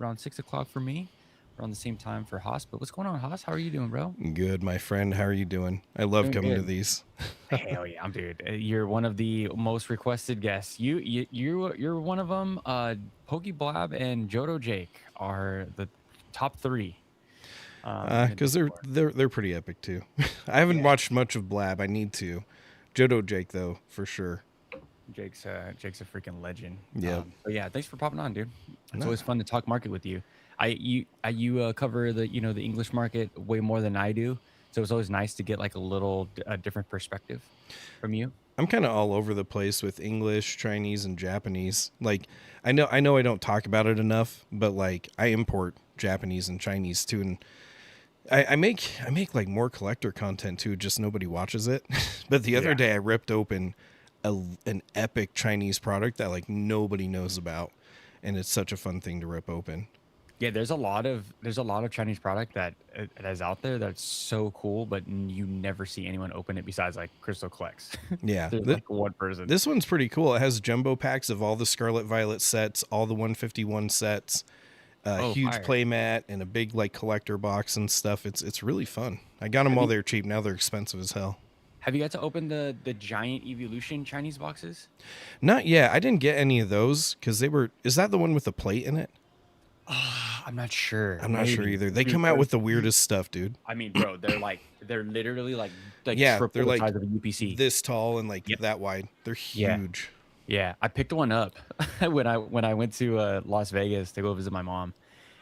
around 6 o'clock for me, around the same time for Haas. But what's going on, Haas? How are you doing, bro? Good, my friend. How are you doing? I love Doing coming to good. these. Hell yeah, I'm dude. You're one of the most requested guests. You're one of them. Pokeblab and Jodo Jake are the top three. In the Because they're Discord. they're they're pretty epic too. I haven't Yeah, watched much of Blab. I need to. Jodo Jake though, for sure. Jake's a freaking legend. Yep. But yeah, thanks for popping on, dude. It's Nah. always fun to talk market with you. You cover the the English market way more than I do, so it's always nice to get like a different perspective from you. I'm kind of all over the place with English, Chinese, and Japanese. Like, I know I don't talk about it enough, but like I import Japanese and Chinese too, and I make like more collector content too. Just nobody watches it. But the other Yeah. day I ripped open an epic Chinese product that like nobody knows about, and it's such a fun thing to rip open. Yeah, there's a lot of Chinese product that is out there that's so cool, but you never see anyone open it besides like Crystal Collects. Yeah, There's like one person. this one's pretty cool. It has jumbo packs of all the Scarlet Violet sets, all the 151 sets, a Oh, huge fire. playmat, and a big like collector box and stuff. It's really fun. I got them Have while you they're cheap. Now they're expensive as hell. have you got to open the giant evolution Chinese boxes? Not yet. I didn't get any of those because they were. Is that the one with the plate in it? I'm not sure. I'm not sure Maybe. either. They Dude, come out with the weirdest stuff, dude. I mean, bro, they're literally like Yeah, they're triple the like size of a UPC. this tall and like Yep. that wide. They're Yeah. huge. Yeah. I picked one up when I went to Las Vegas to go visit my mom.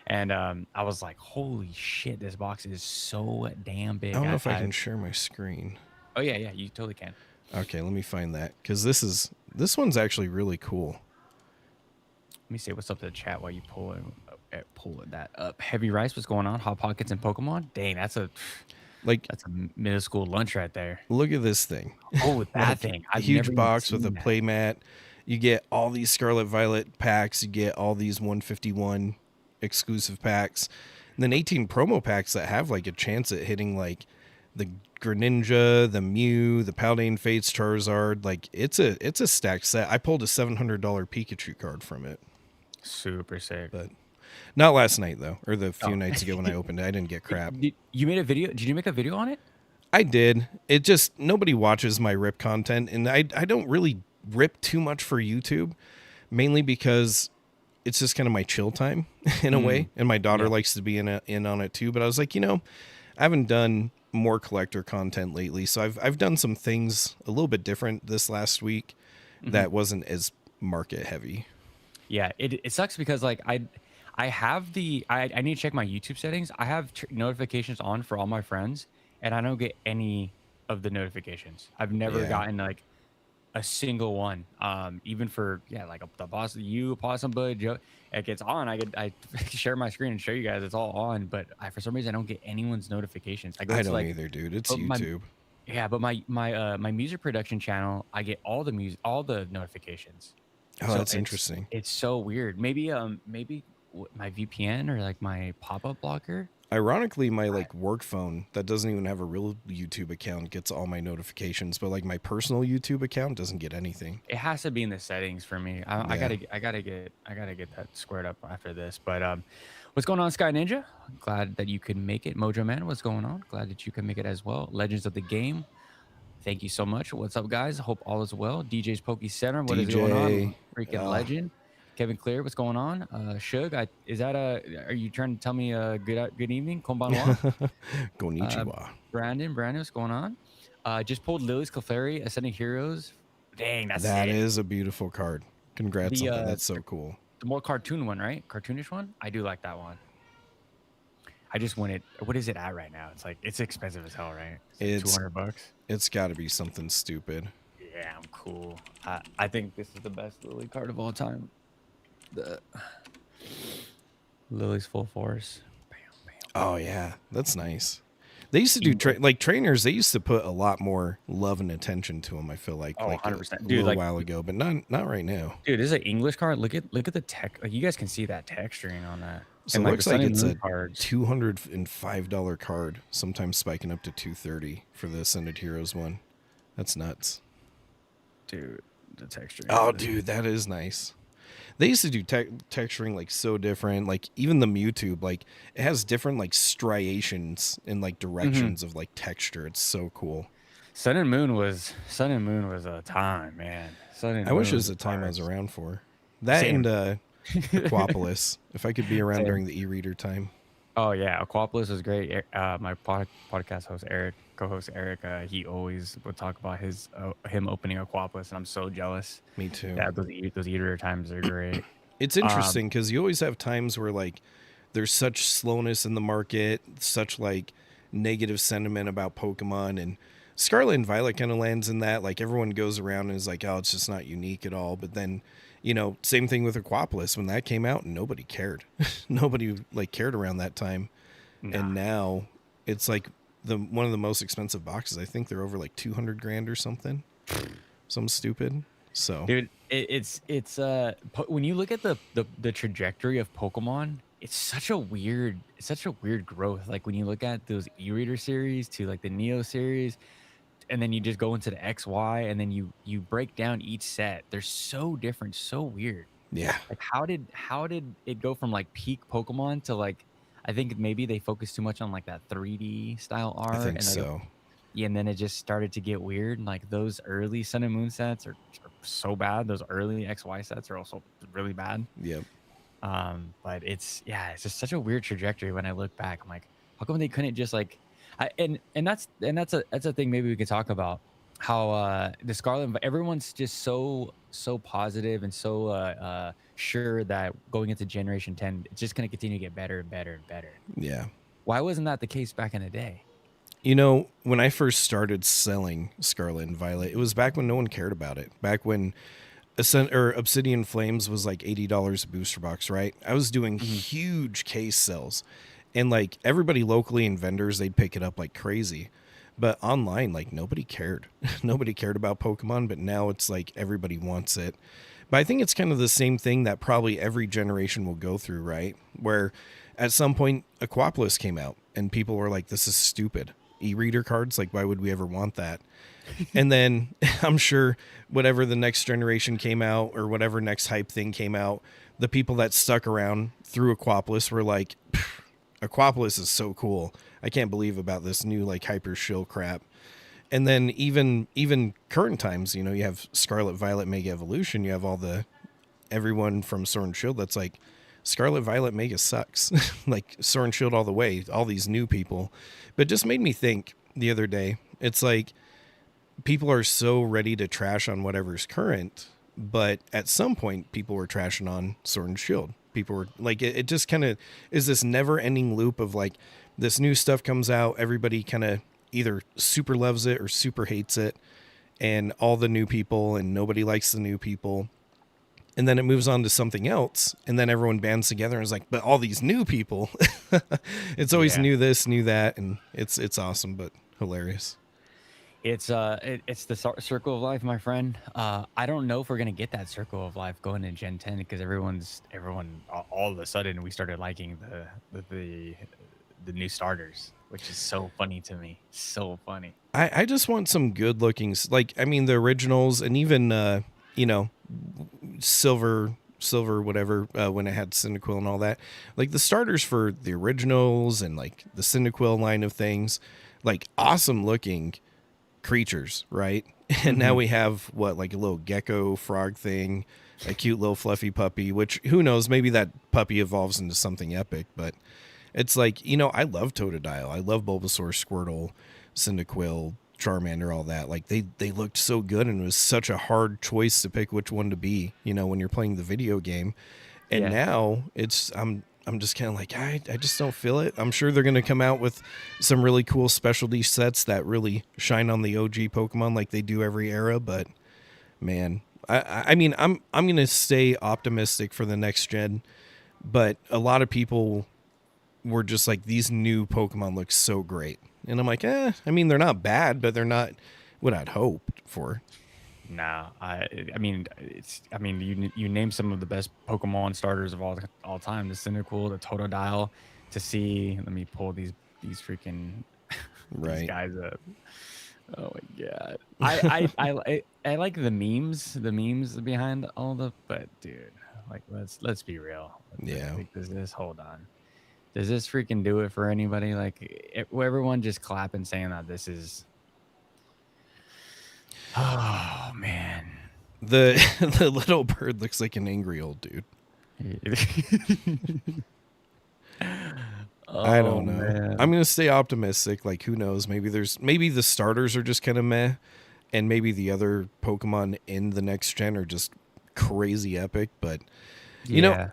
And I was like, holy shit, this box is so damn I big. don't know if I can share my screen. Oh yeah, you totally can. Okay, let me find that because this one's actually really cool. Let me say what's up to the chat while you pull that up. Heavy Rice, what's going on? Hot Pockets and Pokemon. Dang, Like, that's a middle school lunch right there. look at this thing. Oh, that Like thing. a I've never huge even box with a seen that. playmat. You get all these Scarlet Violet packs. You get all these 151 exclusive packs. And then 18 promo packs that have like a chance at hitting like the Greninja, the Mew, the Paldean Fates, Charizard. Like it's a stacked set. I pulled a $700 Pikachu card from it. Super sick. But not last night though, or the few Oh. nights ago when I opened it. I didn't get crap. You made a video? Did you make a video on it? I did. It just nobody watches my rip content, and I don't really rip too much for YouTube, mainly because it's just kind of my chill time in a way, and my daughter Yeah. likes to be in on it too. But I was like, I haven't done more collector content lately, so I've done some things a little bit different this last week that wasn't as market heavy. Yeah, it sucks because like I have I need to check my YouTube settings. I have notifications on for all my friends, and I don't get any of the notifications. I've never Yeah. gotten like a single one. Even for like the boss, you, Possum Bud, Joe. Like it's on. I share my screen and show you guys it's all on, but for some reason I don't get anyone's notifications. I go I to don't like either, dude. It's but my YouTube. yeah, but my music production channel, I get all the notifications. Oh, So that's interesting. it's so weird. Maybe my VPN or like my pop-up blocker. Ironically, my like work phone that doesn't even have a real YouTube account gets all my notifications, but like my personal YouTube account doesn't get anything. It has to be in the settings for me. I Yeah. gotta get that squared up after this. But what's going on, Sky Ninja? Glad that you could make it. Mojo Man, what's going on? Glad that you can make it as well. Legends of the Game. Thank you so much. What's up, guys? Hope all is well. DJ's Poke Center. What is going on? DJ, Freaking legend. Kevin Clear, what's going on? Shug, are you trying to tell me good evening? Konbanwa. Konnichiwa. Brandon, what's going on? Just pulled Lily's Clefairy, Ascending Heroes. Dang, that's That it. is a beautiful card. Congrats The on that. That's so cool. the more cartoon one, right? Cartoonish one. I do like that one. I just want it. What is it at right now? It's expensive as hell, right? It's $200. it's got to be something stupid. Yeah, I'm cool. I think this is the best Lily card of all time. The Lily's Full Force. Bam, bam. Oh yeah, that's nice. They used to do trainers. They used to put a lot more love and attention to them. I feel like Oh, like 100%. a Dude, little like, while ago, but not right now. dude, this is an English card. Look at the tech. Like you guys can see that texturing on that. So And it like looks the like Sun and it's Moon a cards. $205 card, sometimes spiking up to $230 for the Ascended Heroes one. That's nuts. Dude, the texturing. Oh, on this. dude, that is nice. They used to do texturing like so different. Like even the Mewtwo, like it has different like striations and like Hmm. directions of like texture. It's so cool. Sun and Moon was a time, man. Sun I and wish it Moon was was the the time I was stars. around for that Same. and Aquapolis. If I could be around Same. during the e-reader time. Oh yeah, Aquapolis was great. My podcast host Eric, co-host Eric, he always would talk about him opening Aquapolis, and I'm so jealous. Me too. Yeah, those eater times are great. It's Um, interesting because you always have times where like there's such slowness in the market, such like negative sentiment about Pokemon, and Scarlet and Violet kind of lands in that. Like everyone goes around and is like, oh, it's just not unique at all. But then, same thing with Aquapolis when that came out, nobody cared. Nobody like cared around that time, and nah, now it's like the one of the most expensive boxes. I think they're over like 200 grand or something, some stupid. So dude, when you look at the trajectory of Pokemon, it's such a weird growth. Like when you look at those e-reader series to like the Neo series, and then you just go into the XY, and then you break down each set. They're so different, so weird. yeah, Like how did it go from like peak Pokemon to like, I think maybe they focused too much on like that 3D style I art, think and like so. yeah, and then it just started to get weird. Like those early Sun and Moon sets are so bad. Those early XY sets are also really bad. Yep. But it's just such a weird trajectory when I look back. I'm like, how come they couldn't just like, that's a thing maybe we could talk about how the Scarlet, everyone's just so positive and so sure that going into Generation 10, it's just gonna continue to get better and better and better. Yeah. Why wasn't that the case back in the day? When I first started selling Scarlet and Violet, it was back when no one cared about it. Back when Obsidian Flames was like $80 a booster box, right? I was doing Hmm. huge case sales. And like everybody locally and vendors, they'd pick it up like crazy. But online, like nobody cared. Nobody cared about Pokemon, but now it's like everybody wants it. But I think it's kind of the same thing that probably every generation will go through, right? Where at some point Aquapolis came out and people were like, this is stupid. E-reader cards, like why would we ever want that? And then I'm sure whatever the next generation came out or whatever next hype thing came out, the people that stuck around through Aquapolis were like, Aquapolis is so cool. I can't believe about this new like hyper shill crap. And then even current times, you have Scarlet Violet Mega Evolution, you have all the everyone from Sword and Shield that's like Scarlet Violet Mega sucks. Like Sword and Shield all the way, all these new people. But it just made me think the other day. It's like people are so ready to trash on whatever's current, but at some point people were trashing on Sword and Shield. People were like it just kind of is this never ending loop of like this new stuff comes out, everybody kind of either super loves it or super hates it, and all the new people and nobody likes the new people. And then it moves on to something else, and then everyone bands together and is like, but all these new people. It's always Yeah. new this, new that, and it's awesome but hilarious. It's the circle of life, my friend. I don't know if we're gonna get that circle of life going in Gen 10 because everyone all of a sudden we started liking the new starters, which is so funny to me. So funny. I just want some good looking, like, I mean, the originals and even, you know, silver, whatever, when it had Cyndaquil and all that. Like the starters for the originals and like the Cyndaquil line of things, like awesome looking creatures, right? And now Hmm. we have what, like a little gecko frog thing, a cute little fluffy puppy, which who knows, maybe that puppy evolves into something epic, but it's like, I love Totodile. I love Bulbasaur, Squirtle, Cyndaquil, Charmander, all that. Like they looked so good and it was such a hard choice to pick which one to be, when you're playing the video game. And Yeah. now I'm just kind of like, I just don't feel it. I'm sure they're going to come out with some really cool specialty sets that really shine on the OG Pokemon like they do every era, but man, I mean, I'm going to stay optimistic for the next gen, but a lot of people were just like, these new Pokemon look so great. And I'm like, I mean, they're not bad, but they're not what I'd hoped for. No, I mean you name some of the best Pokemon starters of all time. The Cyndaquil, the Totodile. To see, let me pull these freaking these Right. guys up. Oh my god. I like the memes behind all the, but dude. Like, let's be real. Yeah. Like, does this hold on? Does this freaking do it for anybody? Like, everyone just clapping saying that this is. Oh man. The the little bird looks like an angry old dude. I Oh don't know. man. I'm gonna stay optimistic. Like, who knows? Maybe the starters are just kind of meh, and maybe the other Pokemon in the next gen are just crazy epic. But you know, Yeah.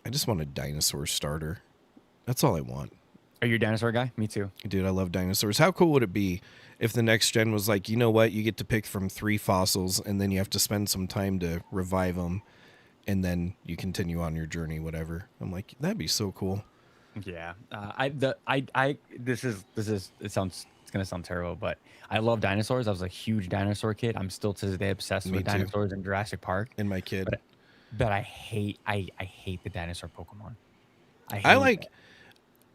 I just want a dinosaur starter. That's all I want. Are you a dinosaur guy? Me too. Dude, I love dinosaurs. How cool would it be if the next gen was like, you know what, you get to pick from 3 fossils, and then you have to spend some time to revive them, and then you continue on your journey, whatever. I'm like, that'd be so cool. Yeah. This is it's gonna sound terrible, but I love dinosaurs. I was a huge dinosaur kid. I'm still to this day obsessed Me with too. dinosaurs in Jurassic Park. And my kid. But I hate the dinosaur Pokemon. I I hate like,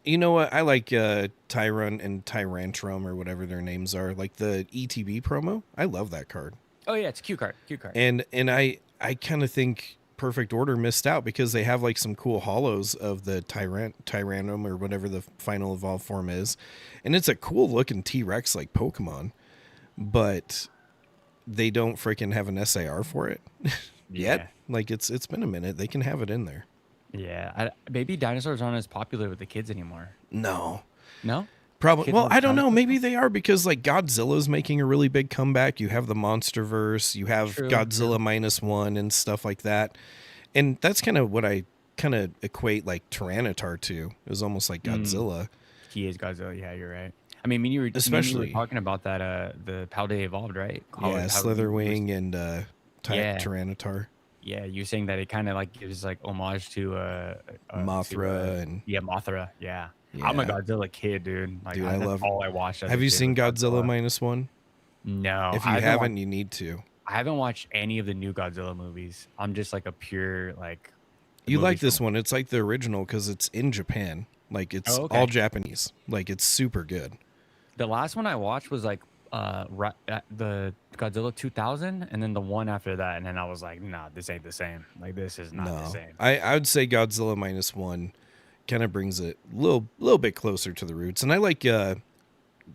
you know what? I like Tyron and Tyrantrum or whatever their names are. Like the ETB promo. I love that card. Oh yeah, it's a cute card. Cute card. And I kind of think Perfect Order missed out because they have like some cool hollows of the Tyrannum or whatever the final evolved form is. And it's a cool looking T-Rex like Pokemon, but they don't freaking have an SAR for it yet. Yeah. Like it's been a minute. They can have it in there. Yeah. Maybe dinosaurs aren't as popular with the kids anymore. No. No? Probably. Kids Well, love I don't know. dinosaurs? Maybe they are because like Godzilla's making a really big comeback. You have the MonsterVerse, you have True, Godzilla -1 and stuff like that. And that's kind of what I kind of equate like Tyranitar to. It was almost like Godzilla. He is Godzilla. Yeah, you're right. I mean, you were Especially- talking about that the how they evolved, right? Yeah, Slitherwing and Yeah. Tyranitar. Yeah, you're saying that it kind of like gives like homage to Mothra and yeah, Mothra. Yeah. I'm a Yeah. Godzilla kid, dude. Like, Dude, I that's love- all I watched. as Have a you kid seen was Godzilla -1? No, If you I haven't, watched, you need to. I haven't watched any of the new Godzilla movies. I'm just like a pure like. the You like movies this from- one. It's like the original because it's in Japan. Like it's Oh, okay. all Japanese. Like it's super good. The last one I watched was like the Godzilla 2000, and then the one after that, and then I was like, nah, this ain't the same. Like this is not the No, same. I would say Godzilla -1 kind of brings it a little bit closer to the roots. And I like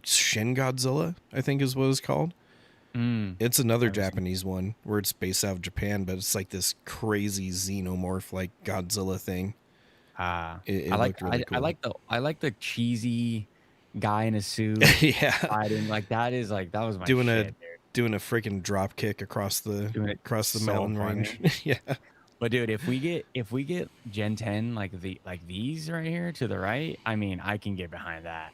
Shin Godzilla, I think is what it's called. It's another Never seen it. Japanese one where it's based out of Japan, but it's like this crazy xenomorph like Godzilla thing. It I like looked really cool. I like the cheesy guy in a suit Yeah, fighting. Like that was my doing shit, a dude. doing a freaking drop kick across the Doing it so mountain funny. range. Yeah, But dude, if we get Gen 10 like these right here to the right, I mean, I can get behind that.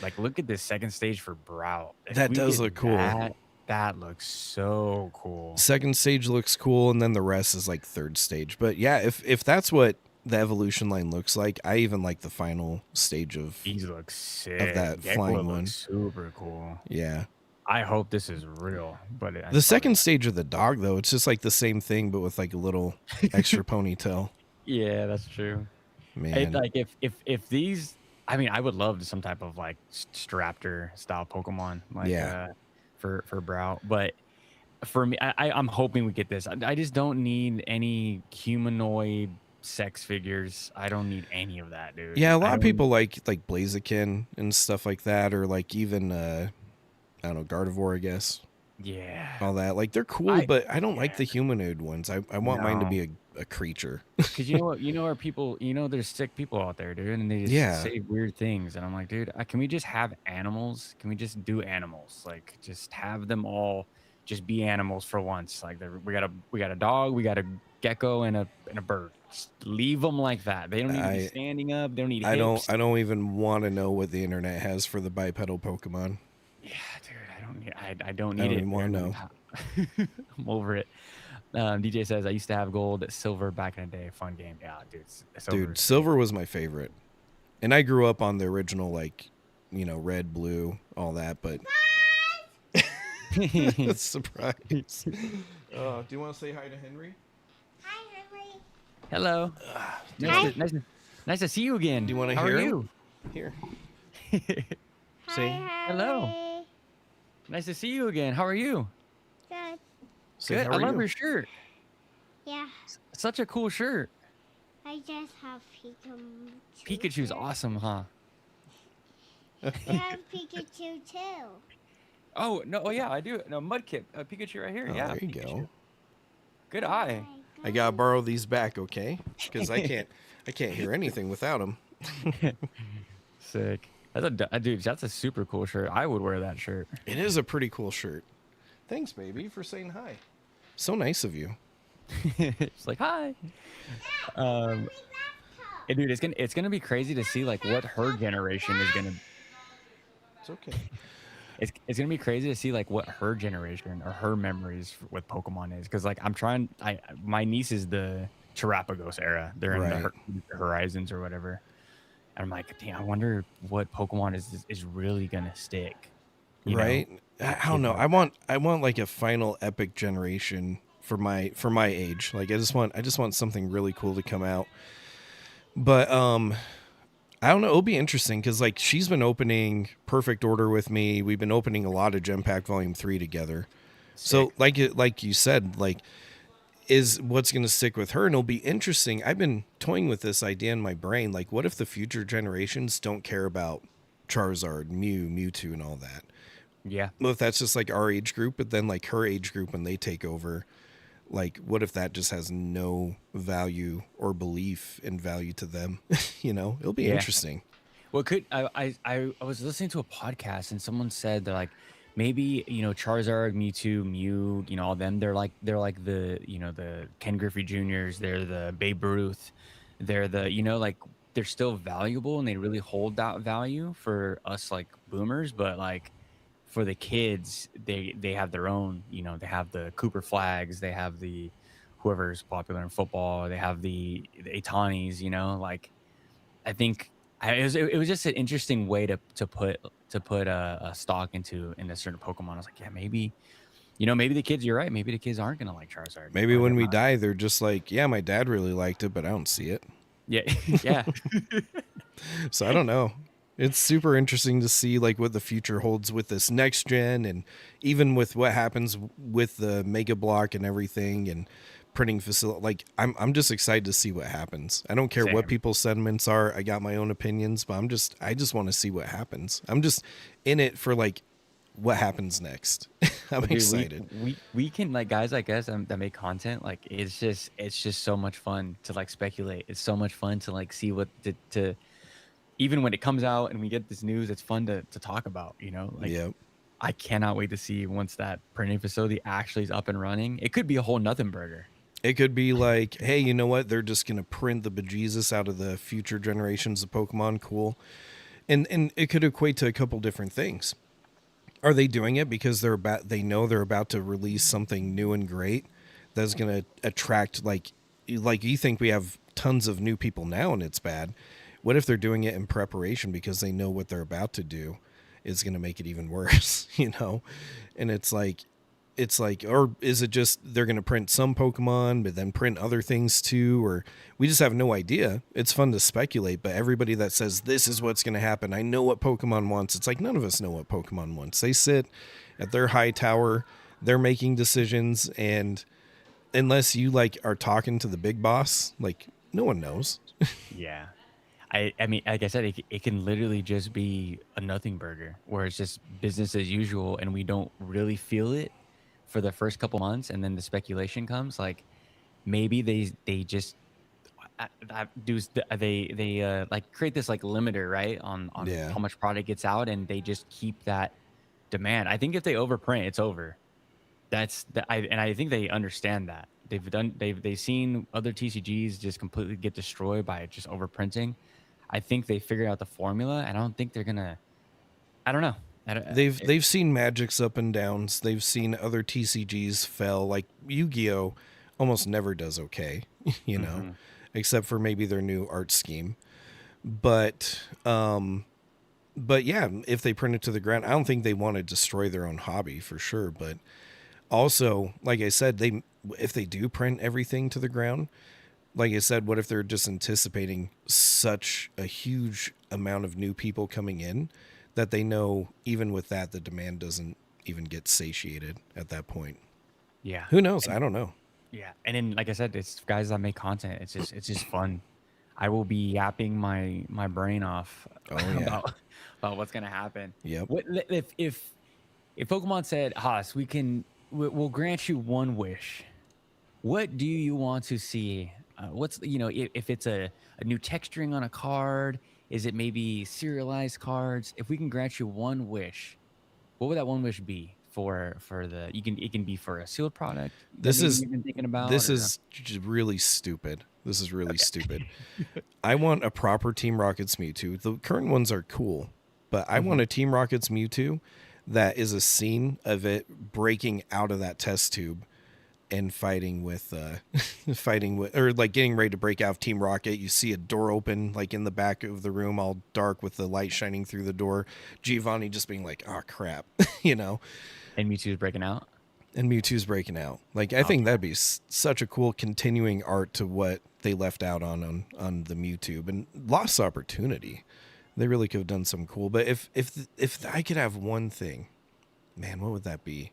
Like, look at this second stage for Brow. If That we does get look cool. That looks so cool. second stage looks cool, and then the rest is like third stage. But yeah, if that's what the evolution line looks like, I even like the final stage of These look sick. that Gecko flying looks one. super cool. yeah. I hope this is real. But The second stage of the dog, though, it's just like the same thing, but with like a little extra ponytail. yeah, that's true. Man, Like if these, I mean, I would love some type of like Straptor style Pokemon, like Yeah. for Brow. But for me, I'm hoping we get this. I just don't need any humanoid sex figures. I don't need any of that, dude. yeah, a I lot of don't- people like Blaziken and stuff like that, or like even I don't know, Gardevoir, I guess. Yeah. All that, like they're cool, but I don't like yeah. the humanoid ones. I want mine to No. be a creature. Because you know what, are people, there's sick people out there, dude, and they just Yeah. say weird things, and I'm like, dude, can we just have animals? Can we just do animals? Like, just have them all just be animals for once. Like, we got a dog, we got a gecko, and a bird. Just leave them like that. They don't need to be standing up. They don't need. I hips. don't even want to know what the internet has for the bipedal Pokemon. Yeah, dude, I don't I need don't it. even wanna know. I'm over it. DJ says I used to have gold, silver back in the day. Fun game. Yeah, dude. Dude, silver was my favorite, and I grew up on the original, like, red, blue, all that. But surprise. Do you want to say hi to Henry? Hi, Henry. Hello. Nice to see you again. Do you want to How hear are him? you? Here. Hi, Say hello. Henry. Nice to see you again. How are you? Good. Say, Good. how I are love you? your shirt. Yeah, Such a cool shirt. I just have Pikachu. Pikachu's shirt. awesome, huh? I have Pikachu too. Oh no! Oh yeah, I do. No, Mudkip, Pikachu right here. Oh, Yeah, there you Pikachu. go. Good eye. I gotta borrow these back, okay? Because I can't hear anything without them. Sick. Dude. That's a super cool shirt. I would wear that shirt. It is a pretty cool shirt. Thanks, baby, for saying hi. So nice of you. It's like hi. And dude, it's gonna be crazy to see like what her generation is gonna. It's okay. It's gonna be crazy to see like what her generation or her memories with Pokemon is, because like my niece is the Terapagos era. They're in Right. the Horizons or whatever. And I'm like, damn, I wonder what Pokemon is really gonna stick. You know? Right? I don't know. I want like a final epic generation for my age. Like I just want something really cool to come out. But I don't know. It'll be interesting because like she's been opening Perfect Order with me. We've been opening a lot of Gem Pack Volume 3 together. So like you said, like is what's going to stick with her, and it'll be interesting. I've been toying with this idea in my brain. Like, what if the future generations don't care about Charizard, Mew, Mewtwo, and all that? Yeah. Well, if that's just like our age group, but then like her age group when they take over, like what if that just has no value or belief in value to them? It'll be Yeah. interesting. Well, I was listening to a podcast and someone said that like maybe Charizard, Mewtwo, Mew, all them they're like the the Ken Griffey Juniors, they're the Babe Ruth, they're the like they're still valuable and they really hold that value for us like boomers, but like for the kids they have their own, they have the Cooper Flags, they have the whoever's popular in football, they have the Itanis, like I think it was just an interesting way to put a stock into a certain Pokemon. I was like, yeah, maybe maybe the kids. You're right. Maybe the kids aren't gonna like Charizard. Maybe Or they're when we not. die, they're just like, yeah, my dad really liked it, but I don't see it. Yeah, yeah, So I don't know. It's super interesting to see like what the future holds with this next gen, and even with what happens with the Mega Block and everything and printing facility. Like I'm just excited to see what happens. I don't care what Same. people's sentiments are. I got my own opinions, but I just want to see what happens. I'm just in it for like what happens next. I'm Dude, excited. we can like guys like us that make content. Like it's just so much fun to like speculate. It's so much fun to like see what to even when it comes out and we get this news. It's fun to talk about. Like. Yep. I cannot wait to see once that printing facility actually is up and running. It could be a whole nothing burger. It could be like, hey, you know what? They're just gonna print the bejesus out of the future generations of Pokemon. Cool, and it could equate to a couple different things. Are they doing it because they know they're about to release something new and great that's gonna attract like you think we have tons of new people now and it's bad? What if they're doing it in preparation because they know what they're about to do is gonna make it even worse? And it's like, or is it just they're going to print some Pokemon but then print other things too, or we just have no idea. It's fun to speculate, but everybody that says this is what's going to happen, I know what Pokemon wants, it's like none of us know what Pokemon wants. They sit at their high tower, they're making decisions, and unless you like are talking to the big boss, like no one knows. Yeah. I mean, like I said, it can literally just be a nothing burger where it's just business as usual and we don't really feel it for the first couple months, and then the speculation comes. Like maybe they just they like create this like limiter, right, on Yeah. how much product gets out, and they just keep that demand. I think if they overprint, it's over. I think they understand that. They've seen other TCGs just completely get destroyed by just overprinting. I think they figured out the formula, and I don't think they're gonna. I don't know. They've seen Magic's up and downs. They've seen other TCGs fell. Like Yu-Gi-Oh almost never does okay, except for maybe their new art scheme. But yeah, if they print it to the ground, I don't think they want to destroy their own hobby for sure. But also, like I said, if they do print everything to the ground, like I said, what if they're just anticipating such a huge amount of new people coming in that they know even with that, the demand doesn't even get satiated at that point? Yeah. Who knows? I don't know. Yeah, and then like I said, it's guys that make content. It's just fun. I will be yapping my brain off Oh yeah. about what's gonna happen. Yep. What if Pokemon said, Haas, we'll grant you one wish. What do you want to see? What's if it's a new texturing on a card, is it maybe serialized cards? If we can grant you one wish, what would that one wish be for the it can be for a sealed product that This maybe is you've been thinking about this or is really stupid. This is really okay. stupid. I want a proper Team Rockets Mewtwo. The current ones are cool, but I want Mhm. a Team Rockets Mewtwo that is a scene of it breaking out of that test tube and fighting with fighting with, or like getting ready to break out of Team Rocket. You see a door open like in the back of the room, all dark with the light shining through the door. Giovanni just being like, oh crap, you know, And Mewtwo is breaking out. and Mewtwo's breaking out. Like I think Okay. that'd be such a cool continuing art to what they left out on the Mewtwo, and lost opportunity. They really could have done something cool. But if I could have one thing, man, what would that be?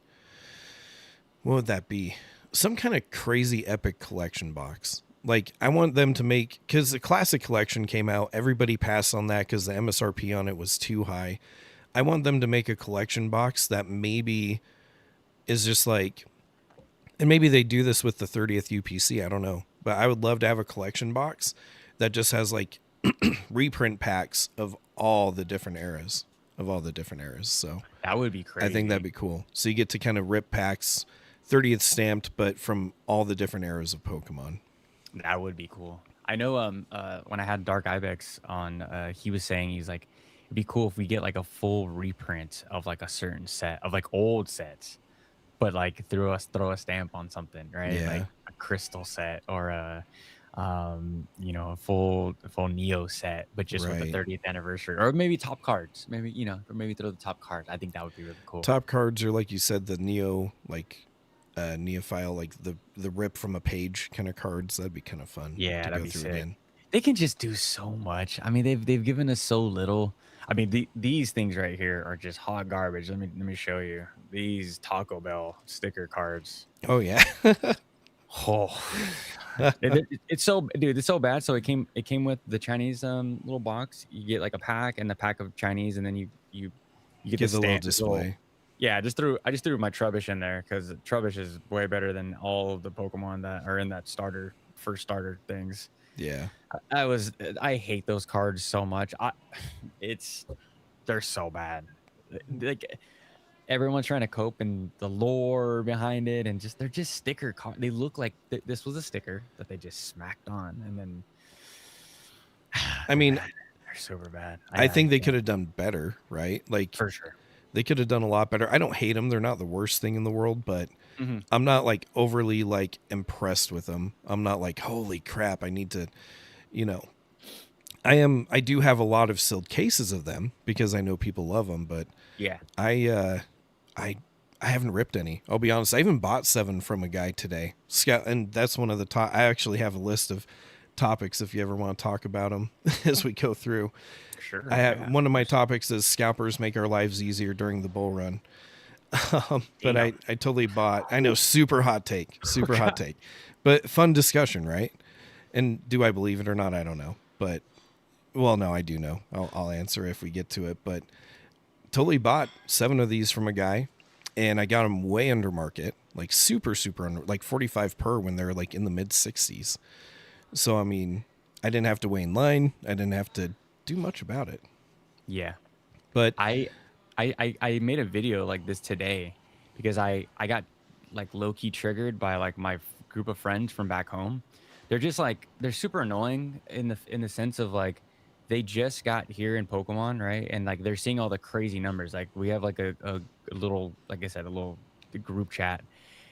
What would that be? Some kind of crazy epic collection box. Like I want them to make, because the classic collection came out, everybody passed on that because the MSRP on it was too high. I want them to make a collection box that maybe is just like, and maybe they do this with the 30th UPC, I don't know, but I would love to have a collection box that just has like reprint packs of all the different eras, So That would be I think that'd crazy. be cool. So you get to kind of rip packs, 30th stamped, but from all the different eras of Pokemon. That would be cool. I know when I had Dark Ibex on, he was saying he's like it'd be cool if we get like a full reprint of like a certain set of like old sets, but like throw a stamp on something, right? Like Yeah, a crystal set or a a full Neo set, but just with the right. 30th anniversary, or maybe top cards, maybe or maybe throw the top cards. I think that would be really cool. Top cards are like you said, the Neo, like Neophile, like the rip from a page kind of cards. That'd be kind of fun Yeah, to that'd go be through sick. again. They can just do so much. I mean, they've given us so little. I mean, these things right here are just hot garbage. Let me show you these Taco Bell sticker cards. Oh yeah. Oh, it's so dude, it's so bad. So it came with the Chinese little box. You get like a pack and the pack of Chinese, and then you get the Give the little stamp. This little display. yeah. I just threw my Trubbish in there because Trubbish is way better than all of the Pokemon that are in that first starter things. Yeah. I hate those cards so much. It's they're so bad. Like everyone's trying to cope and the lore behind it, and just they're just sticker cards. They look like this was a sticker that they just smacked on, and then I they're mean, bad. They're super bad. I I think they can't could have done better, right? Like for sure. they could have done a lot better. I don't hate them. They're not the worst thing in the world, but Hmm. I'm not like overly like impressed with them. I'm not like, holy crap, I need to, you know. I do have a lot of sealed cases of them because I know people love them, but Yeah. I I haven't ripped any. I'll be honest. I even bought 7 from a guy today. Scout, and that's one of the top. I actually have a list of topics if you ever want to talk about them as we go through. Sure. I have Yeah. one of my topics is scalpers make our lives easier during the bull run. But I Damn. totally bought. I know, super hot take, Oh super hot god. take, but fun discussion, right? And do I believe it or not? I don't know, but well, no, I do know. I'll answer if we get to it, but totally bought 7 of these from a guy, and I got them way under market, like super under, like 45 per when they're like in the mid 60s. So I mean, I didn't have to wait in line. I didn't have to do much about it. Yeah. But I made a video like this today because I got like low key triggered by like my group of friends from back home. They're just like they're super annoying in the sense of like they just got here in Pokemon, right? And like they're seeing all the crazy numbers. Like we have like a little, like I said, a little group chat,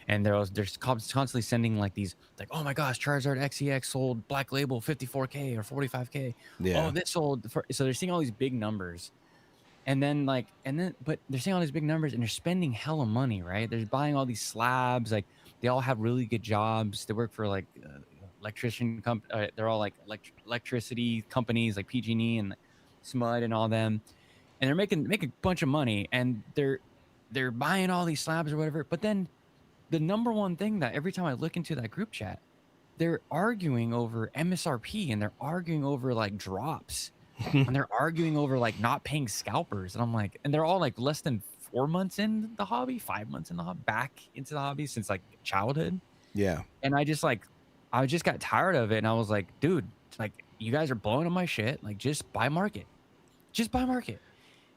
and they're constantly sending like these like, oh my gosh, Charizard XEX sold Black Label 54K or 45K. Oh, yeah, this sold for, so they're seeing all these big numbers, and then but they're seeing all these big numbers and they're spending hella money, right? They're buying all these slabs, like they all have really good jobs. They work for like they're all like electricity companies like PG&E and Smud and all them, and they're making a bunch of money, and they're buying all these slabs or whatever. But then the number one thing that every time I look into that group chat, they're arguing over MSRP and they're arguing over like drops and they're arguing over like not paying scalpers. And I'm like, and they're all like less than 4 months in the hobby, 5 months in the hobby, back into the hobby since like childhood. Yeah. And I just got tired of it. And I was like, dude, like you guys are blowing up my shit. Like just buy market. Just buy market.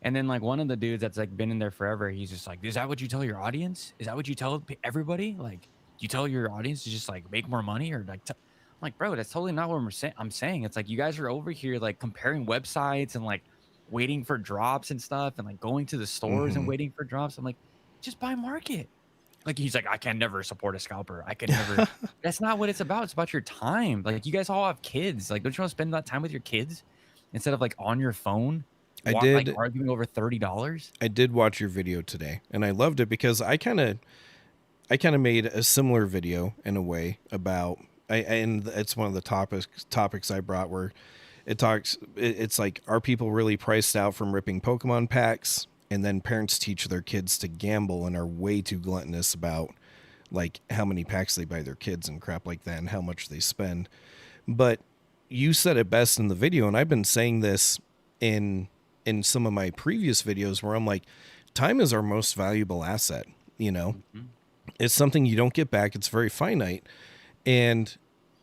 And then like one of the dudes that's like been in there forever, he's just like, is that what you tell your audience? Is that what you tell everybody? Like you tell your audience to just like make more money or like, I'm like, bro, that's totally not what I'm saying. It's like, you guys are over here like comparing websites and like waiting for drops and stuff and like going to the stores and waiting for drops. I'm like, just buy market. Like he's like, I can never support a scalper. I can never. That's not what it's about. It's about your time. Like you guys all have kids. Like don't you want to spend that time with your kids instead of like on your phone? Like arguing over $30. I did watch your video today, and I loved it because I kind of made a similar video in a way about. And it's one of the topics I brought where it's like, are people really priced out from ripping Pokemon packs? And then parents teach their kids to gamble and are way too gluttonous about like how many packs they buy their kids and crap like that and how much they spend. But you said it best in the video, and I've been saying this in some of my previous videos where I'm like, time is our most valuable asset. You know, it's something you don't get back. It's very finite. And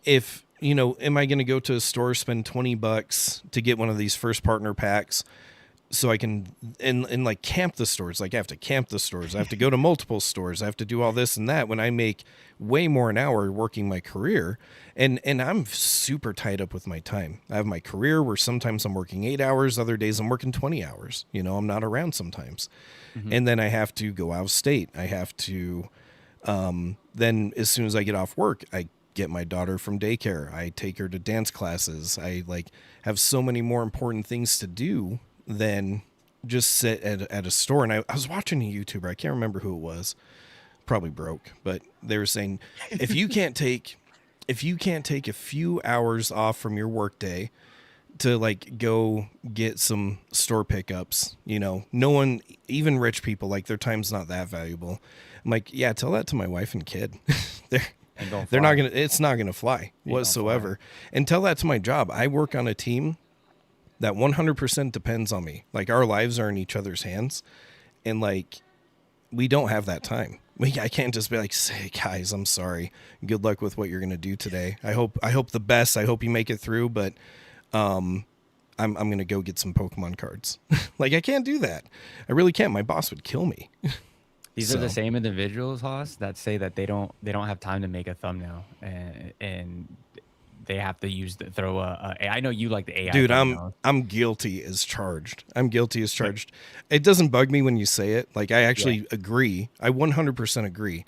if, you know, am I going to go to a store, spend $20 to get one of these first partner packs so I can, and like camp the stores? Like I have to camp the stores. I have to go to multiple stores. I have to do all this and that when I make way more an hour working my career. And I'm super tied up with my time. I have my career where sometimes I'm working 8 hours. Other days I'm working 20 hours. You know, I'm not around sometimes. And then I have to go out of state. I have to, then as soon as I get off work, I get my daughter from daycare. I take her to dance classes. I like have so many more important things to do than just sit at a store. And I was watching a YouTuber. I can't remember who it was. Probably broke, but they were saying, if you can't take a few hours off from your work day to like go get some store pickups, you know, no one, even rich people, like their time's not that valuable. I'm like, yeah, tell that to my wife and kid. They're not going to, it's not going to fly whatsoever. And tell that to my job. I work on a team that 100% depends on me. Like our lives are in each other's hands. And like, we don't have that time. I can't just be like, say, guys, I'm sorry. Good luck with what you're going to do today. I hope the best. I hope you make it through, but I'm going to go get some Pokemon cards. Like I can't do that. I really can't. My boss would kill me. These are the same individuals, Haas, that say that they don't have time to make a thumbnail and they have to throw I know you like the AI. Dude, I'm guilty as charged. It doesn't bug me when you say it. Like I actually agree. I 100% agree.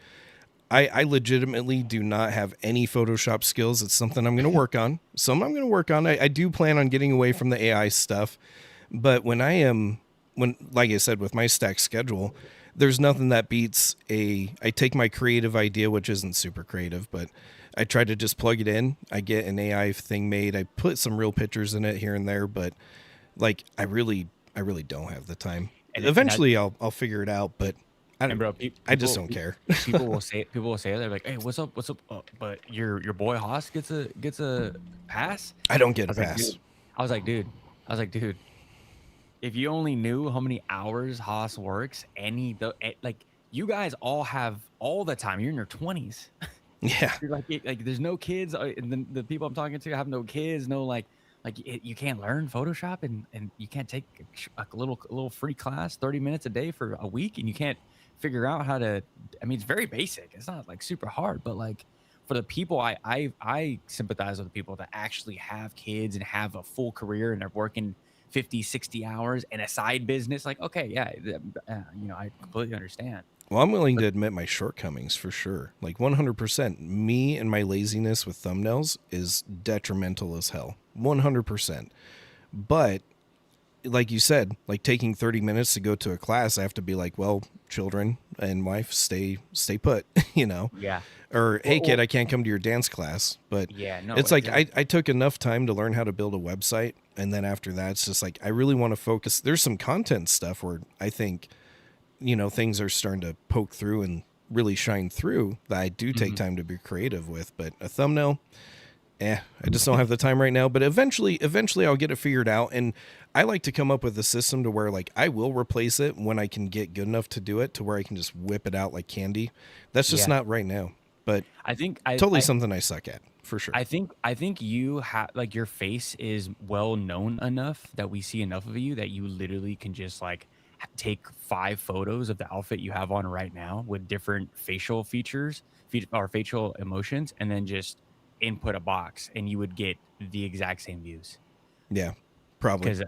I legitimately do not have any Photoshop skills. It's something I'm going to work on. I do plan on getting away from the AI stuff. But like I said, with my stacked schedule, there's nothing that beats I take my creative idea, which isn't super creative, but I try to just plug it in. I get an AI thing made. I put some real pictures in it here and there, but like, I really don't have the time. And eventually I'll figure it out, but I just don't care. People will say it. They're like, "Hey, what's up? But your boy Haas gets a pass." I don't get a pass. I was like, dude. If you only knew how many hours Haas works, like you guys all have all the time. You're in your 20s. Yeah. You're like there's no kids. And the people I'm talking to have no kids. No like you can't learn Photoshop and you can't take a little free class 30 minutes a day for a week, and you can't figure out how to. I mean, it's very basic. It's not like super hard, but like for the people, I sympathize with the people that actually have kids and have a full career and they're working 50, 60 hours and a side business. Like, okay, yeah, I completely understand. Well, I'm willing to admit my shortcomings for sure. Like 100%. Me and my laziness with thumbnails is detrimental as hell. 100%. But like you said, like taking 30 minutes to go to a class, I have to be like, well, children and wife, stay put, you know? Yeah. Or, hey, kid, I can't come to your dance class. But yeah, no, it's like I took enough time to learn how to build a website. And then after that, it's just like I really want to focus. There's some content stuff where I think, you know, things are starting to poke through really shine through that I do take time to be creative with. But a thumbnail, I just don't have the time right now. But eventually I'll get it figured out. And I like to come up with a system to where like I will replace it when I can get good enough to do it, to where I can just whip it out like candy. That's just not right now. But I think totally something I suck at, for sure. I think you have, like, your face is well known enough that we see enough of you that you literally can just like take 5 photos of the outfit you have on right now with different facial features or facial emotions, and then just input a box, and you would get the exact same views. Yeah, probably. Because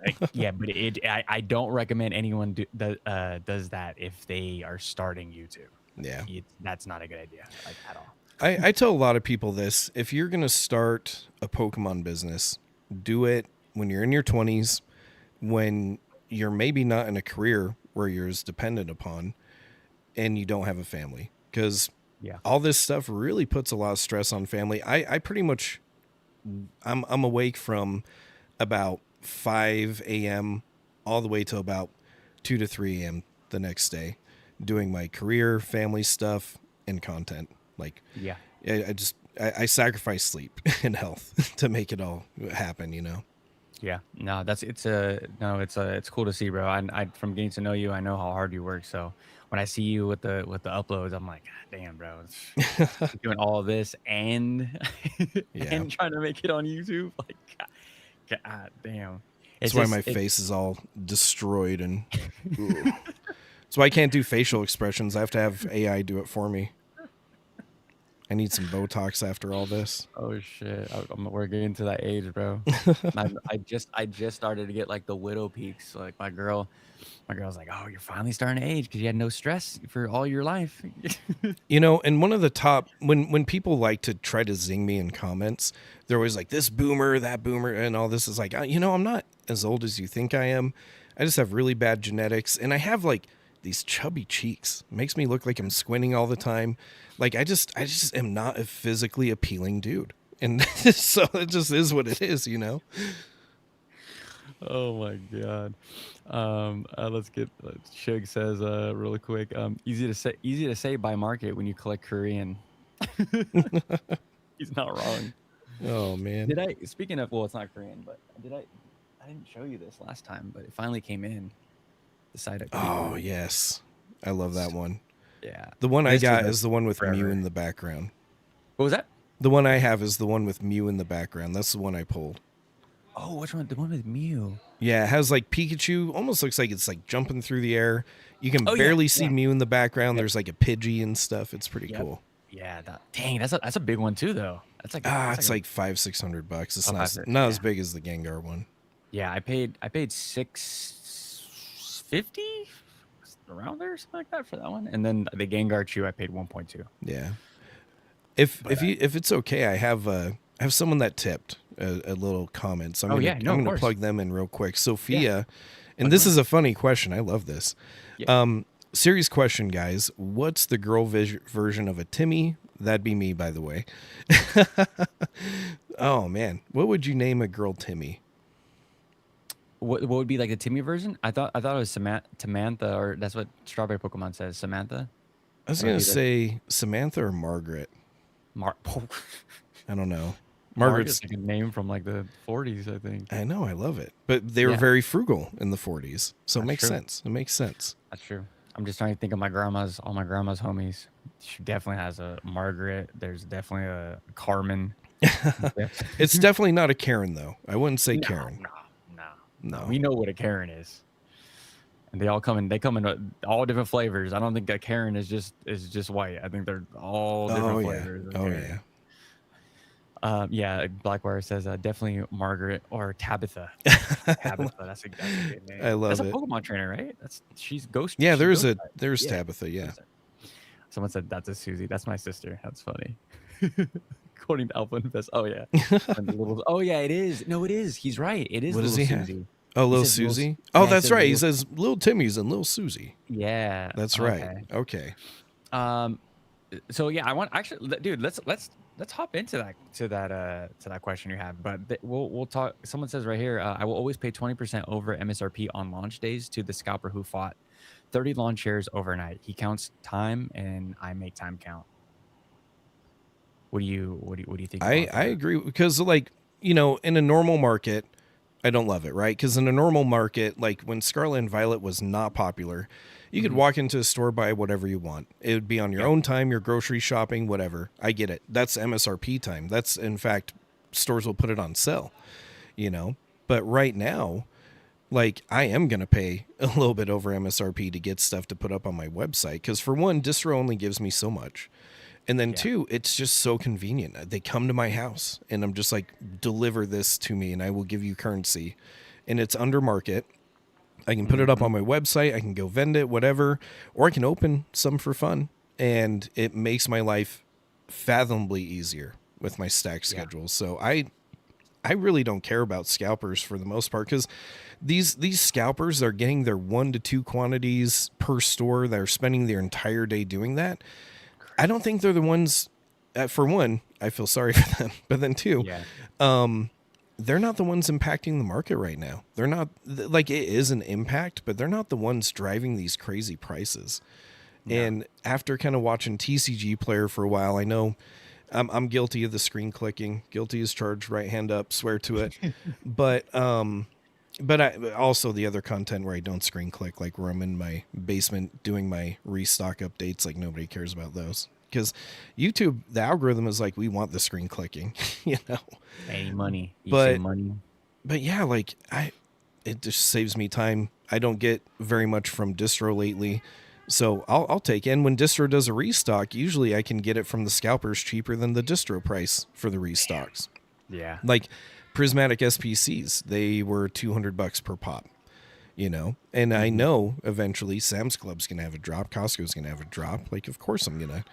I don't recommend anyone does that if they are starting YouTube. Yeah, that's not a good idea, like, at all. I tell a lot of people this: if you're going to start a Pokemon business, do it when you're in your 20s, when you're maybe not in a career where you're as dependent upon, and you don't have a family. Because all this stuff really puts a lot of stress on family. I pretty much, I'm awake from about 5 a.m. all the way till about 2 to 3 a.m. the next day, doing my career, family stuff, and content. Like, I sacrifice sleep and health to make it all happen, you know? Yeah, no, it's cool to see, bro. I from getting to know you, I know how hard you work. So when I see you with the uploads, I'm like, God damn, bro, doing all of this and and trying to make it on YouTube. Like, God damn. That's why my face is all destroyed, and that's why I can't do facial expressions. I have to have AI do it for me. I need some Botox after all this. Oh shit! We're getting to that age, bro. I just started to get like the widow peaks. Like my girl's like, "Oh, you're finally starting to age because you had no stress for all your life." You know, and one of the top when people like to try to zing me in comments, they're always like, "This boomer, that boomer," and all this is like, you know, I'm not as old as you think I am. I just have really bad genetics, and I have like these chubby cheeks. It makes me look like I'm squinting all the time. Like I just am not a physically appealing dude. And so it just is what it is, you know? Oh my God. Shug says really quick, easy to say by market when you collect Korean. He's not wrong. Oh man. Speaking of, well, it's not Korean, but I didn't show you this last time, but it finally came in. Oh yes, I love that one. Yeah, the one I got is the one with Mew in the background. What was that? The one I have is the one with Mew in the background. That's the one I pulled. Oh, which one? The one with Mew. Yeah, it has like Pikachu. Almost looks like it's like jumping through the air. You can barely see Mew in the background. There's like a Pidgey and stuff. It's pretty cool. Yeah, that's a big one too, though. That's like it's like $500-$600. It's not as big as the Gengar one. Yeah, I paid $650 around there, something like that, for that one. And then the Gengar Chew, I paid 1.2. Yeah. If it's okay, I have someone that tipped a little comment, so I'm gonna plug them in real quick. Sophia, and this is a funny question. I love this. Yeah. Serious question, guys. What's the girl version of a Timmy? That'd be me, by the way. Oh man, what would you name a girl Timmy? What would be like the Timmy version? I thought it was Samantha, or that's what Strawberry Pokemon says, Samantha. I was gonna say Samantha or Margaret. I don't know. Margaret's like a name from like the 40s, I think. I know, I love it. But they were very frugal in the 40s, so it makes sense. It makes sense. That's true. I'm just trying to think of all my grandma's homies. She definitely has a Margaret. There's definitely a Carmen. It's definitely not a Karen, though. I wouldn't say Karen. No. We know what a Karen is. And they come in all different flavors. I don't think a Karen is just white. I think they're all different flavors. Yeah, Blackwire says definitely Margaret or Tabitha. Tabitha, that's a good name. I love it. That's a Pokemon trainer, right? She's Ghost. Yeah, there's Tabitha. Yeah. Someone said that's a Susie. That's my sister. That's funny. According to Alpha Invest. Oh yeah. It is. No, it is. He's right. It is. What does he Susie. have? Oh, Little Susie. That's right. He says Little Timmy's and Little Susie. Yeah. That's right. Okay. So yeah, I want actually, dude. Let's hop into that question you have. But we'll talk. Someone says right here, I will always pay 20% over MSRP on launch days to the scalper who fought 30 lawn chairs overnight. He counts time, and I make time count. What do you think I about that? agree because like, you know, in a normal market, I don't love it, right? Because in a normal market, like when Scarlet and Violet was not popular, you could walk into a store, buy whatever you want. It would be on your own time, your grocery shopping, whatever. I get it. That's MSRP time. That's, in fact, stores will put it on sale, you know? But right now, like I am going to pay a little bit over MSRP to get stuff to put up on my website. Because for one, distro only gives me so much. And then two, it's just so convenient. They come to my house and I'm just like, deliver this to me and I will give you currency. And it's under market. I can put it up on my website. I can go vend it, whatever. Or I can open some for fun. And it makes my life fathomably easier with my stack schedule. So I really don't care about scalpers for the most part because these scalpers are getting their 1 to 2 quantities per store. They're spending their entire day doing that. I don't think they're the ones. For one, I feel sorry for them. But then two, they're not the ones impacting the market right now. They're not like it is an impact, but they're not the ones driving these crazy prices. No. And after kind of watching TCG Player for a while, I know I'm guilty of the screen clicking. Guilty as charged. Right hand up. Swear to it. But I also the other content where I don't screen click, like where I'm in my basement doing my restock updates, like nobody cares about those. Because YouTube, the algorithm is like, we want the screen clicking, you know. Any money. Money. But yeah, like it just saves me time. I don't get very much from distro lately. So I'll take in when distro does a restock, usually I can get it from the scalpers cheaper than the distro price for the restocks. Yeah. Like prismatic SPCs, they were $200 per pop, you know, and I know eventually Sam's Club's going to have a drop. Costco's going to have a drop. Like, of course I'm going to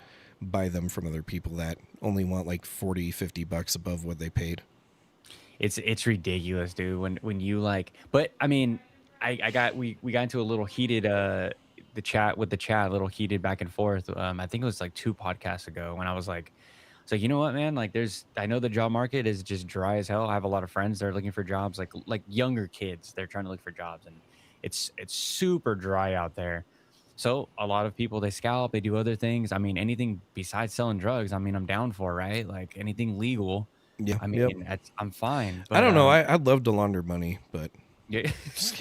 buy them from other people that only want like $40-$50 above what they paid. It's ridiculous, dude. When you like, but I mean, we got into a little heated, the chat a little heated back and forth. I think it was like 2 podcasts ago when I was like, so you know what, man? Like, I know the job market is just dry as hell. I have a lot of friends that are looking for jobs, like younger kids. They're trying to look for jobs, and it's super dry out there. So a lot of people, they scalp, they do other things. I mean, anything besides selling drugs, I mean, I'm down for, right? Like anything legal. Yeah, I mean, I'm fine. But, I don't know. I'd love to launder money, but yeah, just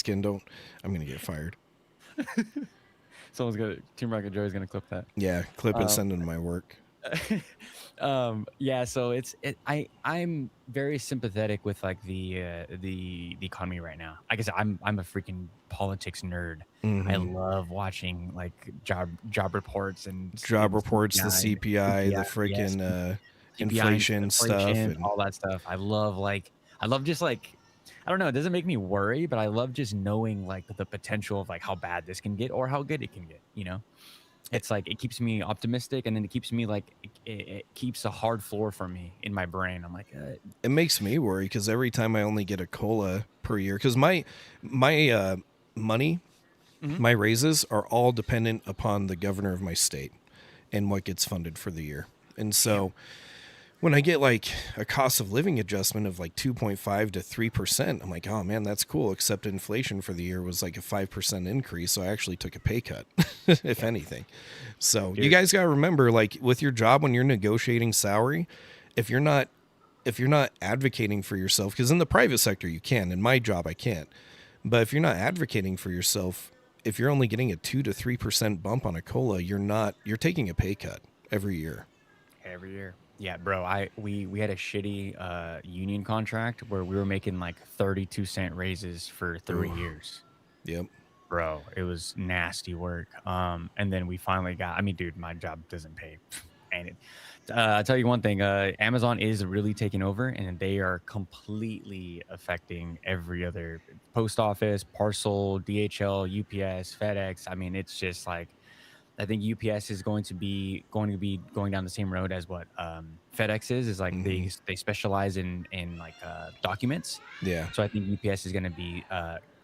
kidding. Don't. I'm gonna get fired. Someone's gonna Team Rocket Joey's gonna clip that. Yeah, clip it. Send it to my work. Yeah, so I'm very sympathetic with like the economy right now. I guess I'm a freaking politics nerd. I love watching like job reports and the CPI, the freaking inflation stuff and all that stuff. I love just like, I don't know, it doesn't make me worry, but I love just knowing like the potential of like how bad this can get or how good it can get, you know. It's like it keeps me optimistic, and then it keeps me like it keeps a hard floor for me in my brain. I'm like, it makes me worry because every time I only get a cola per year, because my money, my raises are all dependent upon the governor of my state and what gets funded for the year. And so when I get like a cost of living adjustment of like 2.5 to 3%, I'm like, oh man, that's cool. Except inflation for the year was like a 5% increase. So I actually took a pay cut, if anything. So you guys got to remember, like with your job, when you're negotiating salary, if you're not advocating for yourself, because in the private sector you can, in my job I can't. But if you're not advocating for yourself, if you're only getting a 2 to 3% bump on a COLA, you're taking a pay cut every year. Every year. Yeah, bro. We had a shitty union contract where we were making like 32-cent raises for 3 years. Yep. Bro, it was nasty work. And then we finally got, I mean, dude, my job doesn't pay. And I'll tell you one thing, Amazon is really taking over, and they are completely affecting every other post office, parcel, DHL, UPS, FedEx. I mean, it's just like, I think UPS is going to be going down the same road as what FedEx is like they specialize in like documents. Yeah. So I think UPS is going to be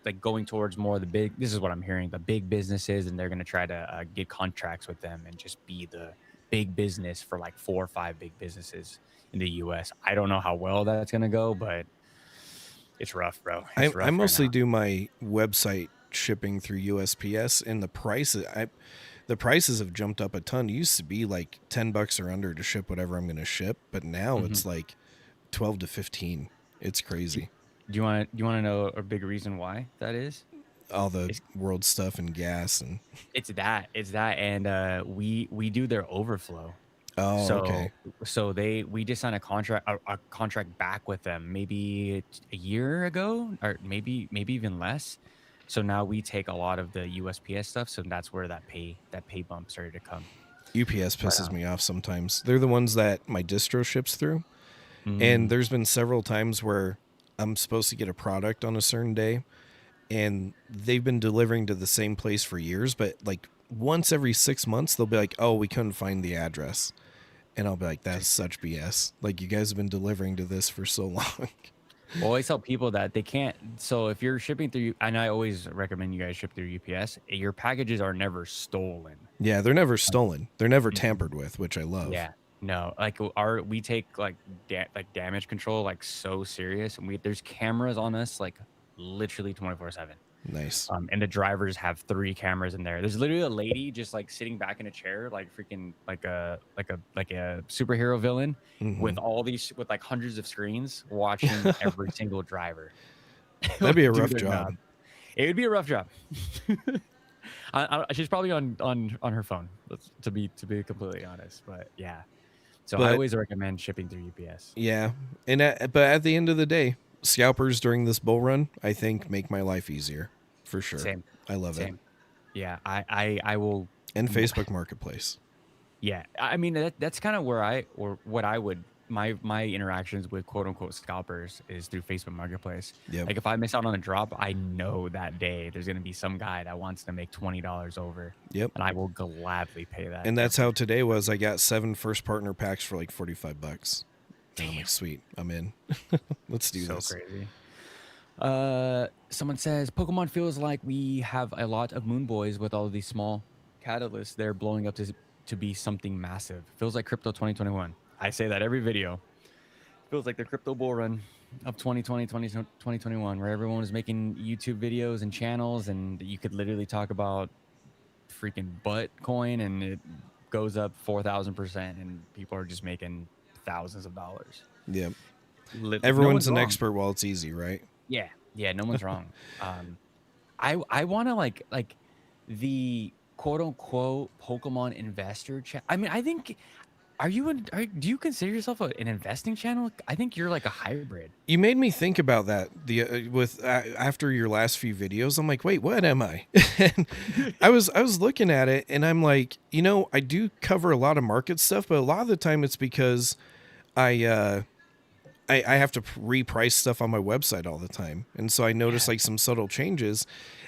like going towards more of the big. This is what I'm hearing, the big businesses, and they're going to try to get contracts with them and just be the big business for like 4 or 5 big businesses in the US. I don't know how well that's going to go, but it's rough, bro. I mostly do my website shipping through USPS, and the prices have jumped up a ton. It used to be like $10 or under to ship whatever I'm going to ship, but now it's like 12 to 15. It's crazy. Do you want to know a big reason why that is? All the world stuff and gas and It's that, and we do their overflow. oh, So okay. so we just signed a contract back with them maybe a year ago, or maybe even less. So now we take a lot of the USPS stuff. So that's where that pay bump started to come. UPS pisses me off sometimes. They're the ones that my distro ships through. And Mm, there's been several times where I'm supposed to get a product on a certain day, and they've been delivering to the same place for years, but like once every 6 months, they'll be like, oh, we couldn't find the address. And I'll be like, that's such BS. Like, you guys have been delivering to this for so long. I always tell people that they can't. So if you're shipping through, and I always recommend you guys ship through UPS, your packages are never stolen. Yeah, they're never stolen. They're never tampered with, which I love. Yeah. No, like we take like damage control like so serious, and there's cameras on us like literally 24/7. Nice. And the drivers have 3 cameras in there. There's literally a lady just like sitting back in a chair, like freaking like a superhero villain, with all these with like hundreds of screens watching every single driver. That'd be a do rough their job. It would be a rough job. She's probably on her phone, to be completely honest. But yeah, so I But always recommend shipping through UPS. yeah, and but at the end of the day, scalpers during this bull run, I think, make my life easier for sure. Same. I love it. Same. Yeah, I will. And Facebook Marketplace. Yeah, I mean that's kind of where what I would my interactions with quote unquote scalpers is through Facebook Marketplace. Yep. Like if I miss out on a drop, I know that day there's gonna be some guy that wants to make $20 over. Yep. And I will gladly pay that. And that's how today was. I got 7 first partner packs for like $45. And I'm like, sweet, I'm in. Let's do this. So crazy. Someone says Pokemon feels like we have a lot of Moon Boys with all of these small catalysts. They're blowing up to be something massive. Feels like crypto 2021. I say that every video. Feels like the crypto bull run of 2020, 2021, where everyone was making YouTube videos and channels, and you could literally talk about freaking butt coin, and it goes up 4,000%, and people are just making thousands of dollars. Yep. No Everyone's one's an wrong. expert while it's easy, right? Yeah, no one's wrong. I want to like the quote unquote Pokemon investor chat. I mean, I think do you consider yourself an investing channel? I think you're like a hybrid. You made me think about that after your last few videos. I'm like, wait, what am I? And I was looking at it, and I'm like, I do cover a lot of market stuff, but a lot of the time it's because I have to reprice stuff on my website all the time, and so I notice like some subtle changes.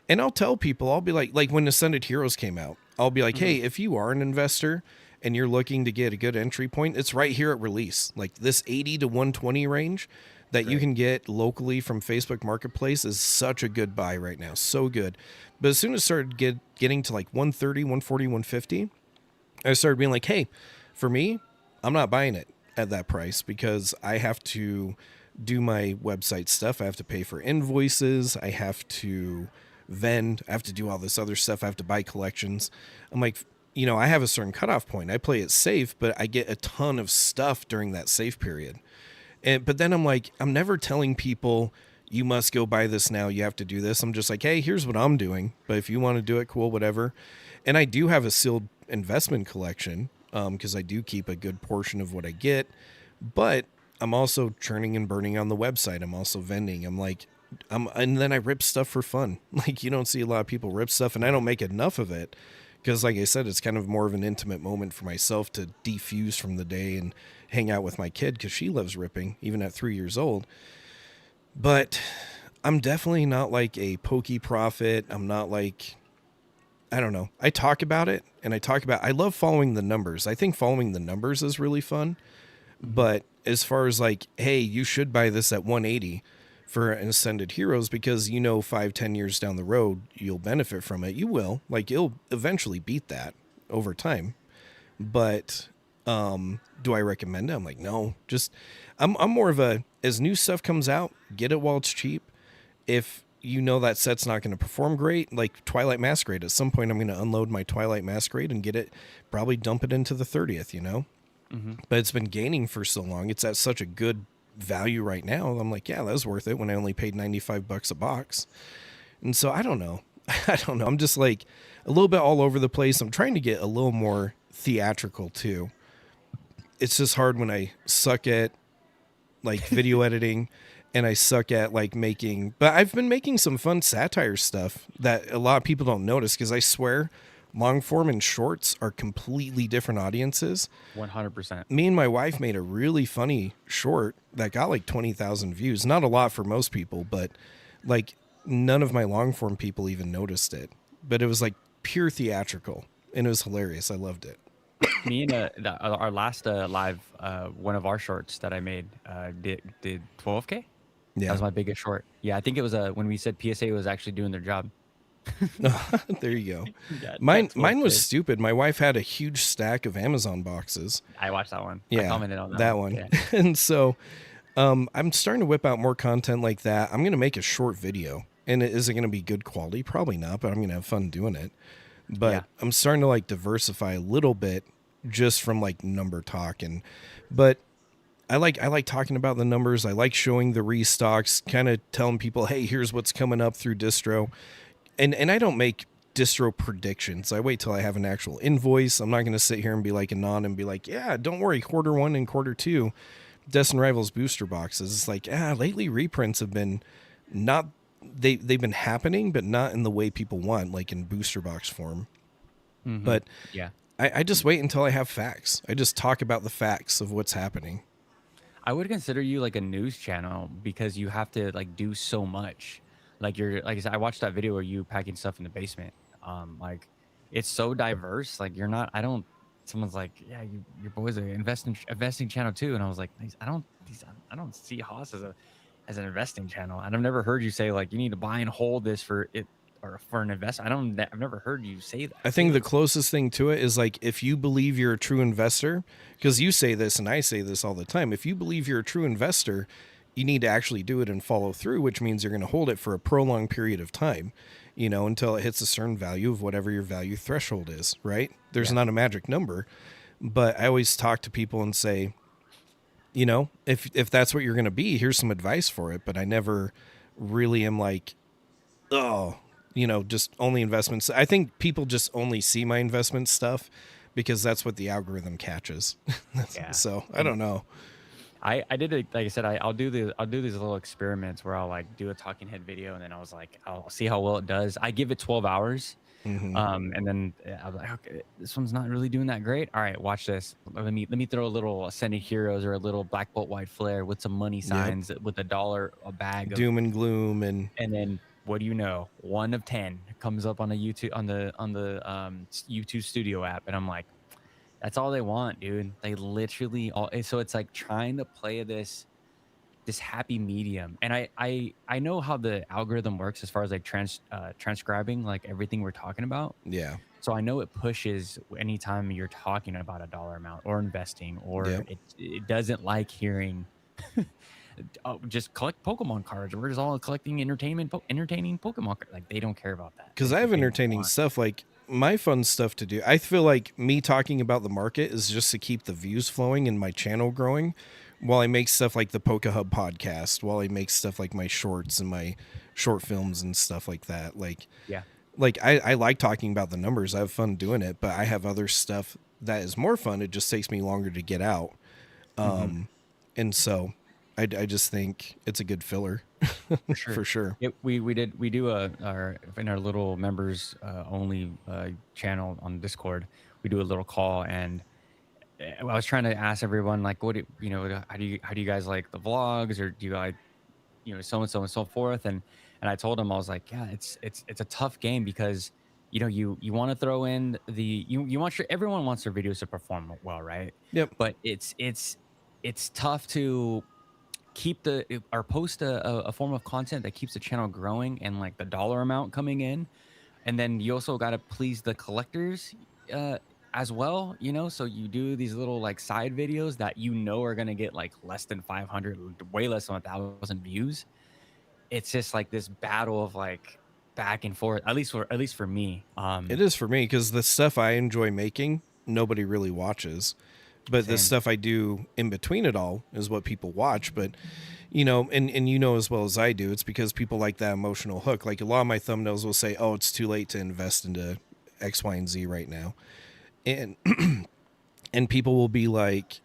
And I'll tell people, I'll be like when Ascended Heroes came out, I'll be like, hey, if you are an investor and you're looking to get a good entry point, it's right here at release. Like this 80 to 120 range that you can get locally from Facebook Marketplace is such a good buy right now. So good. But as soon as it started getting to like 130, 140, 150, I started being like, hey, for me, I'm not buying it at that price because I have to do my website stuff. I have to pay for invoices. I have to vend. I have to do all this other stuff. I have to buy collections. I'm like, I have a certain cutoff point. I play it safe, but I get a ton of stuff during that safe period. But then I'm like, I'm never telling people you must go buy this now. You have to do this. I'm just like, hey, here's what I'm doing. But if you want to do it, cool, whatever. And I do have a sealed investment collection because I do keep a good portion of what I get. But I'm also churning and burning on the website. I'm also vending. And then I rip stuff for fun. Like, you don't see a lot of people rip stuff, and I don't make enough of it. Because like I said, it's kind of more of an intimate moment for myself to defuse from the day and hang out with my kid because she loves ripping, even at 3 years old. But I'm definitely not like a pokey prophet. I'm not like, I don't know. I talk about it, and I love following the numbers. I think following the numbers is really fun. But as far as like, hey, you should buy this at 180 for an Ascended Heroes because 5-10 years down the road you'll benefit from it. You will, like, you'll eventually beat that over time. But do I recommend it? I'm like, no. Just I'm more of a, as new stuff comes out, get it while it's cheap. If you know that set's not going to perform great. Like Twilight Masquerade, at some point I'm going to unload my Twilight Masquerade and get it, probably dump it into the 30th, you know? Mm-hmm. But it's been gaining for so long. It's at such a good value right now. I'm like, yeah, that was worth it when I only paid $95 a box. And so I don't know. I don't know. I'm just like a little bit all over the place. I'm trying to get a little more theatrical too. It's just hard when I suck at like video editing and I suck at like making, but I've been making some fun satire stuff that a lot of people don't notice, because I swear long form and shorts are completely different audiences. 100%. Me and my wife made a really funny short that got like 20,000 views. Not a lot for most people, but like none of my long form people even noticed it. But it was like pure theatrical and it was hilarious. I loved it. Me and our last live, one of our shorts that I made did 12K. Yeah. That was my biggest short. Yeah, I think it was when we said PSA was actually doing their job. There you go. Yeah, Mine that's what was it is. stupid. My wife had a huge stack of Amazon boxes. I watched that one. Yeah, I commented on that one. Yeah. And so I'm starting to whip out more content like that. I'm going to make a short video. And is it going to be good quality? Probably not, but I'm going to have fun doing it. But Yeah. I'm starting to like diversify a little bit just from like number talk. But I like talking about the numbers. I like showing the restocks, kind of telling people, hey, here's what's coming up through distro. And I don't make distro predictions. I wait till I have an actual invoice. I'm not going to sit here and be like Anon and be like, yeah, don't worry, Q1 and Q2, Destin Rivals booster boxes. It's like, lately reprints have been not, they've been happening, but not in the way people want, like in booster box form. Mhm. But Yeah. I just wait until I have facts. I just talk about the facts of what's happening. I would consider you like a news channel because you have to like do so much. Like like I said, I watched that video where you packing stuff in the basement. Like it's so diverse. Like you're not. I don't. Someone's like, yeah, your boy's an investing channel too, and I was like, I don't see Haas as an investing channel. And I've never heard you say like you need to buy and hold this for it or for an investment. I've never heard you say that. I think the closest thing to it is like if you believe you're a true investor, because you say this and I say this all the time, if you believe you're a true investor, you need to actually do it and follow through, which means you're going to hold it for a prolonged period of time, you know, until it hits a certain value of whatever your value threshold is, right? There's not a magic number, but I always talk to people and say, you know, if that's what you're going to be, here's some advice for it. But I never really am like, oh, you know, just only investments. I think people just only see my investment stuff because that's what the algorithm catches. Yeah. So I don't know. I did it, like I said, I'll do these little experiments where I'll like do a talking head video and then I was like, I'll see how well it does. I give it 12 hours. Mhm. And then I was like, okay, this one's not really doing that great. All right, watch this. Let me throw a little Ascended Heroes or a little Black Bolt White Flare with some money signs with $1 a bag of, Doom and gloom and then what do you know? 1 of 10 comes up on a YouTube on the YouTube Studio app, and I'm like, that's all they want, dude. They literally all. So it's like trying to play this happy medium, and I know how the algorithm works as far as like transcribing like everything we're talking about. yeah. So I know it pushes anytime you're talking about a dollar amount or investing, or Yep. it doesn't like hearing. Just collect Pokemon cards. We're just all collecting entertaining Pokemon cards. Like they don't care about that. Because It's I have what they entertaining want. stuff, like my fun stuff to do. I feel like me talking about the market is just to keep the views flowing and my channel growing while I make stuff like the Pokehub podcast, while I make stuff like my shorts and my short films and stuff like that. Yeah. Like I like talking about the numbers. I have fun doing it, but I have other stuff that is more fun. It just takes me longer to get out. And so I just think it's a good filler For sure. for sure. We do our in our little members only channel on Discord. We do a little call, and I was trying to ask everyone like, how do you guys like the vlogs, or do you like, so and so and so forth, and I told them, I was like, yeah, it's a tough game because you want to throw in you want everyone wants their videos to perform well, right? Yep. But it's tough to keep or post a form of content that keeps the channel growing and like the dollar amount coming in, and then you also got to please the collectors as well, so you do these little like side videos that are going to get like less than 500, way less than 1,000 views, it's just like this battle of like back and forth. At least for me. It is for me because the stuff I enjoy making, nobody really watches. But the Same. stuff I do in between it all is what people watch. But, and you know as well as I do, it's because people like that emotional hook. Like a lot of my thumbnails will say, oh, it's too late to invest into X, Y, and Z right now. And and people will be like,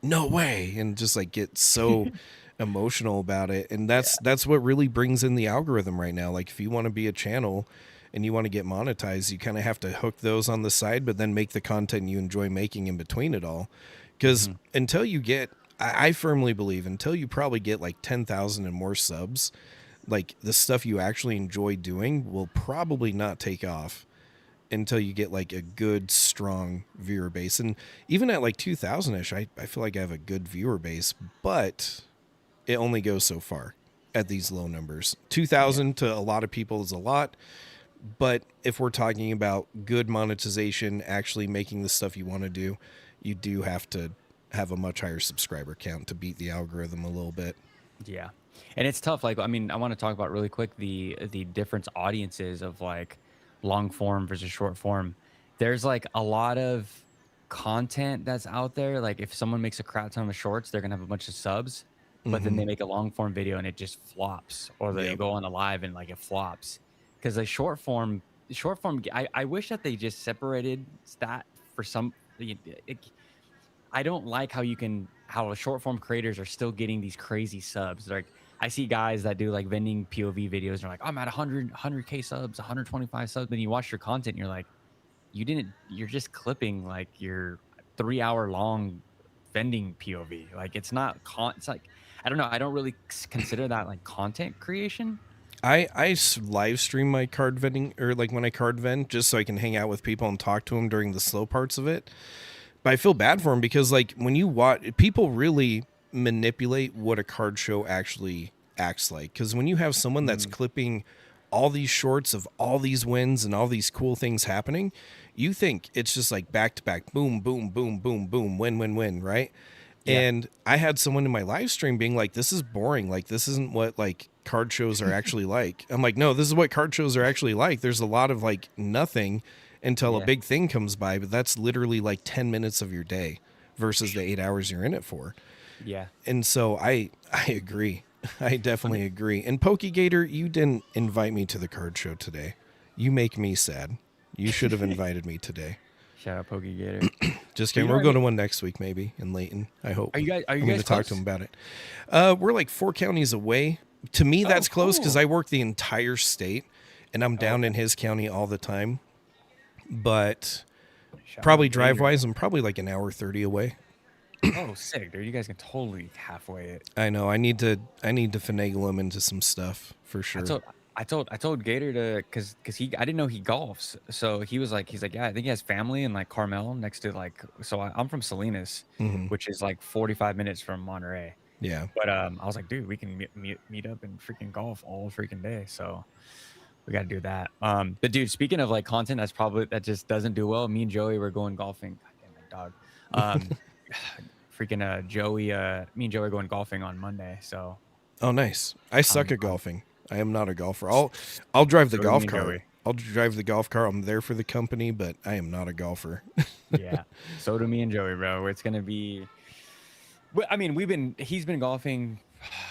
no way, and just like get so emotional about it. And that's what really brings in the algorithm right now. Like if you want to be a channel and you want to get monetized, you kind of have to hook those on the side, but then make the content you enjoy making in between it all. Because until you get, I firmly believe, until you probably get like 10,000 and more subs, like the stuff you actually enjoy doing will probably not take off until you get like a good, strong viewer base. And even at like 2,000-ish, I feel like I have a good viewer base, but it only goes so far at these low numbers. 2,000 to a lot of people is a lot. But if we're talking about good monetization, actually making the stuff you want to do, you do have to have a much higher subscriber count to beat the algorithm a little bit. Yeah. And it's tough. Like, I mean, I want to talk about really quick the different audiences of like long form versus short form. There's like a lot of content that's out there. Like if someone makes a crap ton of shorts, they're gonna have a bunch of subs, but then they make a long form video and it just flops, or they Yep. go on a live and like it flops. Because the short form, I wish that they just separated that for some. I don't like how short form creators are still getting these crazy subs. Like I see guys that do like vending POV videos and they're like, I'm at 100K subs, 125 subs. Then you watch your content and you're like, you're just clipping like your 3 hour long vending POV. Like it's not, it's like, I don't know. I don't really consider that like content creation. I live stream my card vending, or like when I card vend, just so I can hang out with people and talk to them during the slow parts of it. But I feel bad for them because like when you watch, people really manipulate what a card show actually acts like. Because when you have someone that's clipping all these shorts of all these wins and all these cool things happening, you think it's just like back to back, boom, boom, boom, boom, boom, win, win, win, right? Yeah. And I had someone in my live stream being like, this is boring. Like, this isn't what like card shows are actually like. I'm like, no, this is what card shows are actually like. There's a lot of like nothing until a big thing comes by, but that's literally like 10 minutes of your day versus the 8 hours you're in it for. Yeah. And so I agree. I definitely agree. And Pokegator, you didn't invite me to the card show today. You make me sad. You should have invited me today. Shout out Pokegator. Just kidding. We're going to one next week, maybe in Layton. I hope. Are you guys I'm going to talk to him about it. We're like 4 counties away. To me, that's close because I work the entire state, and I'm down in his county all the time. But probably drive-wise, I'm probably like an hour 30 away. Oh, sick, dude! You guys can totally halfway it. I know. I need to finagle him into some stuff for sure. I told Gator to because I didn't know he golfs, so he's like, yeah, I think he has family in like Carmel next to like, so I'm from Salinas, which is like 45 minutes from Monterey. Yeah. But I was like, dude, we can meet up and freaking golf all freaking day. So we got to do that. But dude, speaking of like content, that just doesn't do well. Me and Joey were going golfing. God damn, my dog. Freaking Joey. Me and Joey are going golfing on Monday. So. Oh, nice. I suck at golfing. I am not a golfer. I'll drive the golf cart. Joey. I'll drive the golf cart. I'm there for the company, but I am not a golfer. Yeah. So do me and Joey, bro. It's gonna be. I mean, he's been golfing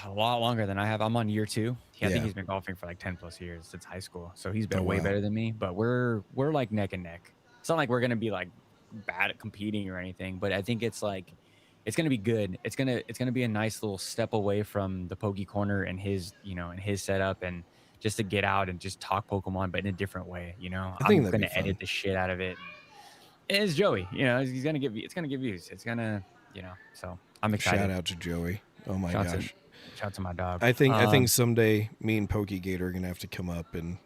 a lot longer than I have. I'm on year 2. I think he's been golfing for like 10 plus years since high school. So he's been way better than me, but we're like neck and neck. It's not like we're going to be like bad at competing or anything, but I think it's like, it's going to be good. It's going to be a nice little step away from the Pokecorner and his setup, and just to get out and just talk Pokemon, but in a different way, I think I'm going to edit the shit out of it. It's Joey, he's going to give it's going to give views. It's going to, so I'm excited. Shout out to Joey. Oh my gosh. Shout out to my dog. I think someday me and Pokegator are going to have to come up and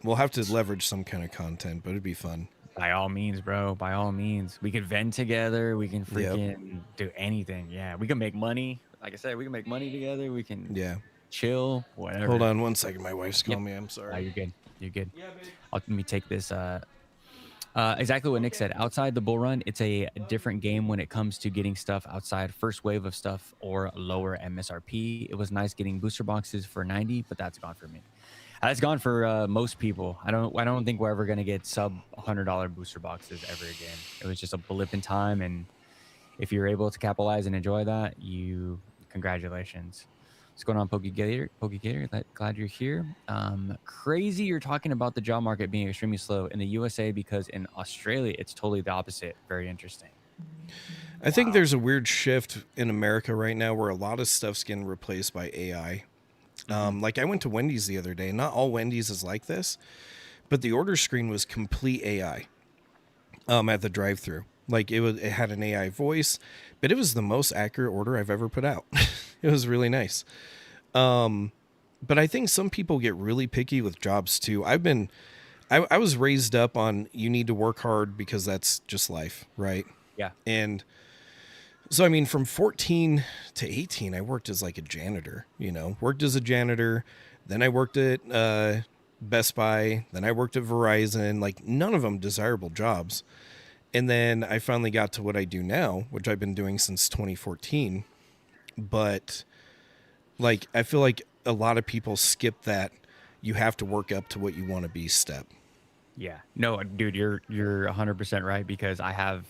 we'll have to leverage some kind of content, but it'd be fun. By all means, bro. By all means. We could vent together. We can freaking do anything. Yeah. We can make money. Like I said, we can make money together. We can chill, whatever. Hold on one second. My wife's calling me. I'm sorry. Oh, you're good. You're good. Yeah, babe. Let me take this Exactly what Nick said. Outside the bull run, it's a different game when it comes to getting stuff outside first wave of stuff or lower MSRP. It was nice getting booster boxes for 90, but that's gone for me. That's gone for most people. I don't think we're ever gonna get sub $100 booster boxes ever again. It was just a blip in time, and if you're able to capitalize and enjoy that, congratulations. What's going on, Pokegator? Glad you're here. Crazy you're talking about the job market being extremely slow in the USA because in Australia it's totally the opposite. Very interesting. I think there's a weird shift in America right now where a lot of stuff's getting replaced by AI. Like I went to Wendy's the other day. Not all Wendy's is like this, but the order screen was complete AI at the drive-thru. Like it had an AI voice, but it was the most accurate order I've ever put out. It was really nice. But I think some people get really picky with jobs too. I was raised up on you need to work hard because that's just life, right? Yeah. And so, I mean, from 14 to 18, I worked as like a janitor, worked as a janitor. Then I worked at Best Buy. Then I worked at Verizon, like none of them desirable jobs. And then I finally got to what I do now, which I've been doing since 2014. But like, I feel like a lot of people skip that you have to work up to what you want to be step. Yeah. No, dude, you're 100% right because I have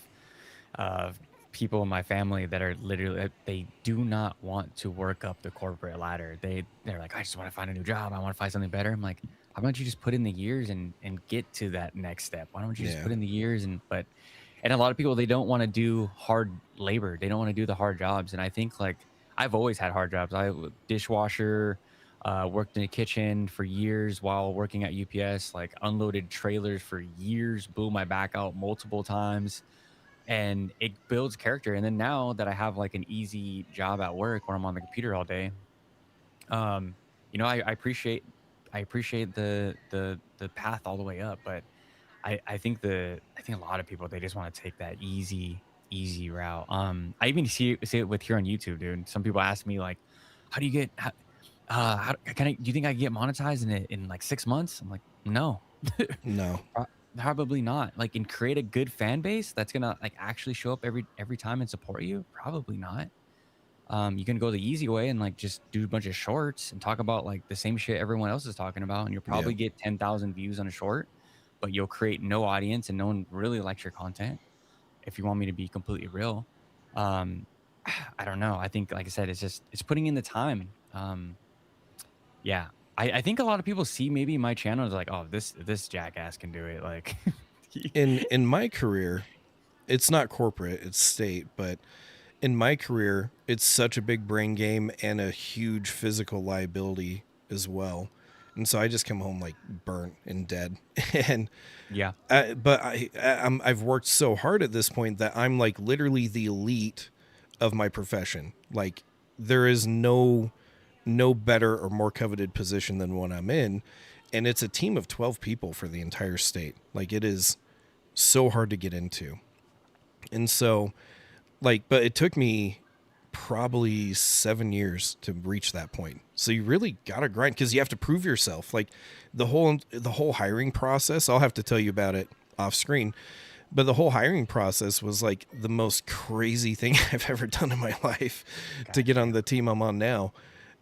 people in my family that are literally they do not want to work up the corporate ladder. They're like, I just want to find a new job. I want to find something better. I'm like, how about you just put in the years and get to that next step? Why don't you just put in the years and a lot of people, they don't want to do hard labor. They don't want to do the hard jobs. And I think like I've always had hard jobs. I dishwasher, worked in a kitchen for years while working at UPS, like unloaded trailers for years, blew my back out multiple times. And it builds character. And then now that I have like an easy job at work where I'm on the computer all day, I appreciate the path all the way up. But I think a lot of people, they just want to take that easy route. I even see it with here on YouTube, dude. Some people ask me like, how do you get do you think I can get monetized in like 6 months? I'm like, no. No. Probably not. Like, and create a good fan base that's gonna like actually show up every time and support you. Probably not. You can go the easy way and like just do a bunch of shorts and talk about like the same shit everyone else is talking about, and you'll probably get 10,000 views on a short, but you'll create no audience and no one really likes your content. If you want me to be completely real, I don't know. I think, like I said, it's putting in the time. Yeah. I think a lot of people see maybe my channel is like, oh, this jackass can do it. Like in my career, it's not corporate, it's state, but in my career, it's such a big brain game and a huge physical liability as well. And so I just come home like burnt and dead. And yeah, but I've worked so hard at this point that I'm like literally the elite of my profession. Like there is no better or more coveted position than one I'm in. And it's a team of 12 people for the entire state. Like it is so hard to get into. And so like, but it took me probably 7 years to reach that point. So you really got to grind because you have to prove yourself. Like the whole hiring process, I'll have to tell you about it off screen, but the whole hiring process was like the most crazy thing I've ever done in my life to get on the team I'm on now.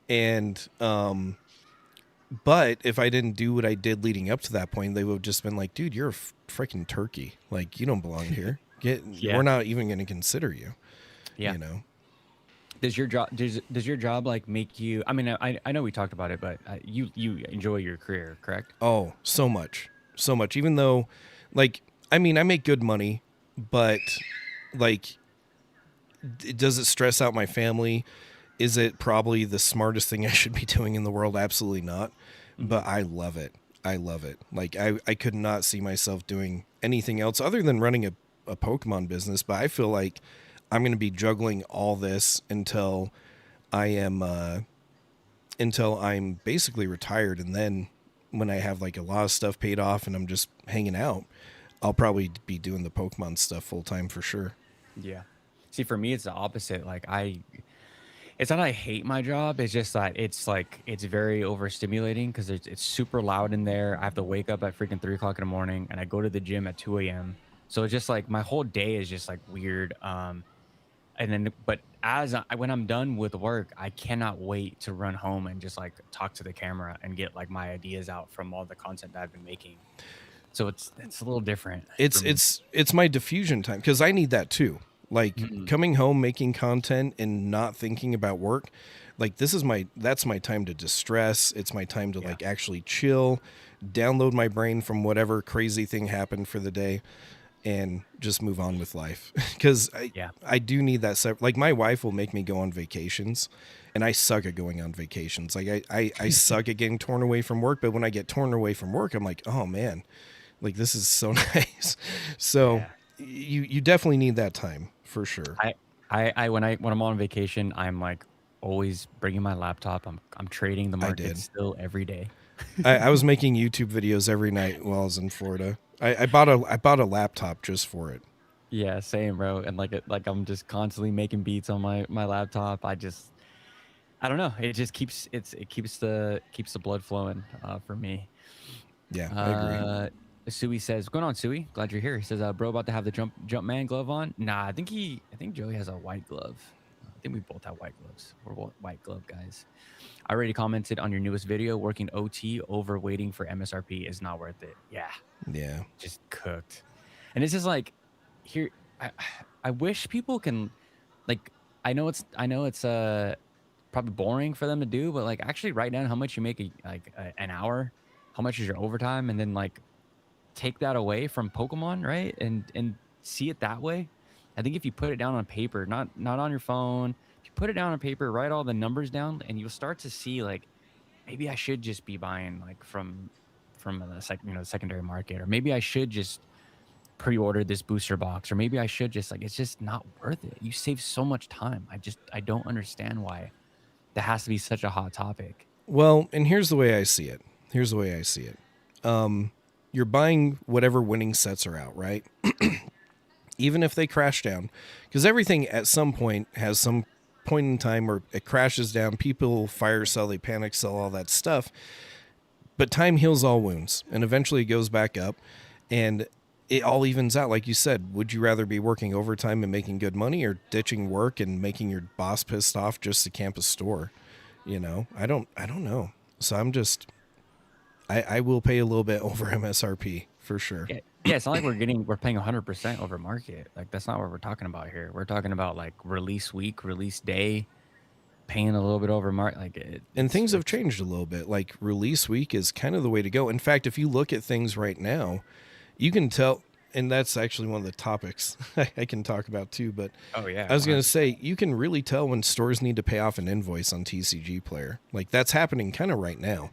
And, but if I didn't do what I did leading up to that point, they would have just been like, dude, you're a freaking turkey. Like you don't belong here. We're not even going to consider you. Yeah. You know? Does your job like make you, I mean, I know we talked about it, but you enjoy your career, correct? Oh, so much. Even though like, I mean, I make good money, but like, does it stress out my family? Is it probably the smartest thing I should be doing in the world? Absolutely not. Mm-hmm. But I love it. Like I could not see myself doing anything else other than running a Pokemon business. But I feel like I'm going to be juggling all this until I'm basically retired. And then when I have like a lot of stuff paid off and I'm just hanging out, I'll probably be doing the Pokemon stuff full time for sure. Yeah. See, for me, it's the opposite. Like It's not I hate my job. It's just that it's very overstimulating because it's super loud in there. I have to wake up at freaking 3 o'clock in the morning, and I go to the gym at 2 a.m. So it's just like my whole day is just like weird. And then, but when I'm done with work, I cannot wait to run home and just like talk to the camera and get like my ideas out from all the content that I've been making. So it's a little different. It's my diffusion time because I need that too. Like coming home, making content, and not thinking about work. Like that's my time to distress. It's my time to like actually chill, download my brain from whatever crazy thing happened for the day, and just move on with life. Because I do need that. Like my wife will make me go on vacations, and I suck at going on vacations. Like I suck at getting torn away from work. But when I get torn away from work, I'm like, oh man, like this is so nice. So you definitely need that time for sure. When I'm on vacation, I'm like always bringing my laptop. I'm trading the market still every day. I was making YouTube videos every night while I was in Florida. I bought a laptop just for it. Yeah, same, bro. And like I'm just constantly making beats on my laptop. I don't know. It just keeps the blood flowing for me. Yeah, I agree. Sui says, "What's going on, Sui? Glad you're here." He says, "Bro, about to have the jump man glove on." Nah, I think Joey has a white glove. I think we both have white gloves. We're both white glove guys. I already commented on your newest video. Working OT over waiting for MSRP is not worth it. Yeah, just cooked. And it's just like, here, I wish people can, like, I know it's probably boring for them to do, but like actually write down how much you make an hour, how much is your overtime, and then like take that away from Pokemon, right? And see it that way. I think if you put it down on paper, not on your phone, if you put it down on paper, write all the numbers down, and you'll start to see like maybe I should just be buying like from the secondary market, or maybe I should just pre-order this booster box, or maybe I should just like, it's just not worth it. You save so much time. I don't understand why that has to be such a hot topic. Well, and here's the way I see it. You're buying whatever winning sets are out, right? Even if they crash down, because everything at some point has some point in time where it crashes down. People fire sell, they panic sell, all that stuff. But time heals all wounds, and eventually it goes back up, and it all evens out. Like you said, would you rather be working overtime and making good money, or ditching work and making your boss pissed off just to camp a store? You know, I don't know. So I will pay a little bit over MSRP for sure. Yeah, it's not like we're paying 100% over market. Like that's not what we're talking about here. We're talking about like release week, release day, paying a little bit over market. Like and things have changed a little bit. Like release week is kind of the way to go. In fact, if you look at things right now, you can tell, and that's actually one of the topics I can talk about too. But oh yeah, I was going to say, you can really tell when stores need to pay off an invoice on TCG Player. Like that's happening kind of right now.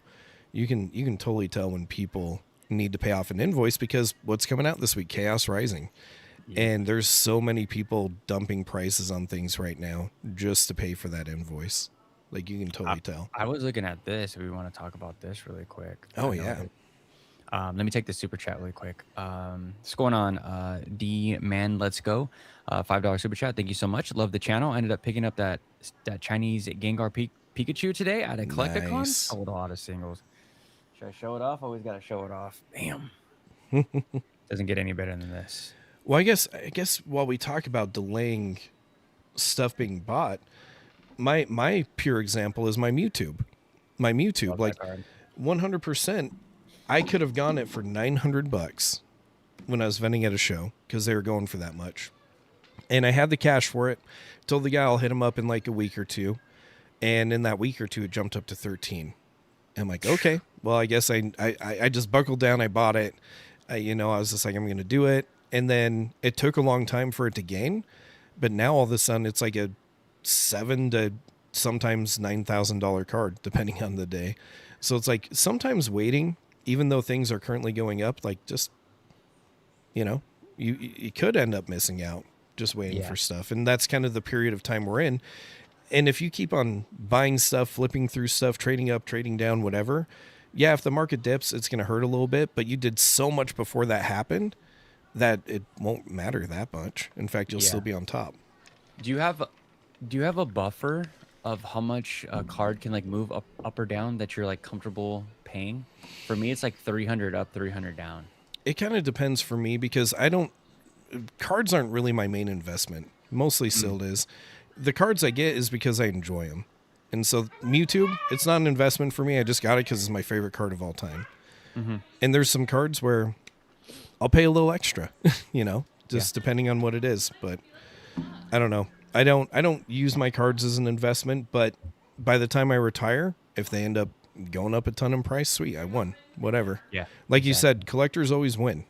You can totally tell when people need to pay off an invoice, because what's coming out this week, Chaos Rising. Yeah. And there's so many people dumping prices on things right now just to pay for that invoice. Like you can totally tell. I was looking at this. If we want to talk about this really quick. Oh yeah. Let me take the super chat really quick. What's going on? D man, let's go. $5 super chat. Thank you so much. Love the channel. Ended up picking up that Chinese Gengar Pikachu today at a Collecticon. Nice. Sold a lot of singles. Should I show it off? Always got to show it off. Damn. Doesn't get any better than this. Well, I guess while we talk about delaying stuff being bought, my pure example is my Mewtwo. Like 100%, I could have gone it for $900 when I was vending at a show, because they were going for that much. And I had the cash for it. Told the guy I'll hit him up in like a week or two. And in that week or two, it jumped up to 13. I'm like, okay, well, I guess I just buckled down. I bought it. I was just like, I'm going to do it. And then it took a long time for it to gain. But now all of a sudden it's like a $7,000 to sometimes $9,000 card, depending on the day. So it's like sometimes waiting, even though things are currently going up, like just, you could end up missing out just waiting for stuff. And that's kind of the period of time we're in. And if you keep on buying stuff, flipping through stuff, trading up, trading down, whatever, if the market dips, it's going to hurt a little bit. But you did so much before that happened that it won't matter that much. In fact, you'll still be on top. Do you have a buffer of how much a card can like move up or down that you're like comfortable paying? For me, it's like 300 up, 300 down. It kind of depends for me because I don't cards aren't really my main investment. Mostly Silt is. The cards I get is because I enjoy them. And so Mewtwo, it's not an investment for me. I just got it because it's my favorite card of all time. And there's some cards where I'll pay a little extra, just depending on what it is. But I don't know. I don't use my cards as an investment, but by the time I retire, if they end up going up a ton in price, sweet, I won. Whatever. Yeah. Like you said, collectors always win.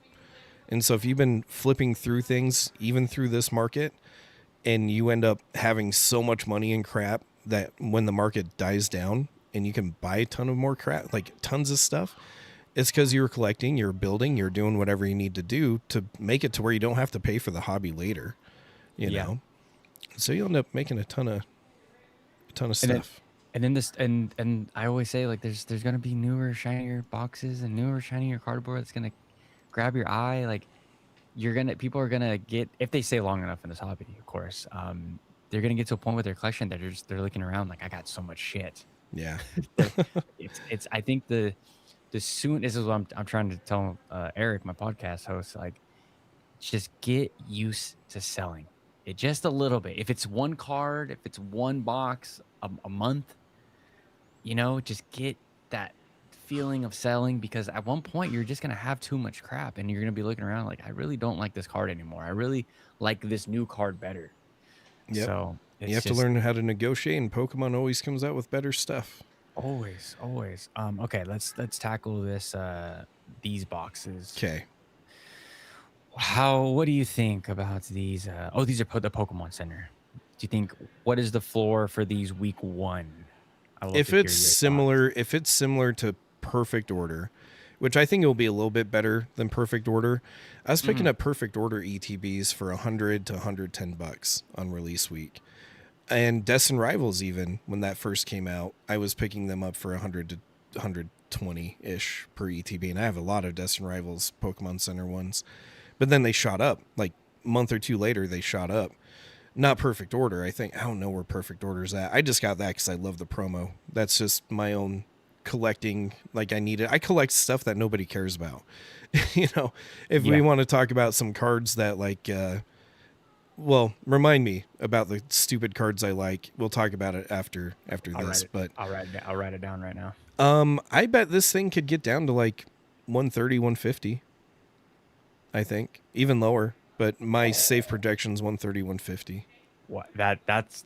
And so if you've been flipping through things, even through this market, and you end up having so much money in crap that when the market dies down and you can buy a ton of more crap, like tons of stuff, it's because you're collecting, you're building, you're doing whatever you need to do to make it to where you don't have to pay for the hobby later, you know? So you end up making a ton of stuff. And then this and I always say like there's gonna be newer, shinier boxes and newer, shinier cardboard that's gonna grab your eye. Like people are gonna get, if they stay long enough in this hobby, of course, they're gonna get to a point with their collection that they're looking around like, I got so much shit. Yeah. It's I think the soon, this is what I'm trying to tell Eric, my podcast host, like just get used to selling it just a little bit. If it's one card, if it's one box a month, just get that feeling of selling, because at one point you're just going to have too much crap and you're going to be looking around like, I really don't like this card anymore. I really like this new card better. Yep. So You have to learn how to negotiate, and Pokemon always comes out with better stuff. Always. Okay, let's tackle these boxes. Okay. What do you think about these? These are the Pokemon Center. Do you think, what is the floor for these week 1? If it's similar to Perfect Order, which I think it will be a little bit better than Perfect Order. I was picking up Perfect Order ETBs for $100 to $110 on release week. And Destin Rivals, even when that first came out, I was picking them up for 100 to 120-ish per ETB. And I have a lot of Destin Rivals Pokemon Center ones. But then they shot up. Like a month or two later, they shot up. Not Perfect Order. I don't know where Perfect Order's at. I just got that because I love the promo. That's just my own collecting. Like I need it. I collect stuff that nobody cares about. If we want to talk about some cards that like, remind me about the stupid cards I like. We'll talk about it after this. But I'll write it down right now. I bet this thing could get down to like 130, 150. I think even lower. But my safe projection's 130, 150. What that's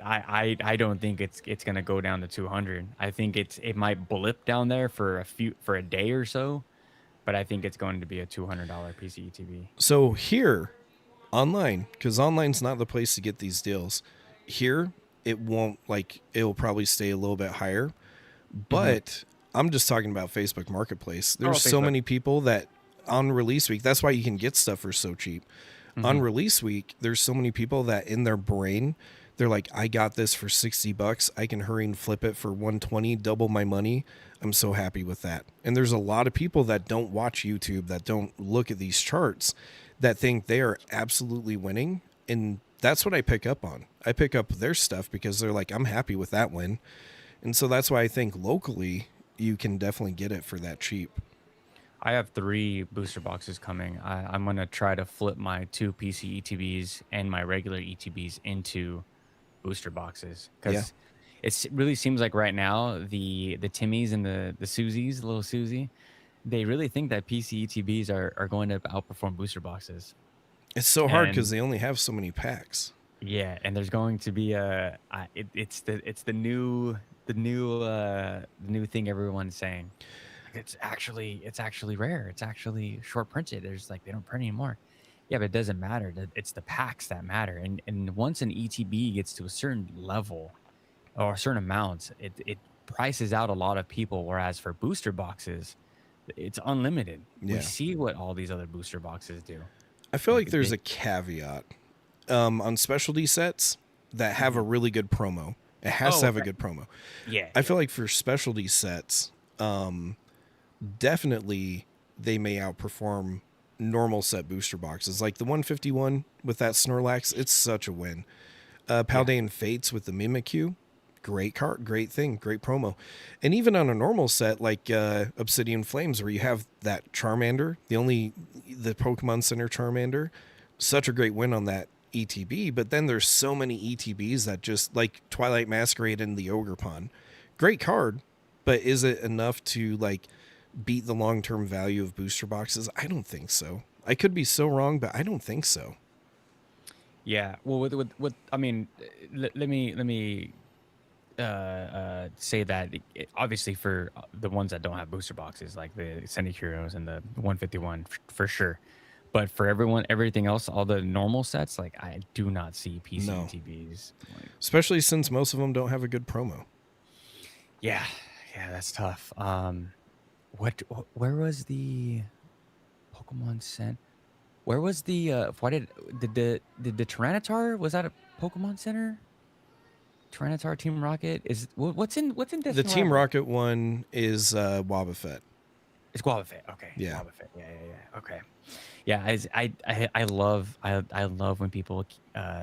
I don't think it's gonna go down to 200. I think it might blip down there for a day or so, but I think it's going to be a $200 PC ETB. So here, online, because online's not the place to get these deals. Here, it won't, like, it'll probably stay a little bit higher. But I'm just talking about Facebook Marketplace. There's so many people that on release week, that's why you can get stuff for so cheap. On release week, there's so many people that in their brain, they're like, I got this for $60. I can hurry and flip it for 120, double my money. I'm so happy with that. And there's a lot of people that don't watch YouTube, that don't look at these charts, that think they are absolutely winning. And that's what I pick up on. I pick up their stuff because they're like, I'm happy with that win. And so that's why I think locally you can definitely get it for that cheap. I have 3 booster boxes coming. I'm going to try to flip my 2 PC ETBs and my regular ETBs into booster boxes. Because it really seems like right now, the Timmies and the Susies, little Susie, they really think that PC ETBs are going to outperform booster boxes. It's so hard because they only have so many packs. Yeah, and there's going to be it's the new thing everyone's saying. It's actually rare. It's actually short printed. There's like, they don't print anymore. Yeah, but it doesn't matter. It's the packs that matter. And once an ETB gets to a certain level or a certain amount, it prices out a lot of people. Whereas for booster boxes, it's unlimited. Yeah. We see what all these other booster boxes do. I feel like there's a caveat on specialty sets that have a really good promo. It has to have a good promo. Yeah. I feel like for specialty sets, definitely they may outperform normal set booster boxes. Like the 151 with that Snorlax, it's such a win. Paldean Fates with the Mimikyu, great card, great thing, great promo. And even on a normal set like Obsidian Flames, where you have that Charmander, the Pokemon Center Charmander, such a great win on that ETB. But then there's so many ETBs that just like Twilight Masquerade and the Ogre Pond, great card, but is it enough to like beat the long-term value of booster boxes? I don't think so. I could be so wrong, but I don't think so. Yeah. Well, with I mean, let me say that obviously for the ones that don't have booster boxes, like the Scenic Heroes and the 151 for sure. But for everything else, all the normal sets, like I do not see PCTBs. Like, especially since most of them don't have a good promo. yeah, that's tough. Where was the Pokemon Center? Where was the why did the Tyranitar, was that a Pokemon Center? Tyranitar Team Rocket is what's in The Team Rocket one is Wobbuffet. It's Guavafet. Okay. Yeah. Guavafet. Yeah. Okay. Yeah. I love when people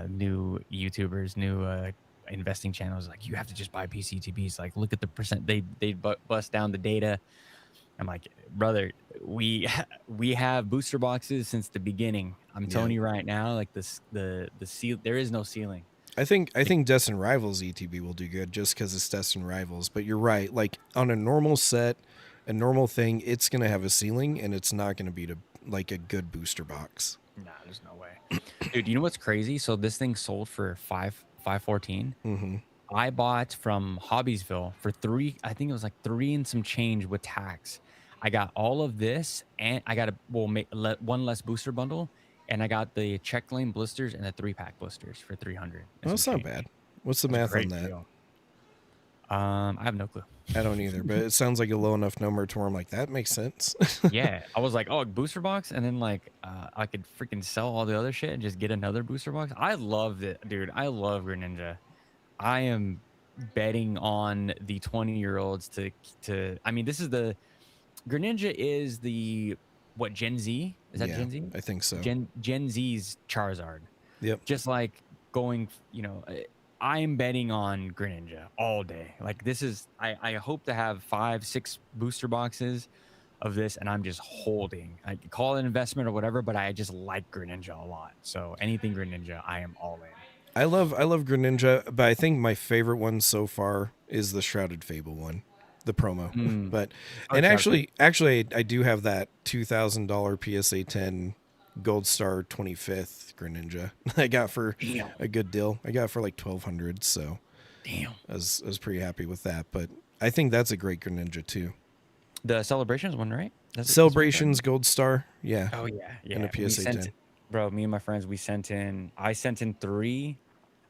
new YouTubers, new investing channels, like, you have to just buy PCTBs. Like, look at the percent they bust down the data. I'm like, brother, we have booster boxes since the beginning. I'm telling you right now, like the seal, there is no ceiling. I think Destin Rivals ETB will do good just because it's Destin Rivals. But you're right. Like on a normal set, a normal thing, it's gonna have a ceiling, and it's not gonna be like a good booster box. Nah, there's no way, dude. You know what's crazy? So this thing sold for $514. Mm-hmm. I bought from Hobbiesville for $3. I think it was like $3 and some change with tax. I got all of this, and I got one less booster bundle, and I got the check lane blisters and the 3-pack blisters for $300. Well, that's not bad. What's the math on that? Deal. I have no clue. I don't either, but it sounds like a low enough number to where I'm like, that makes sense. Yeah, I was like, oh, booster box, and then like I could freaking sell all the other shit and just get another booster box. I love it, dude. I love Greninja. I am betting on the 20-year-olds to. I mean, this is the Greninja is the Gen Z? Is that Gen Z? I think so. Gen Z's Charizard. Yep. Just like going, I'm betting on Greninja all day. Like, this is, I hope to have 5-6 booster boxes of this, and I'm just holding. I call it an investment or whatever, but I just like Greninja a lot. So anything Greninja, I am all in. I love Greninja, but I think my favorite one so far is the Shrouded Fable one, the promo. But and actually I do have that $2,000 PSA 10 Gold Star 25th Greninja I got for a good deal. I got for like $1,200, so damn, I was pretty happy with that. But I think that's a great Greninja too. The Celebrations one, right? Celebrations Gold Star, yeah. Oh yeah. And a PSA 10. Bro, me and my friends, I sent in 3.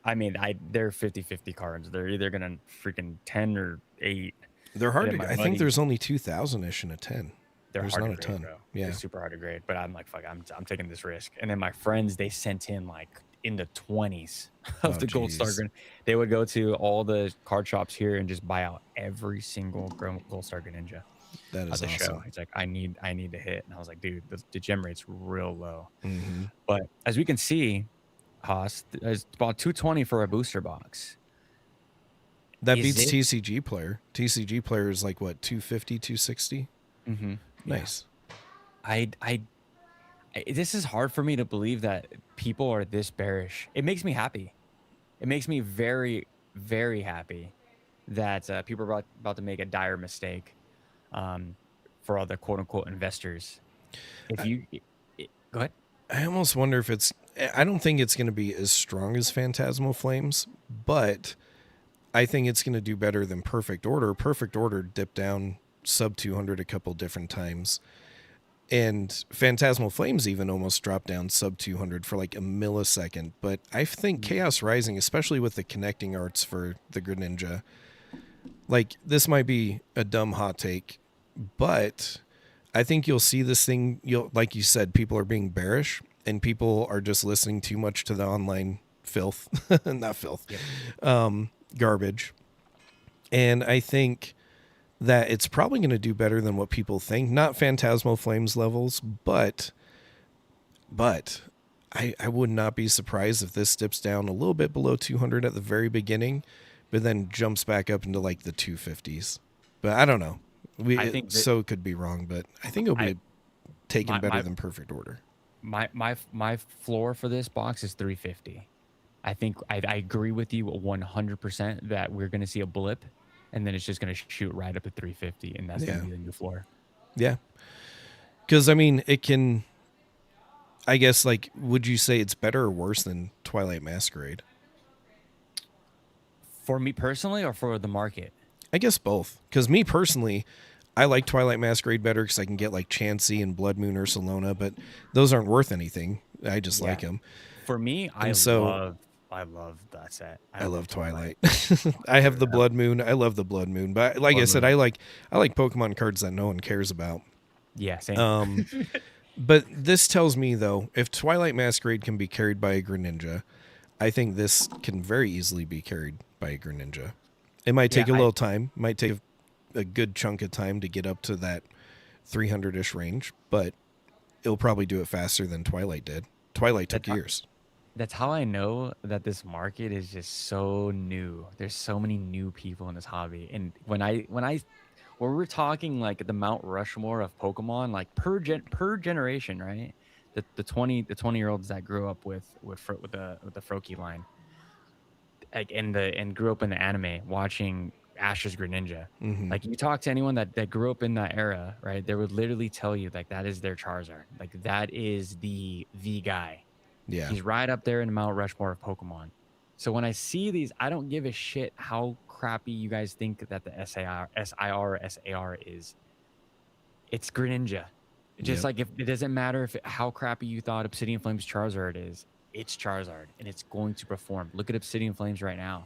I mean, they're 50-50 cards. They're either gonna freaking 10 or 8. They're hard to. I think there's only 2,000-ish in a 10. There's hard not to a ton. grade, bro. Yeah, They're super hard to grade. But I'm like, fuck, I'm taking this risk. And then my friends, they sent in like in the 20s of the Gold Star. They would go to all the card shops here and just buy out every single Gold Star Greninja. That is at the awesome. show. It's like, I need to hit, and I was like, dude, the gem rate's real low. Mm-hmm. But as we can see, Haas, it's about $220 for a booster box. That beats TCG Player. TCG Player is like what, $250, $260? Mm-hmm. Nice. Yeah. I this is hard for me to believe that people are this bearish. It makes me happy. It makes me very, very happy that people are about to make a dire mistake for all the quote unquote investors. Go ahead. I almost wonder if I don't think it's going to be as strong as Phantasmal Flames, but I think it's going to do better than Perfect Order. Perfect Order dipped down sub 200 a couple different times. And Phantasmal Flames even almost dropped down sub 200 for like a millisecond. But I think Chaos Rising, especially with the connecting arts for the Greninja, like, this might be a dumb hot take, but I think you'll see this thing, like you said, people are being bearish and people are just listening too much to the online filth, not filth, garbage. And I think that it's probably going to do better than what people think. Not Phantasmal Flames levels, but I would not be surprised if this dips down a little bit below 200 at the very beginning, but then jumps back up into like the 250s. But I don't know. I think that So could be wrong, but I think it'll be taken my better my than Perfect Order. my floor for this box is 350. I think I agree with you 100% that we're going to see a blip, and then it's just going to shoot right up to 350, and that's going Yeah. to be the new floor. Yeah. Because, I mean, it can, I guess, like, would you say it's better or worse than Twilight Masquerade? For me personally, or for the market? I guess both. Because me personally, I like Twilight Masquerade better because I can get, like, Chansey and Blood Moon Ursaluna, but those aren't worth anything. I just like them. For me, And so I love that set. I love Twilight. I have the Blood Moon. I love the Blood Moon. But like I said, Moon. I like Pokemon cards that no one cares about. Yeah, same. But this tells me, though, if Twilight Masquerade can be carried by a Greninja, I think this can very easily be carried by a Greninja. It might take a little time. Might take a good chunk of time to get up to that 300-ish range, but it'll probably do it faster than Twilight did. Twilight took years. That's how I know that this market is just so new. There's so many new people in this hobby, and when we're talking like the Mount Rushmore of Pokemon, like per generation, right? The 20-year-olds that grew up with the Froakie line, like and grew up in the anime watching Ash's Greninja. Mm-hmm. Like you talk to anyone that grew up in that era, right? They would literally tell you like that is their Charizard. Like that is the guy. Yeah. He's right up there in the Mount Rushmore of Pokemon. So when I see these, I don't give a shit how crappy you guys think that the SIR or SAR is. It's Greninja. Just like if it doesn't matter how crappy you thought Obsidian Flames Charizard is, it's Charizard and it's going to perform. Look at Obsidian Flames right now.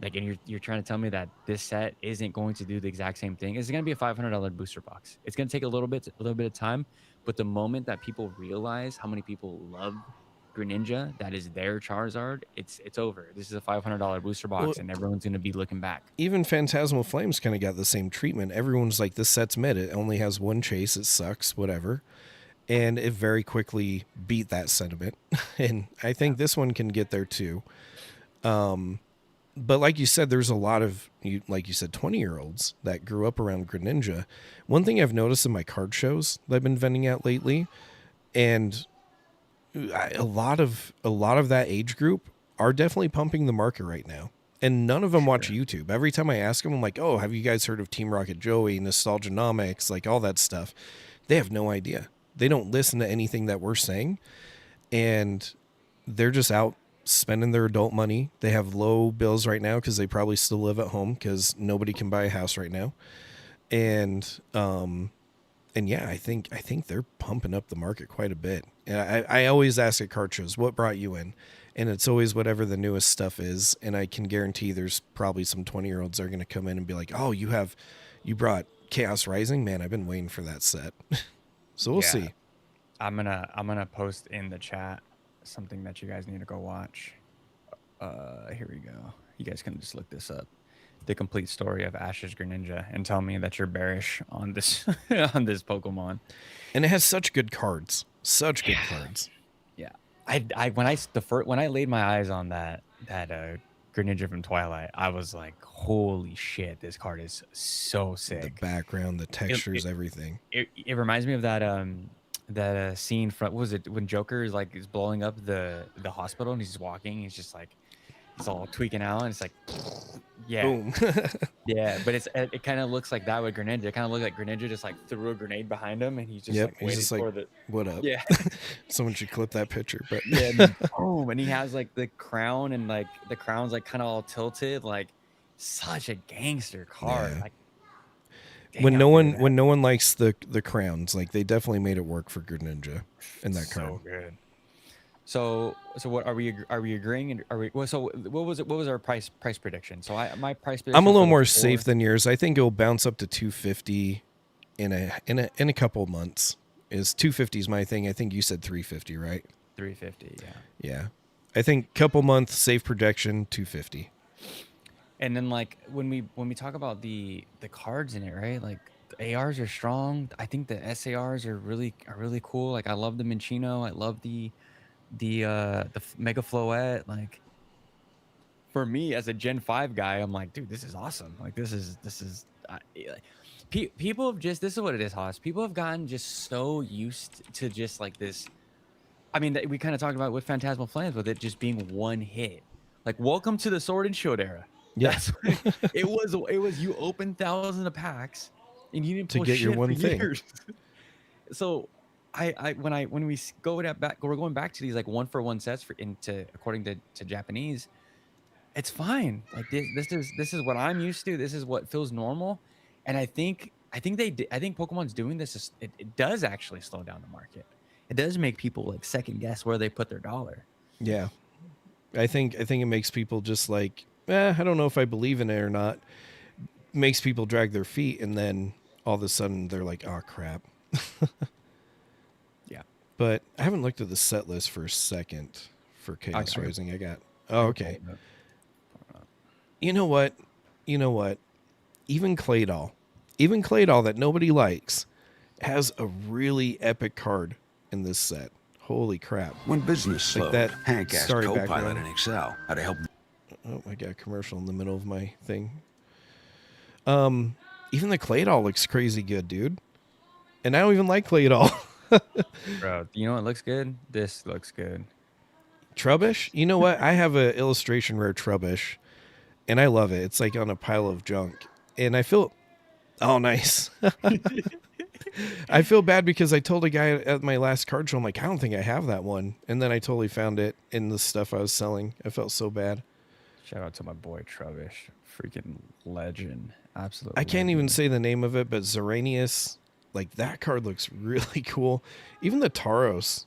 Like, and you're trying to tell me that this set isn't going to do the exact same thing. It's going to be a $500 booster box. It's going to take a little bit of time, but the moment that people realize how many people love Greninja, that is their Charizard, it's over. This is a $500 booster box, and everyone's going to be looking back. Even Phantasmal Flames kind of got the same treatment. Everyone's like, this set's mid. It only has one chase. It sucks, whatever. And it very quickly beat that sentiment. And I think this one can get there too. But like you said, there's a lot of, like you said, 20-year-olds that grew up around Greninja. One thing I've noticed in my card shows that I've been vending at lately, and a lot of that age group are definitely pumping the market right now. And none of them watch YouTube. Every time I ask them, I'm like, oh, have you guys heard of Team Rocket Joey, Nostalgia Nomicz, like all that stuff? They have no idea. They don't listen to anything that we're saying. And they're just out spending their adult money. They have low bills right now because they probably still live at home because nobody can buy a house right now. And yeah, I think they're pumping up the market quite a bit. And I always ask at card shows, what brought you in? And it's always whatever the newest stuff is. And I can guarantee there's probably some 20-year-olds that are going to come in and be like, oh, you brought Chaos Rising? Man, I've been waiting for that set. So we'll see. I'm gonna post in the chat something that you guys need to go watch. Here we go. You guys can just look this up. The complete story of Ash's Greninja, and tell me that you're bearish on this on this Pokemon. And it has such good cards. Such good cards. Yeah. When I laid my eyes on that Greninja from Twilight, I was like, holy shit, this card is so sick. The background, the textures, everything. It reminds me of that scene from, what was it, when Joker is blowing up the hospital and he's walking, he's just like, it's all tweaking out, and it's like, yeah. Boom. Yeah, but it kind of looks like that with Greninja. It kind of looked like Greninja just threw a grenade behind him, and he's just he's just for the, what up? Yeah. Someone should clip that picture. But yeah, and then, boom, and he has the crown, and the crown's kind of all tilted, such a gangster card. Yeah. Dang, when no one likes the crowns, they definitely made it work for Greninja in that card. So good. So what are we agreeing? So what was our price prediction? So my price prediction, I'm a little more safe than yours. I think it'll bounce up to 250 in a couple of months. Is 250 is my thing. I think you said 350, right? 350, yeah. Yeah. I think couple months safe projection 250. And then when we talk about the cards in it, right? The ARs are strong. I think the SARs are really cool. I love the Minccino. I love the Mega Floette. for me as a Gen 5 guy, I'm like, dude, this is awesome. Like this is people have just, this is what it is, Haas. People have gotten just so used to just like this. I mean, we kind of talked about with Phantasmal Flames with it just being one hit. Like, welcome to the Sword and Shield era. Yeah. That's what it was. It was you open thousands of packs and you didn't To pull get your shit one for thing. years. So when we go back, we're going back to these like 1-for-1 sets according to Japanese. It's fine. Like this is what I'm used to. This is what feels normal, and I think Pokemon's doing this. It does actually slow down the market. It does make people like second guess where they put their dollar. Yeah. I think it makes people just like, I don't know if I believe in it or not. Makes people drag their feet, and then all of a sudden they're like, oh crap. Yeah. But I haven't looked at the set list for a second for Chaos Rising. I got. Oh, okay. You know what? Even Claydol that nobody likes, has a really epic card in this set. Holy crap. When business slowed, that Hank asked starry Copilot background. in Excel how to help. Oh, I got a commercial in the middle of my thing. Even the Claydol looks crazy good, dude. And I don't even like Claydol. Bro, you know what looks good? This looks good. Trubbish? You know what? I have an illustration rare Trubbish, and I love it. It's like on a pile of junk. And I feel... Oh, nice. I feel bad because I told a guy at my last card show, I'm like, I don't think I have that one. And then I totally found it in the stuff I was selling. I felt so bad. Shout out to my boy Trubbish. Freaking legend. Absolutely. I can't even say the name of it, but Zeranius, like that card looks really cool. Even the Tauros.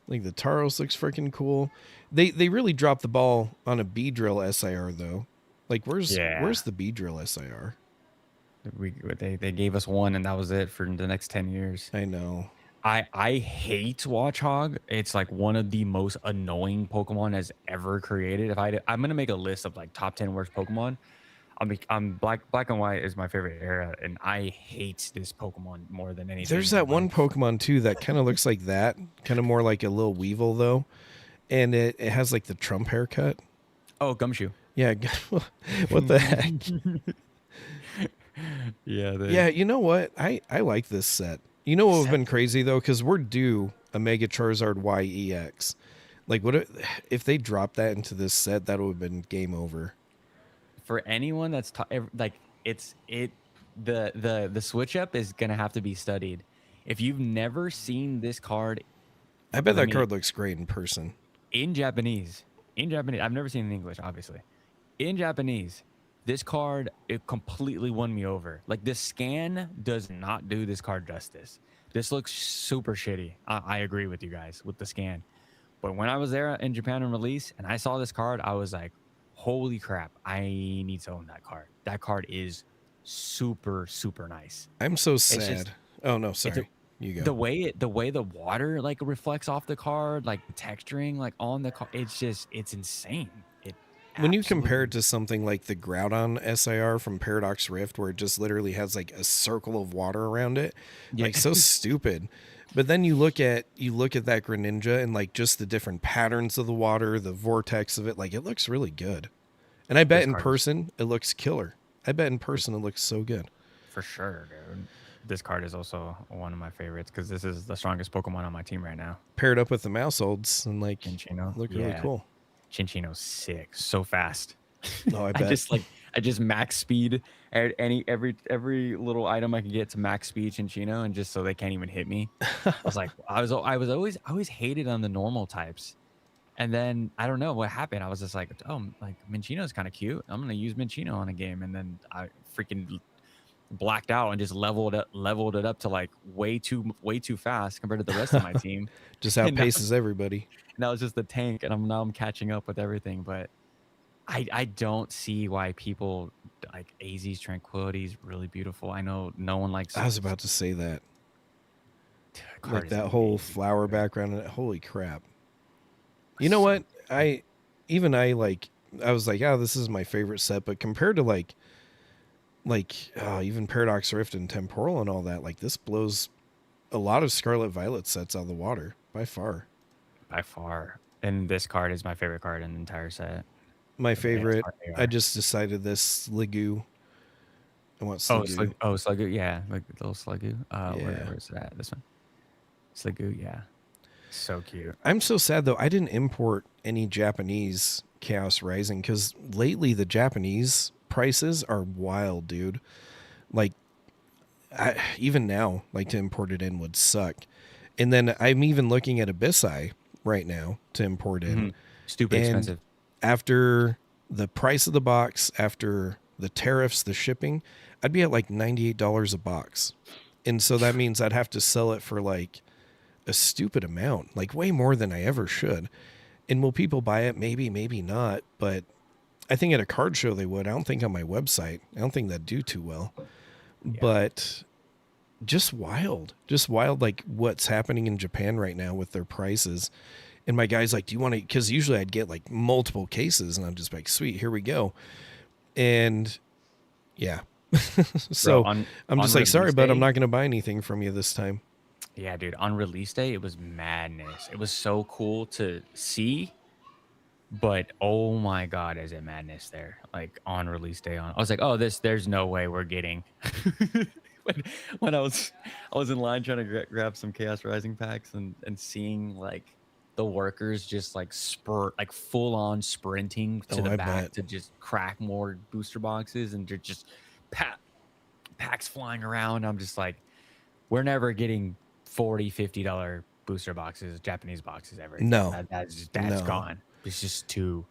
Like the Tauros looks freaking cool. They really dropped the ball on a Beedrill SIR though. Like where's the Beedrill SIR? They gave us one and that was it for the next 10 years. I know. I hate Watchog. It's like one of the most annoying Pokemon has ever created. I'm gonna make a list of like top 10 worst Pokemon. I'm black and white is my favorite era, and I hate this Pokemon more than anything. There's that one Pokemon too that kind of looks like that, kind of more like a little Weevil though, and it has like the Trump haircut. Oh, Gumshoe. Yeah, what the heck? Yeah, you know what? I like this set. You know what would have been crazy though, because we're due a Mega Charizard YEX. Like, what if they dropped that into this set? That would have been game over. For anyone that's like, the switch up is gonna have to be studied. If you've never seen this card, I bet that card looks great in person. In Japanese, I've never seen it in English, obviously. In Japanese, this card, it completely won me over. Like, this scan does not do this card justice. This looks super shitty. I agree with you guys with the scan. But when I was there in Japan on release and I saw this card, I was like, holy crap, I need to own that card. That card is super, super nice. I'm so sad. Oh, no, sorry. You go. The way the water like reflects off the card, like the texturing like on the card, it's insane. When you compare it to something like the Groudon SIR from Paradox Rift, where it just literally has like a circle of water around it, like so stupid. But then you look at that Greninja and like just the different patterns of the water, the vortex of it, like it looks really good. And I bet in person it looks killer. I bet in person it looks so good. For sure, dude. This card is also one of my favorites because this is the strongest Pokemon on my team right now. Paired up with the Mouseholds and like Cinchino. Look really cool. Cinchino's sick, so fast. Oh, I bet. I just max speed every little item I can get to max speed Cinchino, and just so they can't even hit me. I was always hated on the normal types, and then I don't know what happened. I was just like, oh, like Minchino's kind of cute. I'm gonna use Minchino on a game, and then I freaking blacked out and just leveled it up to like way too fast compared to the rest of my team. Just outpaces everybody. And that was just the tank, and I'm catching up with everything. But I don't see why people like AZ's Tranquility is really beautiful. I know no one likes. I was about to say that. Like that whole flower background and holy crap. You know what? I was like, oh, this is my favorite set, but compared to like even Paradox Rift and Temporal and all that, like this blows a lot of Scarlet Violet sets out of the water by far. And this card is my favorite card in the entire set. My favorite. smart they I are. just decided this Sliggoo. I want Oh, Sliggoo. Slugoo, yeah, like the little Slugoo. Yeah. Where's that? This one, Slugoo, yeah, so cute. I'm so sad though. I didn't import any Japanese Chaos Rising because lately the Japanese prices are wild, dude. Like, even now, like to import it in would suck. And then I'm even looking at Abyssai right now to import in. Stupid And expensive. after the price of the box, after the tariffs, the shipping, I'd be at like $98 a box. And so that means I'd have to sell it for like a stupid amount, like way more than I ever should. And will people buy it? Maybe, maybe not. But I think at a card show they would. I don't think on my website. I don't think that'd do too well. Yeah. But just wild, like what's happening in Japan right now with their prices. And my guy's like, do you want to, because usually I'd get like multiple cases and I'm just like, sweet, here we go. And yeah. So Bro, I'm just on like, sorry, release but I'm day- not going to buy anything from you this time. Yeah, dude. On release day, it was madness. It was so cool to see, but oh my god, is it madness there? Like on release day, I was like, oh, there's no way we're getting. when, when I was in line trying to grab some Chaos Rising packs and seeing like the workers just like like full on sprinting to Oh, the I back bet. to just crack more booster boxes, and they're just packs flying around. I'm just like, we're never getting $40-$50 booster boxes, Japanese boxes ever again. No. That's No. gone. It's just too.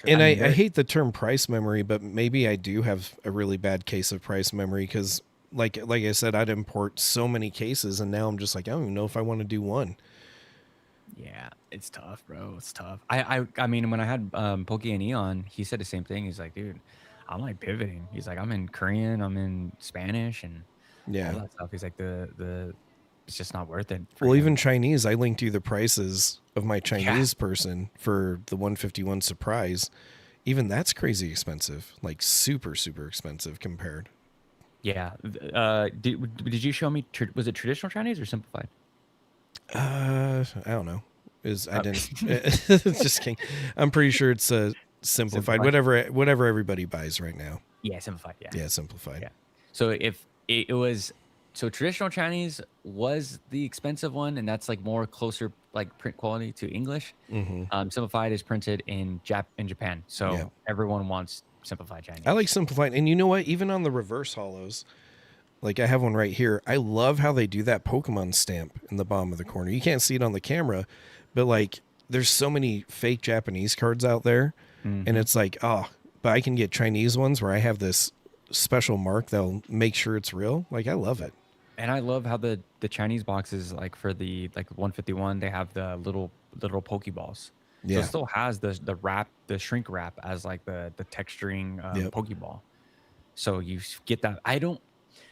And I they're- hate the term price memory, but maybe I do have a really bad case of price memory because, like I said, I'd import so many cases, and now I'm just like, I don't even know if I want to do one. Yeah, it's tough, bro. It's tough. I mean, when I had Poke and Eon, he said the same thing. He's like, dude, I'm like pivoting. He's like, I'm in Korean, I'm in Spanish, and all Yeah. that stuff. He's like, the it's just not worth it. for Well, him. even Chinese, I linked you the prices of my Chinese person for the 151 surprise. Even that's crazy expensive, like super, super expensive compared. Yeah. Did you show me? Was it traditional Chinese or simplified? I don't know. I Oh. didn't. Just kidding. I'm pretty sure it's simplified. Simplified? Whatever everybody buys right now. Yeah, simplified. Yeah. Yeah, simplified. Yeah. So if it was, so traditional Chinese was the expensive one, and that's like more closer like print quality to English. Mm-hmm. Simplified is printed in Japan, so Yeah. everyone wants simplified Chinese. I like simplified, and you know what? Even on the reverse hollows, like I have one right here. I love how they do that Pokemon stamp in the bottom of the corner. You can't see it on the camera, but like there's so many fake Japanese cards out there, and it's like, oh, but I can get Chinese ones where I have this special mark that'll make sure it's real. Like I love it. And I love how the Chinese boxes, like for the 151, they have the little Pokeballs. So Yeah. it still has the wrap, the shrink wrap as like the texturing Yep. Pokeball. So you get that. I don't.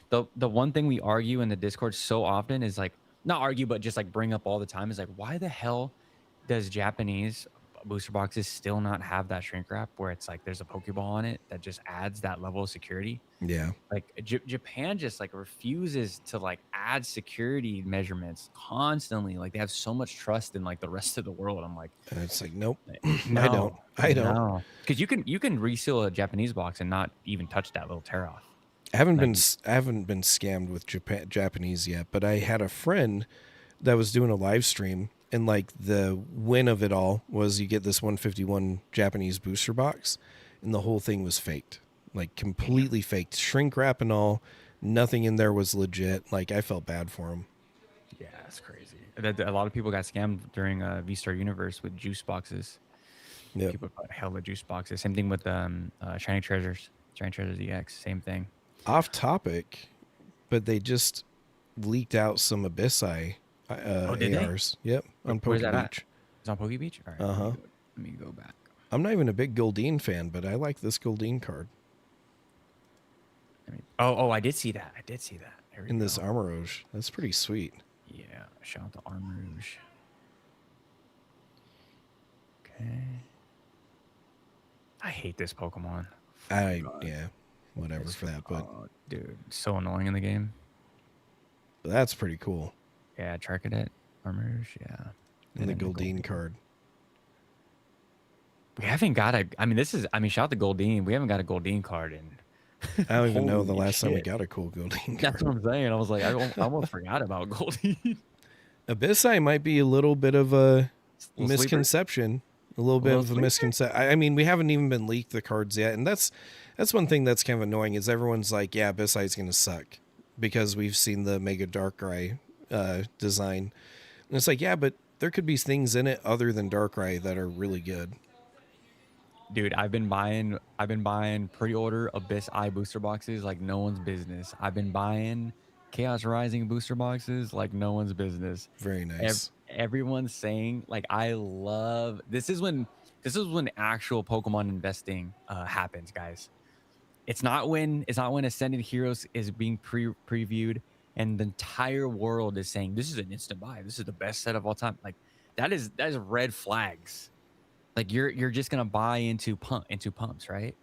The one thing we argue in the Discord so often is like, not argue, but just like bring up all the time is like, why the hell does Japanese booster boxes still not have that shrink wrap where it's like there's a Pokeball on it that just adds that level of security? Yeah. Like Japan just like refuses to like add security measurements constantly. Like they have so much trust in like the rest of the world. I'm like, And it's like, nope. no, I don't. because you can reseal a Japanese box and not even touch that little tear off. I haven't been scammed with Japanese yet, but I had a friend that was doing a live stream, and like the win of it all was you get this 151 Japanese booster box, and the whole thing was faked, like completely faked, shrink wrap and all. Nothing in there was legit. Like I felt bad for him. Yeah, that's crazy. A lot of people got scammed during V-Star Universe with juice boxes. Yeah. People bought hella juice boxes. Same thing with Shiny Treasures EX. Same thing. Off topic, but they just leaked out some Abyssai did they? ARs. Yep, on Poke Where's that at? Beach. It's on Poke Beach? All right. Uh-huh. Let me go back. I'm not even a big Goldeen fan, but I like this Goldeen card I did see that. There we in this go. Armourouge. That's pretty sweet. Yeah, shout out to Armourouge. Okay. I hate this Pokemon. Yeah, whatever for that, but Dude, so annoying in the game. that's pretty cool. Yeah, Charcadet, Armourouge, yeah. And the then Goldeen card. We haven't got a. I mean, shout out to Goldeen. We haven't got a Goldeen card in. I don't even know the Holy last time we shit. got a cool Goldeen That's card. what I'm saying. I was like, I almost forgot about Goldeen. Abyssai might be a little bit of a Little sleeper? misconception. A little bit Little of a sleeper? misconception. I mean, we haven't even been leaked the cards yet, and that's one thing that's kind of annoying. Is everyone's like, yeah, Abyssai is going to suck because we've seen the Mega Darkrai design, and it's like, yeah, but there could be things in it other than Darkrai that are really good. Dude, I've been buying pre-order Abyss Eye booster boxes like no one's business. I've been buying Chaos Rising booster boxes like no one's business. Very nice. Everyone's saying like I love this is when actual Pokemon investing happens, guys. It's not when Ascended Heroes is being previewed and the entire world is saying this is an instant buy. This is the best set of all time. Like that is red flags. Like you're just gonna buy into pumps, right?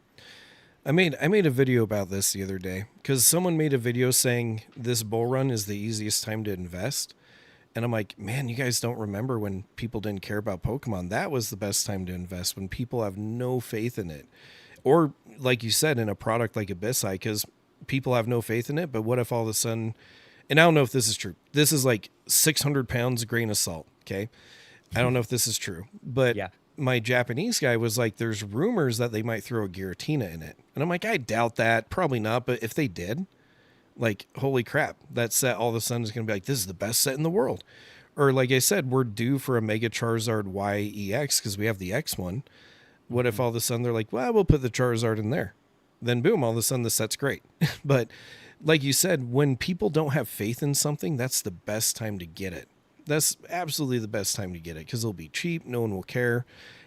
I made a video about this the other day because someone made a video saying this bull run is the easiest time to invest. And I'm like, man, you guys don't remember when people didn't care about Pokemon. That was the best time to invest, when people have no faith in it. Or like you said, in a product like Abyssai, because people have no faith in it. But what if all of a sudden, and I don't know if this is true. This is like 600 pounds grain of salt. Okay. I don't know if this is true, but Yeah. my Japanese guy was like, there's rumors that they might throw a Giratina in it. And I'm like, I doubt that. Probably not. But if they did, like, holy crap, that set all of a sudden is going to be like, this is the best set in the world. Or like I said, we're due for a Mega Charizard YEX because we have the X one. What if all of a sudden they're like, well, we'll put the Charizard in there. Then boom, all of a sudden the set's great. But like you said, when people don't have faith in something, that's the best time to get it. That's absolutely the best time to get it because it'll be cheap. No one will care.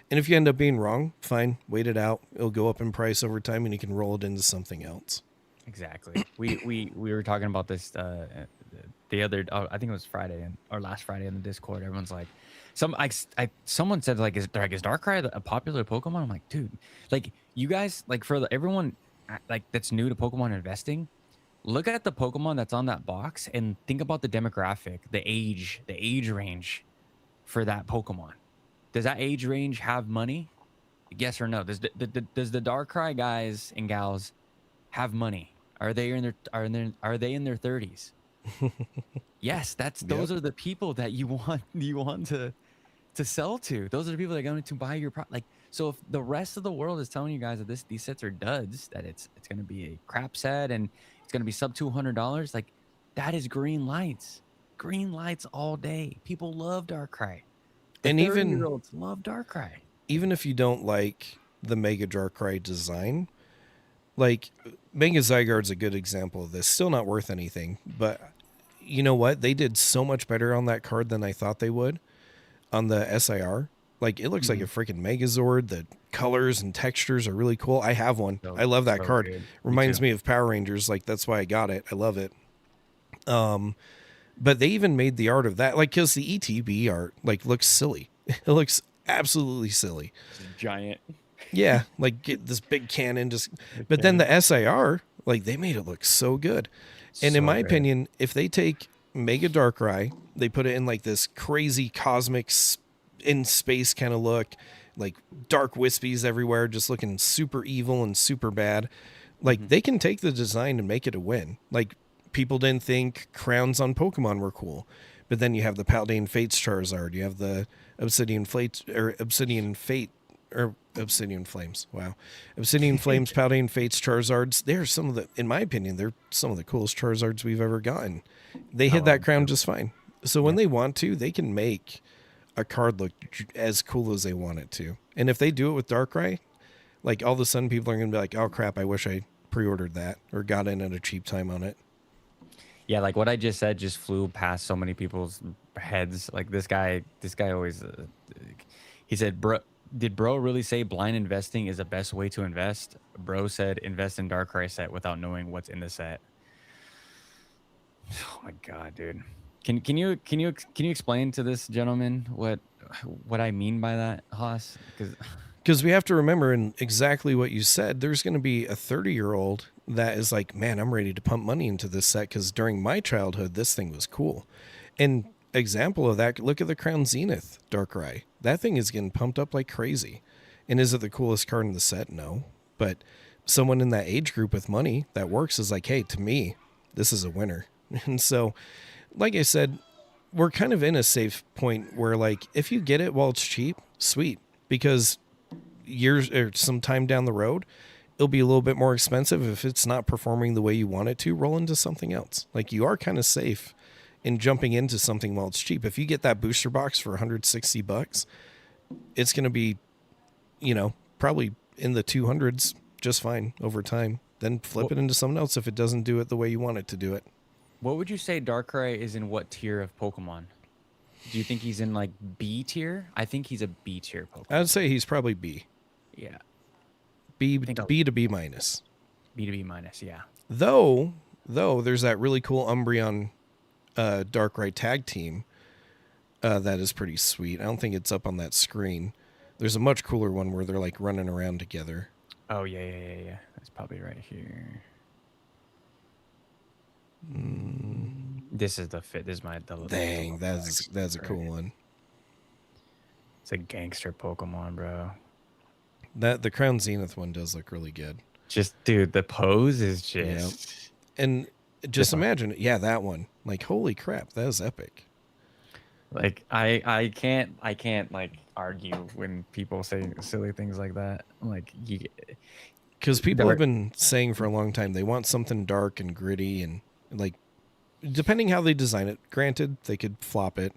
And if you end up being wrong, fine, wait it out. It'll go up in price over time and you can roll it into something else. Exactly. We were talking about this the other I think it was Friday or last Friday in the Discord. Everyone's like, someone said like is Darkrai a popular Pokemon? I'm like, dude, like you guys like everyone like that's new to Pokemon investing. Look at the Pokemon that's on that box and think about the demographic, the age range for that Pokemon. Does that age range have money? Yes or no? Does the Darkrai guys and gals have money? Are they in their 30s? Yes, those are the people that you want to sell to. Those are the people that are going to buy your product. Like, so if the rest of the world is telling you guys that these sets are duds, that it's going to be a crap set and it's going to be sub $200, like that is green lights all day. People love Darkrai. And even 30-year-olds love Darkrai. Even if you don't like the Mega Darkrai design, like Mega Zygarde's a good example of this. Still not worth anything, but you know what? They did so much better on that card than I thought they would on the SIR. Like it looks like a freaking Megazord. The colors and textures are really cool. I have one. I love that card. Good. Reminds me of Power Rangers. Like that's why I got it. I love it. But they even made the art of that, like, because the ETB art like looks silly. It looks absolutely silly. Giant. Yeah, like get this big cannon but then the SIR, like they made it look so good. And in my opinion, if they take Mega Darkrai, they put it in like this crazy cosmic in space kind of look, like dark wispies everywhere, just looking super evil and super bad. Like they can take the design and make it a win. Like people didn't think crowns on Pokemon were cool, but then you have the Paldean Fates Charizard, you have the Obsidian Flames. Wow. Obsidian Flames, Paldean Fates Charizards. They're some of the, in my opinion, they're some of the coolest Charizards we've ever gotten. They hit that crown just fine. So when they want to, they can make a card look as cool as they want it to. And if they do it with Darkrai, like all of a sudden people are going to be like, oh crap, I wish I pre-ordered that or got in at a cheap time on it. Yeah, like what I just said just flew past so many people's heads. Like this guy always, he said, did bro really say blind investing is the best way to invest? Bro said invest in Darkrai set without knowing what's in the set. Oh my god, dude. Can you explain to this gentleman what I mean by that, Haas? Because we have to remember, in exactly what you said, there's going to be a 30-year-old that is like, man, I'm ready to pump money into this set because during my childhood, this thing was cool. And example of that, look at the Crown Zenith Darkrai. That thing is getting pumped up like crazy. And is it the coolest card in the set? No. But someone in that age group with money that works is like, hey, to me, this is a winner. And so, like I said, we're kind of in a safe point where, like, if you get it while it's cheap, sweet. Because years or some time down the road, it'll be a little bit more expensive. If it's not performing the way you want it to, roll into something else. Like, you are kind of safe in jumping into something while it's cheap. If you get that booster box for $160, it's going to be, probably in the 200s just fine over time. Then flip it into something else if it doesn't do it the way you want it to do it. What would you say Darkrai is in what tier of Pokemon? Do you think he's in like B tier? I think he's a B tier Pokemon. I'd say he's probably B. Yeah. B to B minus. B to B minus, yeah. Though there's that really cool Umbreon Darkrai tag team that is pretty sweet. I don't think it's up on that screen. There's a much cooler one where they're like running around together. Oh, yeah. That's probably right here. This is the fit. This is Dang, that's a cool one. It's a gangster Pokemon, bro. The Crown Zenith one does look really good. Just, dude, the pose is just... Yeah. And just imagine, that one. Like, holy crap, that is epic. Like, I can't like argue when people say silly things like that. Like, because people have been saying for a long time they want something dark and gritty and like, depending how they design it. Granted, they could flop it,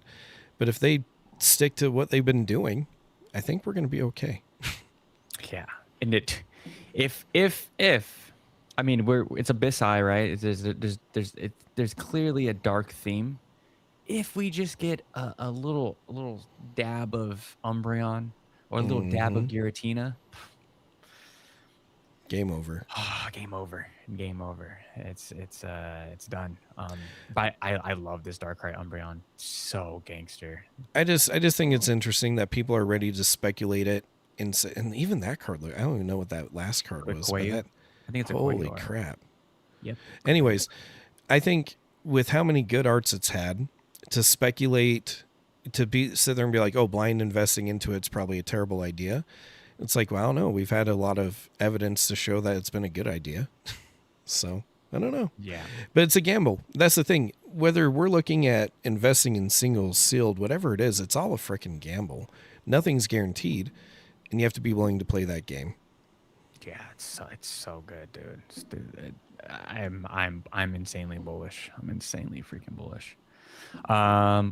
but if they stick to what they've been doing, I think we're going to be okay. Yeah, and if I mean it's Abyss Eye, right? There's clearly a dark theme. If we just get a little dab of Umbreon or a little dab of Giratina, game over. Game over. It's done. But I love this Darkrai Umbreon. So gangster. I just think it's interesting that people are ready to speculate it. And even that card, I don't even know what that last card was. I think it's a holy Quail. crap. Yep. Anyways, I think with how many good arts it's had, to speculate, sit there and be like, oh, blind investing into it's probably a terrible idea. It's like, well, I don't know. We've had a lot of evidence to show that it's been a good idea. So I don't know. Yeah. But it's a gamble. That's the thing. Whether we're looking at investing in singles, sealed, whatever it is, it's all a freaking gamble. Nothing's guaranteed. And you have to be willing to play that game. Yeah, it's so good, dude. I'm insanely bullish. I'm insanely freaking bullish.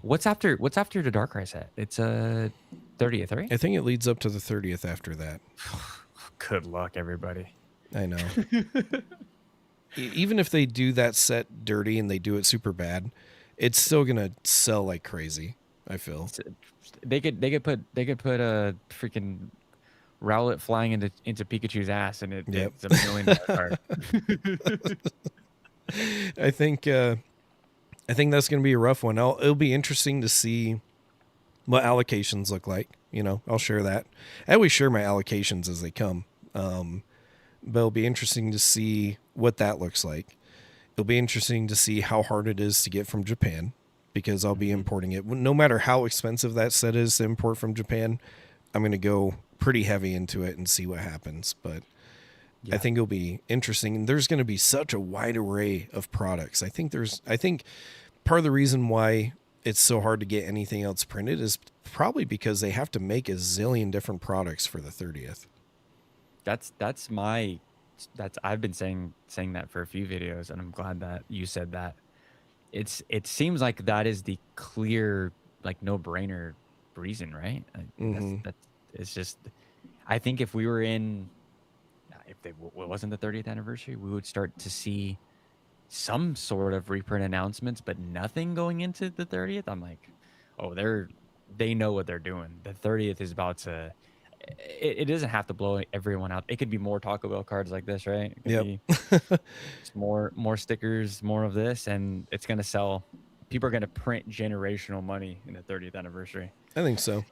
What's after the Darkrai set? It's 30th, right? I think it leads up to the 30th after that. Good luck, everybody. I know. Even if they do that set dirty and they do it super bad, it's still gonna sell like crazy. I feel they could put a freaking Rowlet flying into Pikachu's ass, and it's a $1 million card. I think that's going to be a rough one. It'll be interesting to see what allocations look like. I'll share that. I always share my allocations as they come. But it'll be interesting to see what that looks like. It'll be interesting to see how hard it is to get from Japan, because I'll be importing it. No matter how expensive that set is to import from Japan, I'm going to go pretty heavy into it and see what happens. But yeah. I think it'll be interesting. And there's going to be such a wide array of products. I think part of the reason why it's so hard to get anything else printed is probably because they have to make a zillion different products for the 30th. I've been saying that for a few videos, and I'm glad that you said that. It seems like that is the clear, like, no-brainer reason, right? It's just, I think if we were it wasn't the 30th anniversary, we would start to see some sort of reprint announcements, but nothing going into the 30th. I'm like, oh, they know what they're doing. The 30th is about to. It doesn't have to blow everyone out. It could be more Taco Bell cards like this, right? It could be more stickers, more of this, and it's gonna sell. People are gonna print generational money in the 30th anniversary. I think so.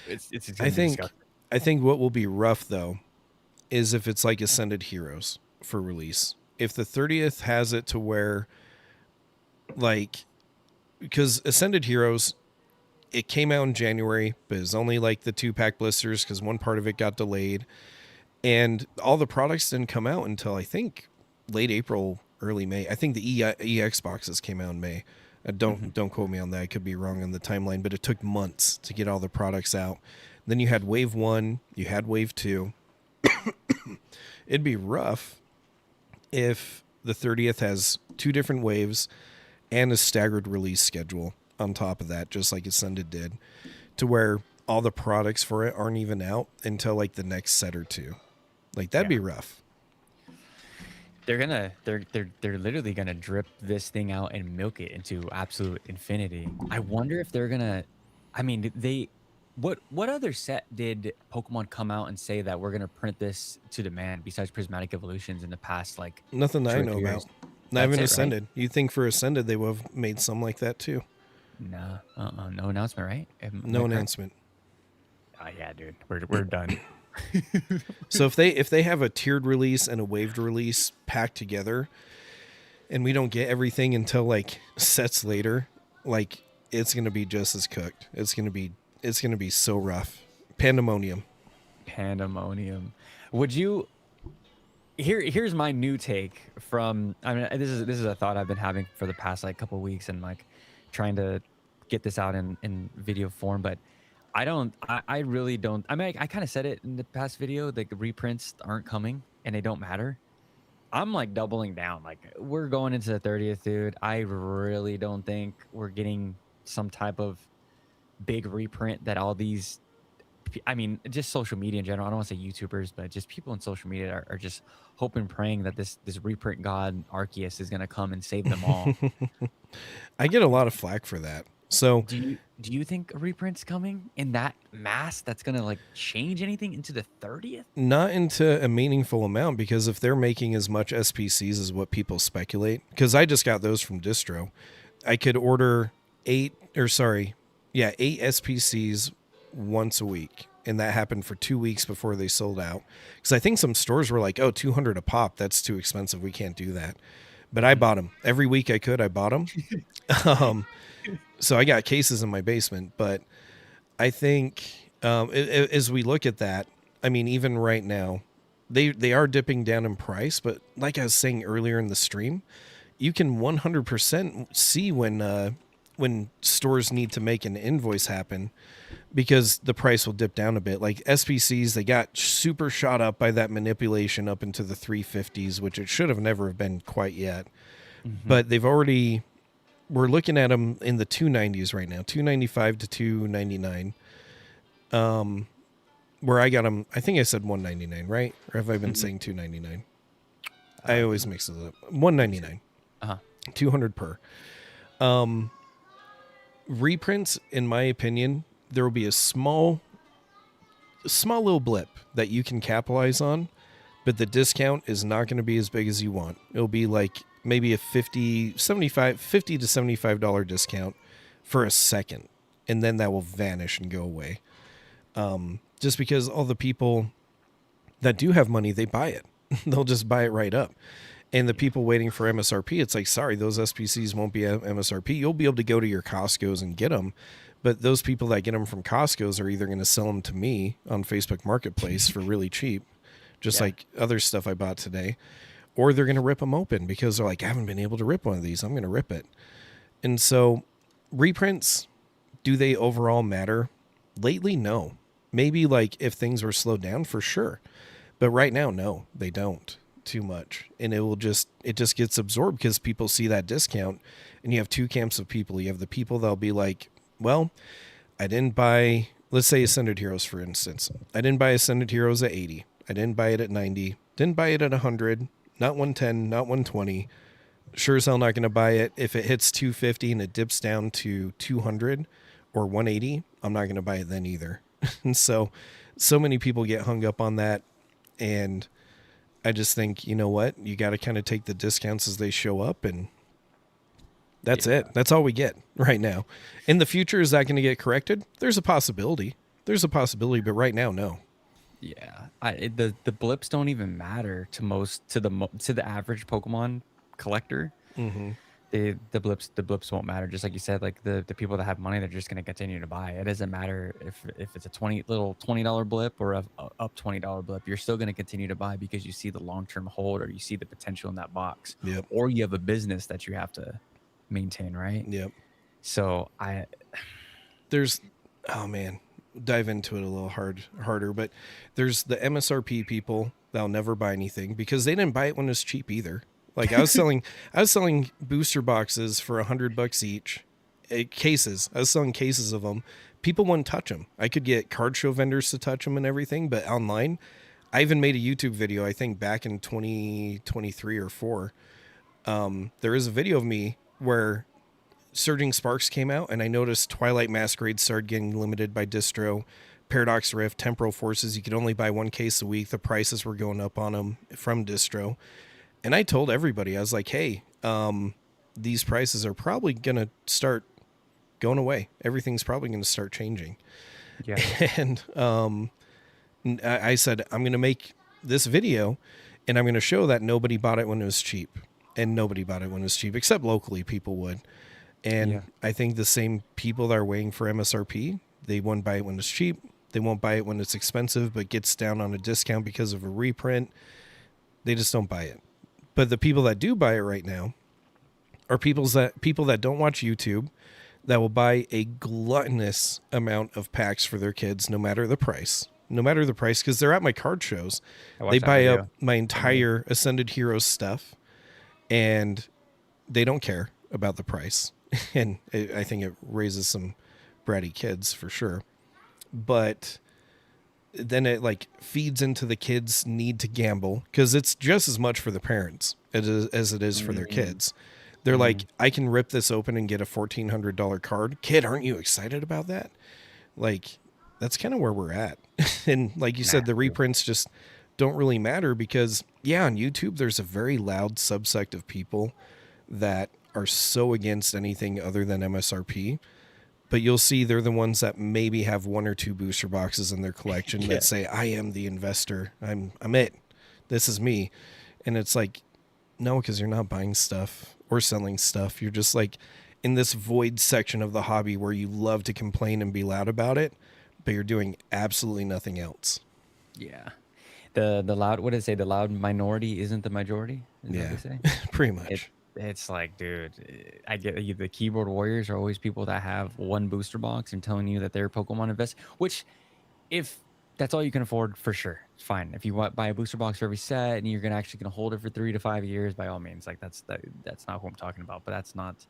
It's I think what will be rough though is if it's like Ascended Heroes for release. If the 30th has it to where, like, because Ascended Heroes, it came out in January, but it was only like the 2-pack blisters because one part of it got delayed. And all the products didn't come out until I think late April, early May. I think the EX boxes came out in May. Don't quote me on that. I could be wrong on the timeline, but it took months to get all the products out. Then you had Wave 1, you had Wave 2. It'd be rough if the 30th has 2 different waves and a staggered release schedule on top of that, just like Ascended did, to where all the products for it aren't even out until like the next set or two. Like that'd be rough. They're literally gonna drip this thing out and milk it into absolute infinity. I wonder if they're gonna. I mean, what other set did Pokemon come out and say that we're gonna print this to demand besides Prismatic Evolutions in the past like Nothing that I 2 or know 3 about. years? Not That's even it, Ascended. right? You'd think for Ascended they would have made some like that too. No, no announcement, right? Am I No correct? announcement. Oh yeah, dude, we're done. So if they have a tiered release and a waved release packed together, and we don't get everything until like sets later, like it's gonna be just as cooked. It's gonna be so rough. Pandemonium. Pandemonium. Would you? Here's my new take from. I mean, this is a thought I've been having for the past like couple weeks and like trying to get this out in video form, but I really don't. I mean, I kind of said it in the past video. The reprints aren't coming and they don't matter. I'm like doubling down. Like we're going into the 30th, dude. I really don't think we're getting some type of big reprint that all these. I mean, just social media in general. I don't want to say YouTubers, but just people in social media are just hoping, praying that this reprint god Arceus is gonna come and save them all. I get a lot of flack for that. So Do you think a reprint's coming in that mass that's gonna like change anything into the 30th? not into a meaningful amount, because if they're making as much SPCs as what people speculate, because I just got those from Distro, I could order 8 SPCs once a week. And that happened for 2 weeks before they sold out. Because I think some stores were like, oh, 200 a pop. That's too expensive. We can't do that. But I bought them. Every week I could, I bought them. So I got cases in my basement. But I think as we look at that, I mean, even right now, they are dipping down in price. But like I was saying earlier in the stream, you can 100% see when stores need to make an invoice happen, because the price will dip down a bit. Like SPCs, they got super shot up by that manipulation up into the 350s, which it should have never have been quite yet. But we're looking at them in the 290s right now, 295 to 299. Where I got them, I think I said 199, right? Or have I been saying 299? I always mix it up. 199. 200 per. Reprints, in my opinion, there will be a small little blip that you can capitalize on, but the discount is not going to be as big as you want. It'll be like maybe a $50 to $75 discount for a second, and then that will vanish and go away. Just because all the people that do have money, they buy it. They'll just buy it right up. And the people waiting for MSRP, it's like, sorry, those SPCs won't be at MSRP. You'll be able to go to your Costco's and get them. But those people that get them from Costco's are either going to sell them to me on Facebook Marketplace for really cheap, just like other stuff I bought today, or they're going to rip them open because they're like, I haven't been able to rip one of these. I'm going to rip it. And so reprints, do they overall matter? Lately, no. Maybe like if things were slowed down, for sure. But right now, no, they don't too much. And it just gets absorbed because people see that discount, and you have two camps of people. You have the people that'll be like, well, I didn't buy, let's say Ascended Heroes, for instance. I didn't buy Ascended Heroes at 80. I didn't buy it at 90. Didn't buy it at 100. Not 110, not 120. Sure as hell not going to buy it. If it hits 250 and it dips down to 200 or 180, I'm not going to buy it then either. And so many people get hung up on that. And I just think, you know what? You got to kind of take the discounts as they show up, and that's it. That's all we get right now. In the future, is that going to get corrected? There's a possibility. But right now, no. Yeah, the blips don't even matter to the average Pokemon collector. the blips won't matter. Just like you said, like the people that have money, they're just gonna continue to buy. It doesn't matter if it's a $20 blip or a up $20 blip. You're still gonna continue to buy because you see the long term hold or you see the potential in that box. Yep. Or you have a business that you have to maintain, right? Yep. So There's, oh man, dive into it a little harder, but there's the MSRP people that'll never buy anything because they didn't buy it when it's cheap either. Like I was selling booster boxes for $100 each, cases. I was selling cases of them. People wouldn't touch them. I could get card show vendors to touch them and everything, but online, I even made a YouTube video. I think back in 2023 or 4. There is a video of me where Surging Sparks came out, and I noticed Twilight Masquerade started getting limited by distro. Paradox Rift, Temporal Forces, you could only buy one case a week. The prices were going up on them from distro. And I told everybody, I was like, hey, these prices are probably going to start going away. Everything's probably going to start changing. yeah. And I said, I'm going to make this video, and I'm going to show that nobody bought it when it was cheap. And nobody bought it when it was cheap, except locally people would. And Yeah. I think the same people that are waiting for MSRP, they won't buy it when it's cheap. They won't buy it when it's expensive, but gets down on a discount because of a reprint. They just don't buy it. But the people that do buy it right now are people that don't watch YouTube, that will buy a gluttonous amount of packs for their kids, no matter the price. No matter the price, because they're at my card shows. I watched They that buy video. up my entire Ascended Heroes stuff, and they don't care about the price. And I think it raises some bratty kids for sure. But then it like feeds into the kids' need to gamble, because it's just as much for the parents as it is for their kids. They're like, I can rip this open and get a $1,400 card. Kid, aren't you excited about that? Like, that's kind of where we're at. And like you said, the reprints just don't really matter because, yeah, on YouTube, there's a very loud subsect of people that are so against anything other than MSRP. But you'll see they're the ones that maybe have one or two booster boxes in their collection that say, I am the investor. I'm it. This is me. And it's like, no, because you're not buying stuff or selling stuff. You're just like in this void section of the hobby where you love to complain and be loud about it, but you're doing absolutely nothing else. Yeah. The loud, what did it say? The loud minority isn't the majority? Is that what they say? Pretty much. It's like, dude, I get the keyboard warriors are always people that have one booster box and telling you that they're Pokemon invest, which if that's all you can afford, for sure, it's fine. If you buy a booster box for every set and you're actually gonna hold it for 3 to 5 years, by all means, like that's not who I'm talking about. But that's not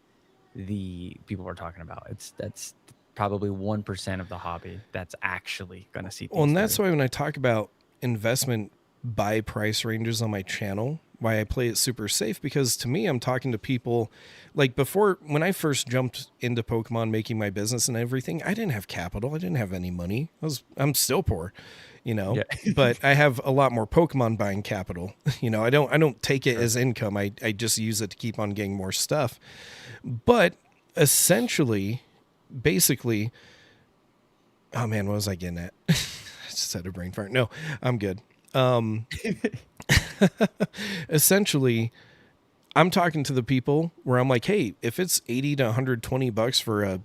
the people we're talking about. That's probably 1% of the hobby that's actually gonna see. Well, and that's why when I talk about investment buy price ranges on my channel, why I play it super safe, because to me, I'm talking to people like before, when I first jumped into Pokemon, making my business and everything, I didn't have capital. I didn't have any money. I'm still poor, but I have a lot more Pokemon buying capital. I don't take it as income. I just use it to keep on getting more stuff. But essentially, basically, oh man, what was I getting at? I just had a brain fart. No, I'm good. Essentially, I'm talking to the people where I'm like, hey, if it's $80 to $120 for a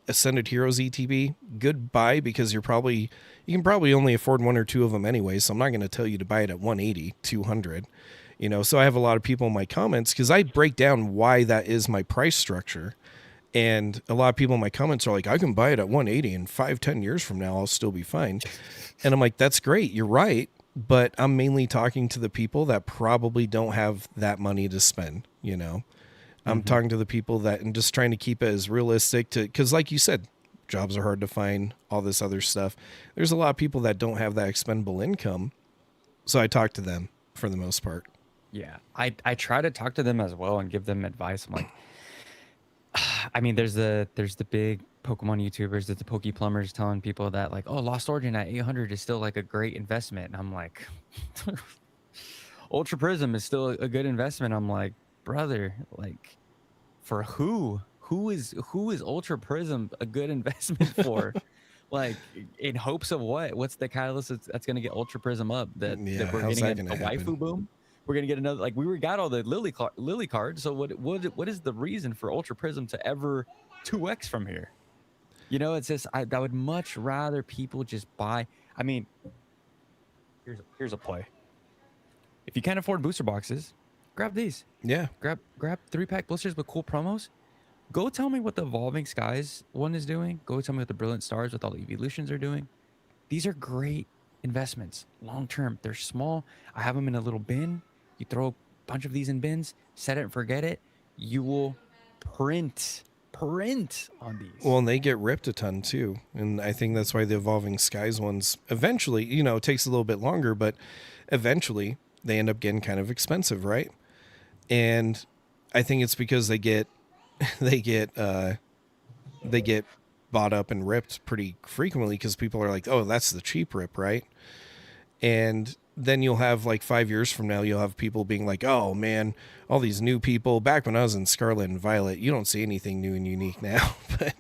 Ascended Heroes ETB, goodbye, because you can probably only afford one or two of them anyway. So I'm not going to tell you to buy it at 180, 200, so I have a lot of people in my comments, because I break down why that is my price structure. And a lot of people in my comments are like, I can buy it at 180 and 5-10 years from now, I'll still be fine. And I'm like, that's great. You're right. But I'm mainly talking to the people that probably don't have that money to spend, I'm talking to the people that, and just trying to keep it as realistic because like you said, jobs are hard to find, all this other stuff. There's a lot of people that don't have that expendable income. So I talk to them for the most part. Yeah. I try to talk to them as well and give them advice. I'm like, I mean, there's the big Pokemon YouTubers, the Poke Plumbers telling people that like, oh, Lost Origin at 800 is still like a great investment. And I'm like, Ultra Prism is still a good investment. I'm like, brother, like for who is Ultra Prism a good investment for? Like in hopes of what? What's the catalyst that's going to get Ultra Prism up? That we're how's getting that a gonna happen? waifu boom? we're gonna get another. Like we got all the Lily cards. So what is the reason for Ultra Prism to ever 2x from here? You know, it's just I would much rather people just buy. I mean, here's a play. If you can't afford booster boxes, grab these. Yeah. Grab 3-pack blisters with cool promos. Go tell me what the Evolving Skies one is doing. Go tell me what the Brilliant Stars with all the evolutions are doing. These are great investments, long term. They're small. I have them in a little bin. You throw a bunch of these in bins, set it and forget it. You will print on these. Well, and they get ripped a ton too. And I think that's why the Evolving Skies ones eventually, you know, it takes a little bit longer, but eventually they end up getting kind of expensive, right? And I think it's because they get bought up and ripped pretty frequently because people are like, oh, that's the cheap rip, right? And then you'll have like 5 years from now, you'll have people being like, oh man, all these new people. Back when I was in Scarlet and Violet, you don't see anything new and unique now. But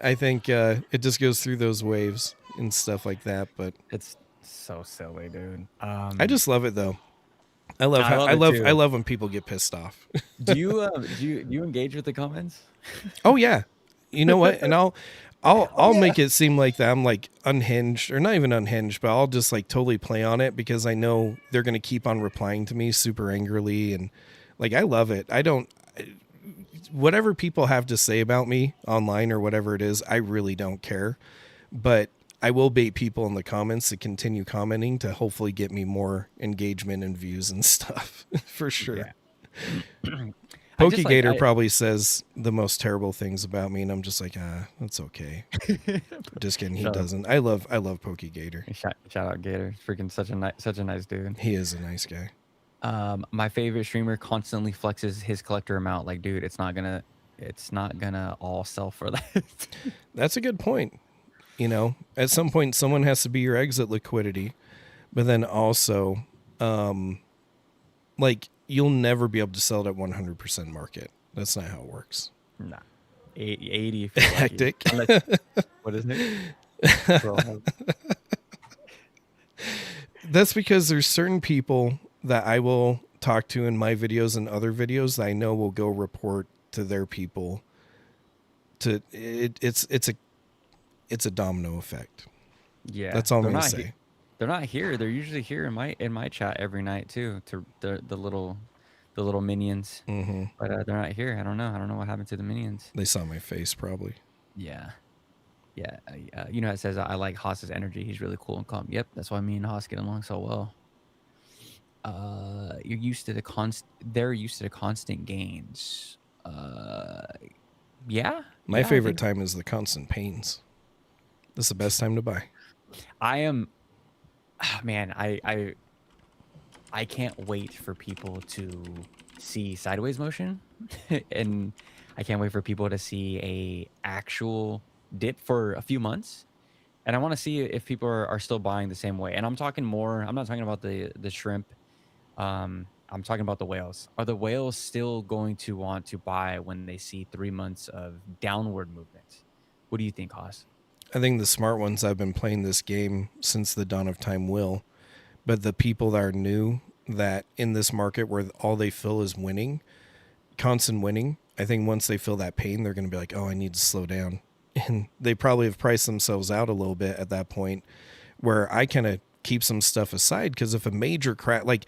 I think it just goes through those waves and stuff like that. But it's so silly, dude. I just love it though. I love when people get pissed off. Do you engage with the comments? Oh yeah. You know what? And I'll make it seem like that I'm like unhinged, or not even unhinged, but I'll just like totally play on it because I know they're going to keep on replying to me super angrily. And like, I love it. Whatever people have to say about me online or whatever it is, I really don't care, but I will bait people in the comments to continue commenting to hopefully get me more engagement and views and stuff for sure. Yeah. Pokegator probably says the most terrible things about me, and I'm just like, that's okay. Just kidding, he doesn't. I love Pokegator. Shout out Gator, freaking such a nice dude. He is a nice guy. My favorite streamer constantly flexes his collector amount. Like, dude, it's not gonna all sell for that. That's a good point. You know, at some point, someone has to be your exit liquidity, but then also, like, you'll never be able to sell it at 100% market. That's not how it works. Nah, 80 if hectic. What is it? That's because there's certain people that I will talk to in my videos and other videos that I know will go report to their people. It's a domino effect. Yeah, that's all I'm gonna say. They're not here. They're usually here in my chat every night too. To the little minions, but they're not here. I don't know what happened to the minions. They saw my face probably. Yeah. You know, it says I like Haas's energy. He's really cool and calm. Yep, that's why me and Haas get along so well. They're used to the constant gains. Yeah. My favorite time is the constant pains. This is the best time to buy. I am, man. I can't wait for people to see sideways motion, and I can't wait for people to see a actual dip for a few months. And I want to see if people are still buying the same way. And I'm talking more. I'm not talking about the shrimp. I'm talking about the whales. Are the whales still going to want to buy when they see 3 months of downward movement? What do you think, Haas? I think the smart ones have been playing this game since the dawn of time will. But the people that are new, that in this market where all they feel is winning, constant winning, I think once they feel that pain, they're going to be like, oh, I need to slow down. And they probably have priced themselves out a little bit at that point, where I kind of keep some stuff aside. Because if a major crash, like,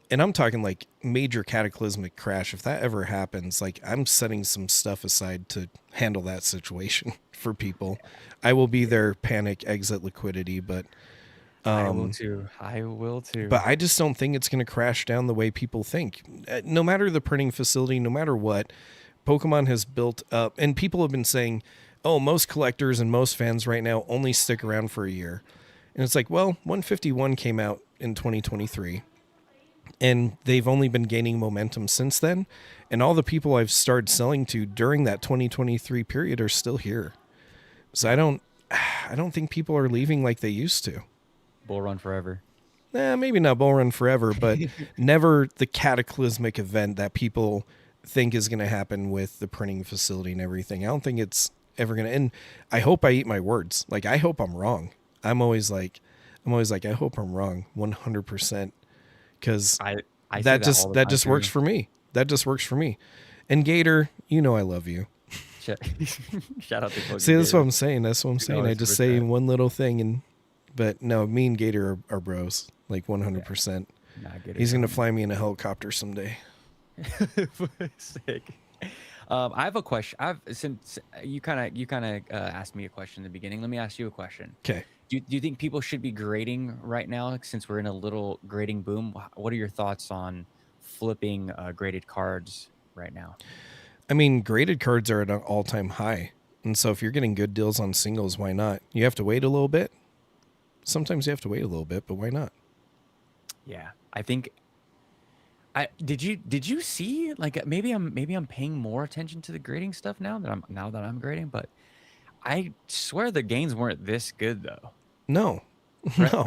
and I'm talking like major cataclysmic crash, if that ever happens, like, I'm setting some stuff aside to handle that situation for people. I will be their panic exit liquidity, but I will too. But I just don't think it's going to crash down the way people think. No matter the printing facility, no matter what, Pokemon has built up, and people have been saying, oh, most collectors and most fans right now only stick around for a year. And it's like, well, 151 came out in 2023, and they've only been gaining momentum since then. And all the people I've started selling to during that 2023 period are still here. So I don't think people are leaving like they used to. Bull run forever. Maybe not bull run forever, but never the cataclysmic event that people think is going to happen with the printing facility and everything. I don't think it's ever going to. And I hope I eat my words. Like, I hope I'm wrong. I'm always like, I hope I'm wrong 100%. Because I say that that all the that time just works too. for me. That just works for me. And Gator, you know I love you. Shout shout out to Pokey See, that's what Gator. I'm saying. That's what I'm You can saying. I always just super say chat. one little thing, but no, me and Gator are bros, like Yeah. 100%. Nah, Gator's He's gonna homie. fly me in a helicopter someday. Sick. I have a question. Since you kind of asked me a question in the beginning. Let me ask you a question. Okay. Do you think people should be grading right now since we're in a little grading boom? What are your thoughts on flipping graded cards right now? I mean, graded cards are at an all-time high, and so if you're getting good deals on singles, why not? You have to wait a little bit. Sometimes you have to wait a little bit, but why not? Yeah, I think. Did you see, like, maybe I'm paying more attention to the grading stuff now that I'm grading, but I swear the gains weren't this good though. No, Right? no,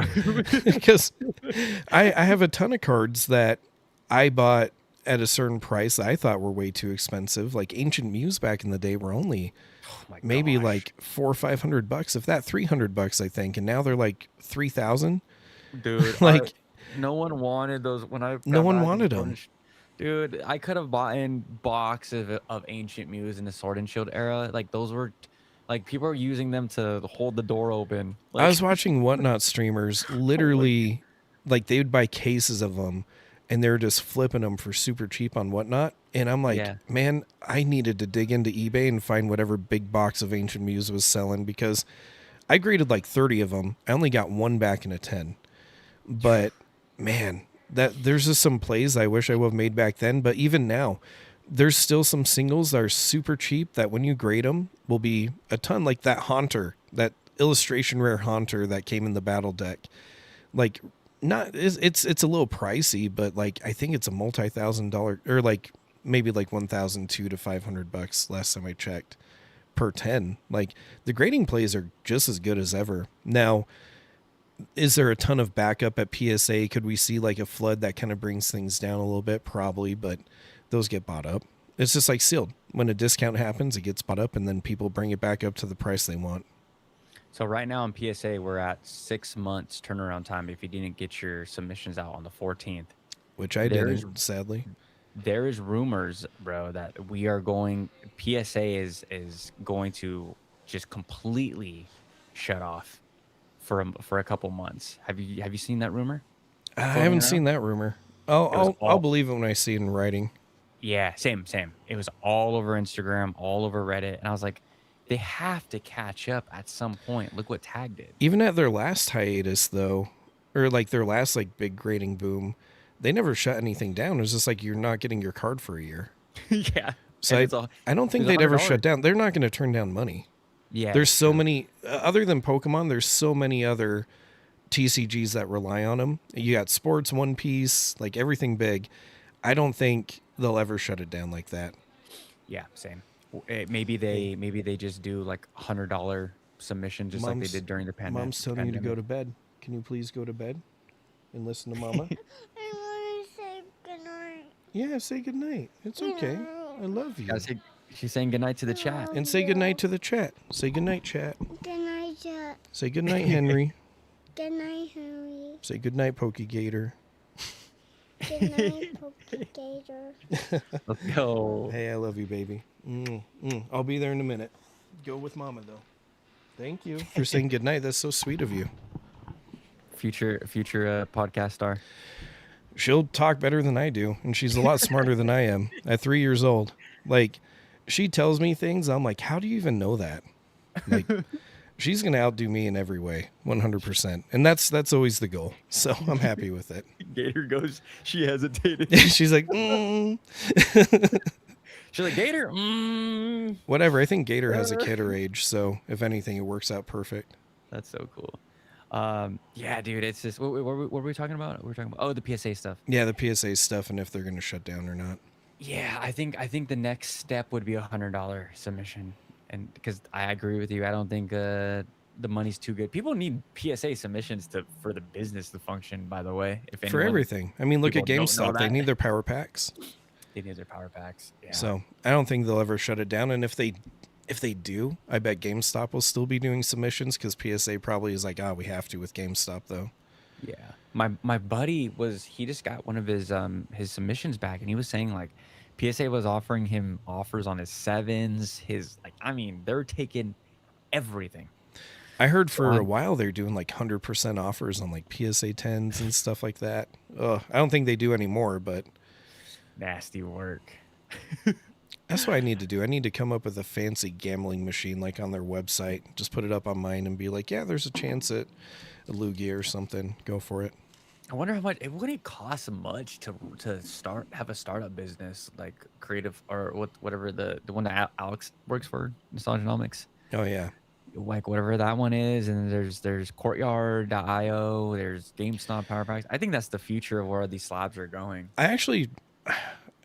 because I have a ton of cards that I bought at a certain price that I thought were way too expensive. Like Ancient Muse back in the day were only Oh my maybe gosh. like $400 or $500, if that $300, I think, and now they're like 3,000. Dude, Like no one wanted those when I no got one back wanted into Sword them. and Dude, I could have bought in box of Ancient Muse in the Sword and Shield era. Like those were, like, people are using them to hold the door open. I Like, was watching Whatnot streamers literally, like they would buy cases of them and they're just flipping them for super cheap on Whatnot. And I'm like, yeah, man, I needed to dig into eBay and find whatever big box of Ancient Muse was selling because I graded like 30 of them. I only got one back in a 10. But man, that there's just some plays I wish I would have made back then. But even now, there's still some singles that are super cheap that when you grade them will be a ton. Like that Haunter, that illustration rare Haunter that came in the battle deck. Like not it's a little pricey, but like I think it's a multi-$1,000 or like maybe like 1,200 to $500 last time I checked per 10. Like the grading plays are just as good as ever. Now, is there a ton of backup at PSA? Could we see like a flood that kind of brings things down a little bit? Probably, but those get bought up. It's just like sealed. When a discount happens, it gets bought up and then people bring it back up to the price they want. so right now on PSA we're at 6 months turnaround time if you didn't get your submissions out on the 14th. Which I There is didn't, sadly. there is rumors, bro, that we are going PSA is going to just completely shut off for a couple months. Have you seen that rumor? I Floating haven't around? seen that rumor. It was I'll all believe it when I see it in writing. Yeah, same. It was all over Instagram, all over Reddit, and I was like, they have to catch up at some point. Look what Tag did. Even at their last hiatus, though, or like their last like big grading boom, they never shut anything down. It was just like you're not getting your card for a year. Yeah, So and it's all I don't think it's they'd ever $100. shut down. They're not going to turn down money. Yeah, There's it's so true. many other than Pokemon. There's so many other TCGs that rely on them. You got Sports, One Piece, like everything big. I don't think they'll ever shut it down like that. Yeah, same. Maybe they just do like $100 submission, just like they Mom's- did during the Mom's telling you to go to bed. Can you please go to bed and listen to Mama? I want to say goodnight. Yeah, say goodnight. It's okay. I love you. She's saying goodnight to the chat. And say goodnight to the chat. Say goodnight, chat. Goodnight, Jack. Say goodnight, Henry. Goodnight, Henry. Say goodnight, Pokegator. Goodnight, Pokegator. Let's go. Hey, I love you, baby. I'll be there in a minute. Go with Mama, though. Thank you for saying goodnight. That's so sweet of you. Future podcast star. She'll talk better than I do, and she's a lot smarter than I am at 3 years old. Like, she tells me things, I'm like, how do you even know that? Like, she's going to outdo me in every way, 100%. And that's always the goal. So I'm happy with it. Gator goes. She hesitated. She's like, She's like, Gator. whatever. I think Gator has a kid her age, so if anything, it works out perfect. That's so cool. Yeah, dude. It's just what were we talking about? We were talking about the PSA stuff. Yeah, the PSA stuff and if they're going to shut down or not. Yeah, I think the next step would be $100 submission, and because I agree with you, I don't think the money's too good. People need PSA submissions for the business to function. By the way, if For everything. I mean, look at people don't know GameStop. They that. need their power packs. they need their power packs. Yeah. So I don't think they'll ever shut it down. And if they do, I bet GameStop will still be doing submissions because PSA probably is like, we have to with GameStop though. Yeah. My buddy he just got one of his submissions back, and he was saying like PSA was offering him offers on his sevens, his like I mean, they're taking everything. I heard So for a while they're doing like 100% offers on like PSA 10s and stuff like that. I don't think they do anymore, but nasty work. that's what I need to do. I need to come up with a fancy gambling machine like on their website. Just put it up on mine and be like, yeah, there's a chance at a Lugia or something. Go for it. I wonder how much it wouldn't cost much to have a startup business like creative or whatever the one that Alex works for, Nostalgia Nomicz. Oh yeah. Like whatever that one is, and there's Courtyard.io, there's GameStop Power Packs. I think that's the future of where these slabs are going. I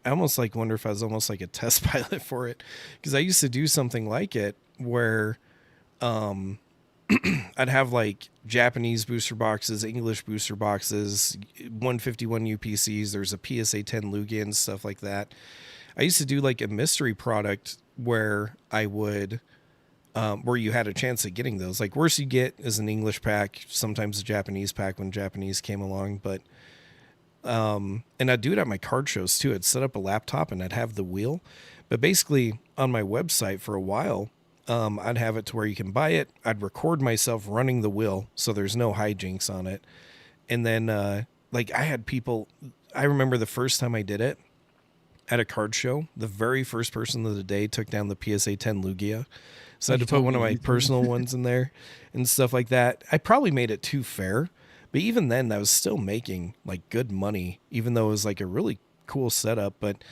almost like wonder if I was almost like a test pilot for it, because I used to do something like it where I'd have like Japanese booster boxes, English booster boxes, 151 UPCs. There's a PSA 10 Lugia and stuff like that. I used to do like a mystery product where I would, where you had a chance at getting those. Like worst you get is an English pack, sometimes a Japanese pack when Japanese came along. But, and I'd do it at my card shows too. I'd set up a laptop and I'd have the wheel. But basically on my website for a while, I'd have it to where you can buy it. I'd record myself running the wheel, so there's no hijinks on it. And then, like I had people, I remember the first time I did it at a card show, the very first person of the day took down the PSA 10 Lugia. So I had to put one of my personal ones in there and stuff like that. I probably made it too fair, but even then I was still making like good money, even though it was like a really cool setup. But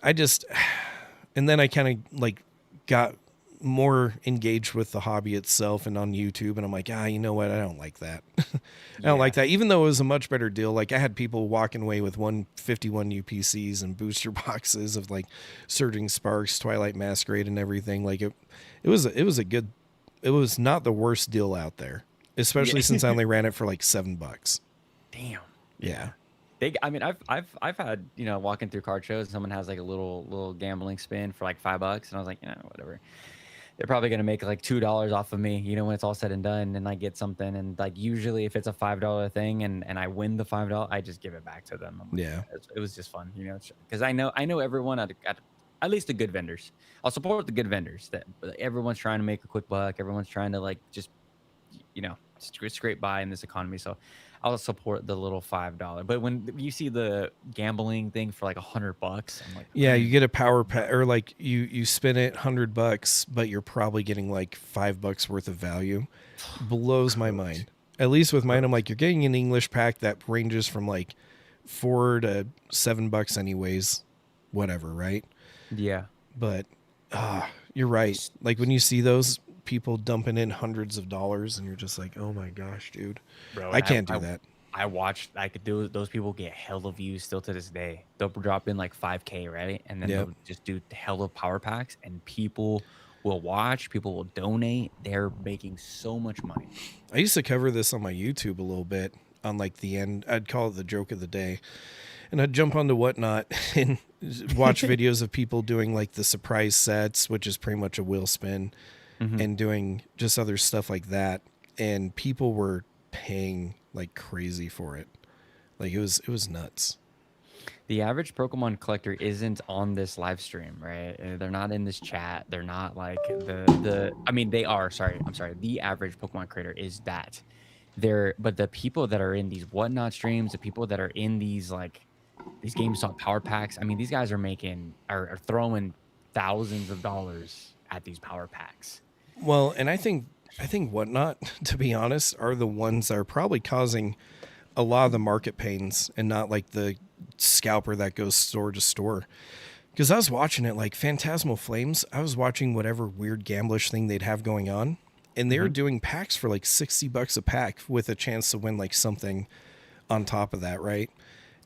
and then I kind of like got more engaged with the hobby itself and on YouTube, and I'm like, you know what? I don't like that. I don't like that. Even though it was a much better deal. Like I had people walking away with 151 UPCs and booster boxes of like Surging Sparks, Twilight Masquerade, and everything. Like it was not the worst deal out there, especially since I only ran it for like $7. Damn. Yeah. I mean, I've had walking through card shows, someone has like a little gambling spin for like $5, and I was like, whatever. They're probably gonna make like $2 off of me, when it's all said and done, and I get something. And like usually, if it's a $5 thing and I win the $5, I just give it back to them. Like, yeah, it was just fun, because I know everyone at least the good vendors. I'll support the good vendors. That everyone's trying to make a quick buck. Everyone's trying to like just scrape by in this economy. So I'll support the little $5. But when you see the gambling thing for like $100, I'm like, yeah, you get a power pack, or like you spin it $100, but you're probably getting like $5 worth of value. Blows my mind. At least with mine, I'm like, you're getting an English pack that ranges from like $4 to $7 anyways, whatever, right? Yeah. But you're right. Like when you see those people dumping in hundreds of dollars, and you're just like, oh my gosh, dude. Bro, I can't do that. I watched, I could do those people get hella views still to this day. They'll drop in like 5K, right? And then they'll just do hella power packs, and people will watch, people will donate. They're making so much money. I used to cover this on my YouTube a little bit on like the end. I'd call it the joke of the day. And I'd jump onto Whatnot and watch videos of people doing like the surprise sets, which is pretty much a wheel spin, and doing just other stuff like that. And people were paying like crazy for it. Like it was nuts. The average Pokemon collector isn't on this live stream, right? They're not in this chat. They're not like I mean, they are. Sorry, I'm sorry. The average Pokemon creator is that. But the people that are in these Whatnot streams, the people that are in these like these GameStop power packs, I mean, these guys are throwing thousands of dollars at these power packs. Well, and I think Whatnot, to be honest, are the ones that are probably causing a lot of the market pains, and not like the scalper that goes store to store. Because I was watching it like Phantasmal Flames. I was watching whatever weird gamblish thing they'd have going on, and they were doing packs for like $60 a pack with a chance to win like something on top of that, right?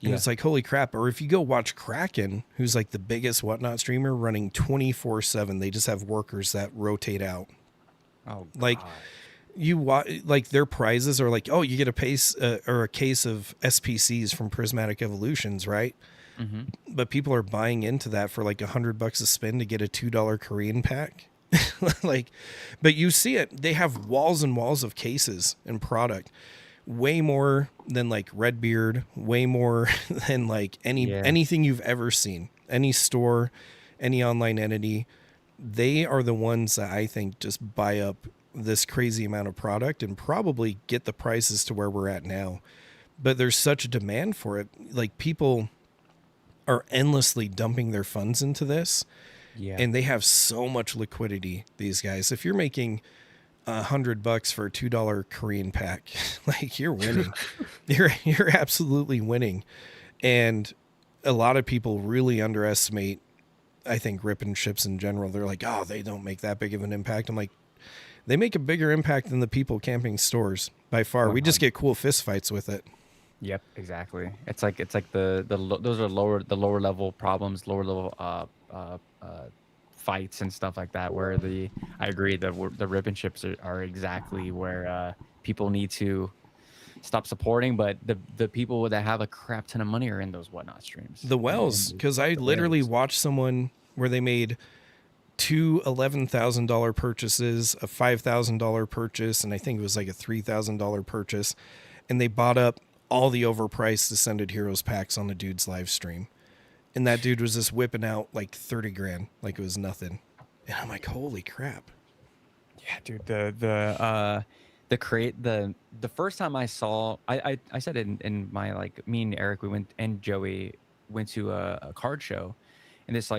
And it's like, holy crap. Or if you go watch Kraken, who's like the biggest Whatnot streamer, running 24/7, they just have workers that rotate out. Oh, God. Like like their prizes are like, oh, you get a case of SPCs from Prismatic Evolutions, right? But people are buying into that for like $100 a spin to get a $2 Korean pack. Like, but you see it, they have walls and walls of cases and product way more than like Redbeard, way more than like Yeah. anything you've ever seen, any store, any online entity. They are the ones that I think just buy up this crazy amount of product and probably get the prices to where we're at now. But there's such a demand for it. Like, people are endlessly dumping their funds into this, Yeah. and they have so much liquidity, these guys. If you're making $100 for a $2 Korean pack, like, you're winning. you're absolutely winning. And a lot of people really underestimate, I think, rip and ships in general. They're like, oh, they don't make that big of an impact. I'm like, they make a bigger impact than the people camping stores by far. We just get cool fist fights with it. Yep, exactly. It's like those are the lower level problems, lower level fights and stuff like that. Where I agree, the rip and ships are exactly where people need to stop supporting. But the people that have a crap ton of money are in those whatnot streams. The wells, because I literally watched someone where they made two $11,000 purchases, a $5,000 purchase, and I think it was like a $3,000 purchase, and they bought up all the overpriced Descended Heroes packs on the dude's live stream. And that dude was just whipping out like 30 grand, like it was nothing. And I'm like, holy crap. Yeah, dude. The first time I saw, I said it in my, like, me and Eric, we went, and Joey went to a card show, and this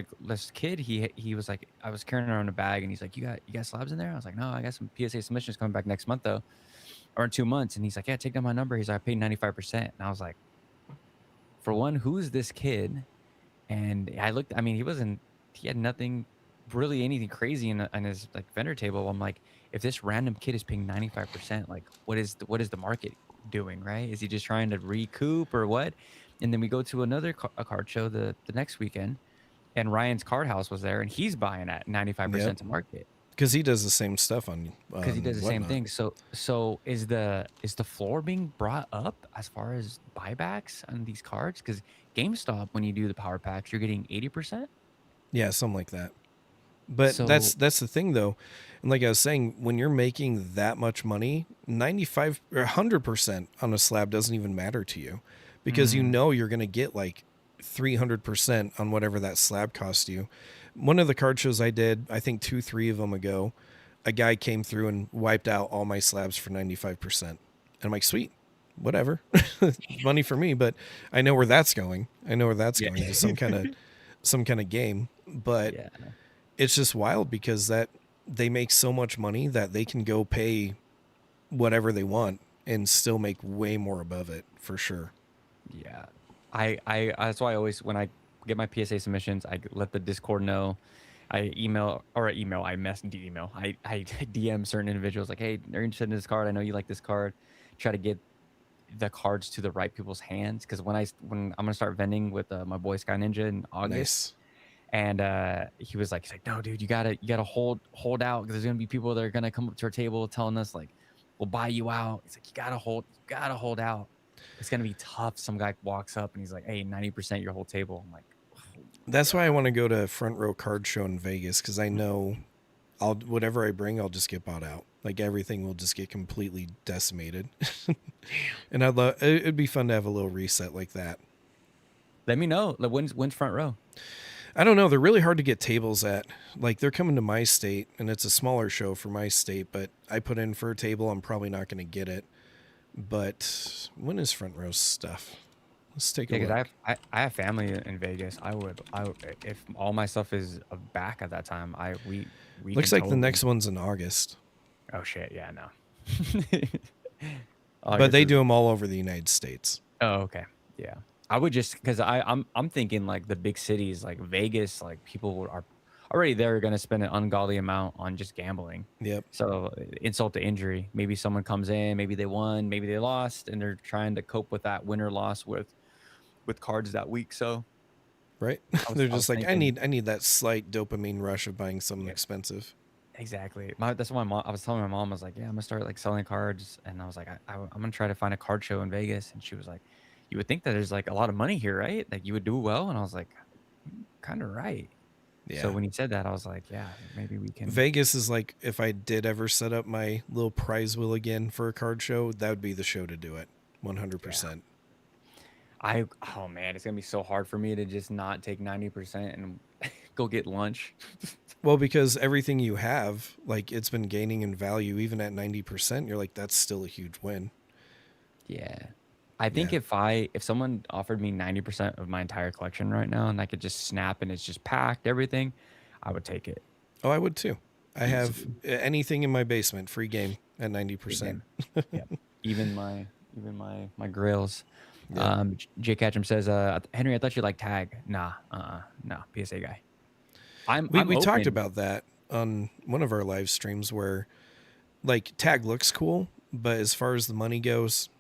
kid, he was like, I was carrying around a bag, and he's like, you got slabs in there? I was like, no, I got some PSA submissions coming back next month though, or in 2 months. And he's like, yeah, take down my number. He's like, I paid 95%. And I was like, for one, who's this kid? And I looked, I mean, he had nothing, really anything crazy in his like vendor table. I'm like, if this random kid is paying 95%, like, what is the market doing, right? Is he just trying to recoup or what? And then we go to another a card show the next weekend, and Ryan's Card House was there, and he's buying at 95% to market. Because he does the same stuff on. Because he does the same thing. So is the floor being brought up as far as buybacks on these cards? Because GameStop, when you do the power packs, you're getting 80%. Yeah, something like that. But that's the thing though, and like I was saying, when you're making that much money, 95 or 100% on a slab doesn't even matter to you, because you know you're gonna get like 300% on whatever that slab cost you. One of the card shows I did, I think 2-3 of them ago, a guy came through and wiped out all my slabs for 95%. And I'm like, sweet, whatever. Money for me, but I know where that's going. Going to some kind of game. But it's just wild, because that they make so much money that they can go pay whatever they want and still make way more above it, for sure. Yeah. I that's why I always, when I get my PSA submissions, I let the Discord know. I email, I DM certain individuals like, hey, are you interested in this card? I know you like this card. Try to get the cards to the right people's hands, because when I'm gonna start vending with my boy Sky Ninja in August. Nice. And he's like, no, dude, you gotta hold out, because there's gonna be people that are gonna come up to our table telling us like, we'll buy you out. He's like, you gotta hold out. It's gonna be tough. Some guy walks up and he's like, hey, 90% your whole table. I'm like, that's why I want to go to Front Row Card Show in Vegas, because I know whatever I bring, I'll just get bought out. Like, everything will just get completely decimated. And it'd be fun to have a little reset like that. Let me know. Like, when's Front Row? I don't know. They're really hard to get tables at. Like, they're coming to my state, and it's a smaller show for my state, but I put in for a table. I'm probably not going to get it. But when is Front Row stuff? Let's take a look. I have family in Vegas. I would if all my stuff is back at that time. We looks like the next one's in August. Oh shit! Yeah, no. But they do them all over the United States. Oh, okay. Yeah, I would just, because I'm thinking like the big cities like Vegas, like people are already there, going to spend an ungodly amount on just gambling. Yep. So insult to injury. Maybe someone comes in, maybe they won, maybe they lost, and they're trying to cope with that win or loss with cards that week. So right. They're just like, thinking, I need that slight dopamine rush of buying something expensive. Exactly. That's why I was telling my mom, I was like, yeah, I'm gonna start like selling cards, and I was like, I'm gonna try to find a card show in Vegas. And she was like, you would think that there's like a lot of money here, right? Like you would do well. And I was like, kind of right. Yeah. So when he said that, I was like, yeah, maybe we can. Vegas is like, if I did ever set up my little prize wheel again for a card show, that would be the show to do it. 100%. Oh man, it's gonna be so hard for me to just not take 90% and go get lunch. Well, because everything you have, like, it's been gaining in value even at 90%. You're like, that's still a huge win. Yeah. I think Yeah. if someone offered me 90% of my entire collection right now and I could just snap and it's just packed, everything, I would take it. Oh, I would too. I have Easily. anything in my basement, free game at Free 90%. game. Yeah. Even my grills. Yeah. Jay Catchum says, Henry, I thought you liked tag. Nah, no, PSA guy. I'm We talked open. about that on one of our live streams where, like, tag looks cool, but as far as the money goes,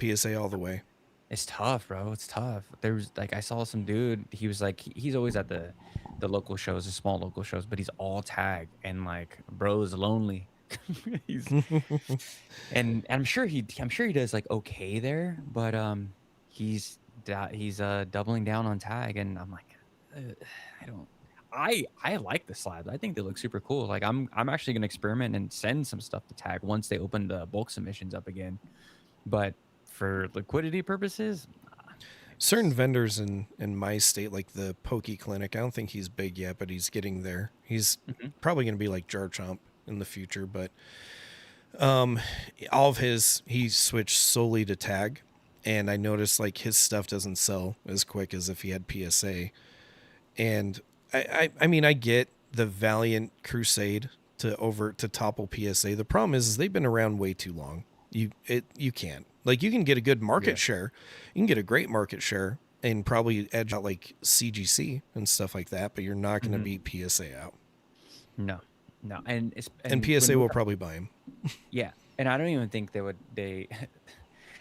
PSA all the way. It's tough, bro. It's tough. There's like I saw some dude. He was like he's always at the local shows, the small local shows, but he's all tag and like bro's lonely. he's and I'm sure he does like okay there, but he's doubling down on tag, and I'm like, I don't. I like the slabs. I think they look super cool. Like I'm actually gonna experiment and send some stuff to tag once they open the bulk submissions up again, but for liquidity purposes, Certain vendors in my state, like the Poke Clinic, I don't think he's big yet, but he's getting there. He's probably going to be like Jar Chomp in the future, but all of he switched solely to tag, and I noticed like his stuff doesn't sell as quick as if he had PSA. And I mean, I get the Valiant Crusade to topple PSA. The problem is they've been around way too long. You can't. Like, you can get a good market share. You can get a great market share and probably edge out like CGC and stuff like that, but you're not going to beat PSA out. no, and PSA will probably buy him. Yeah, and I don't even think I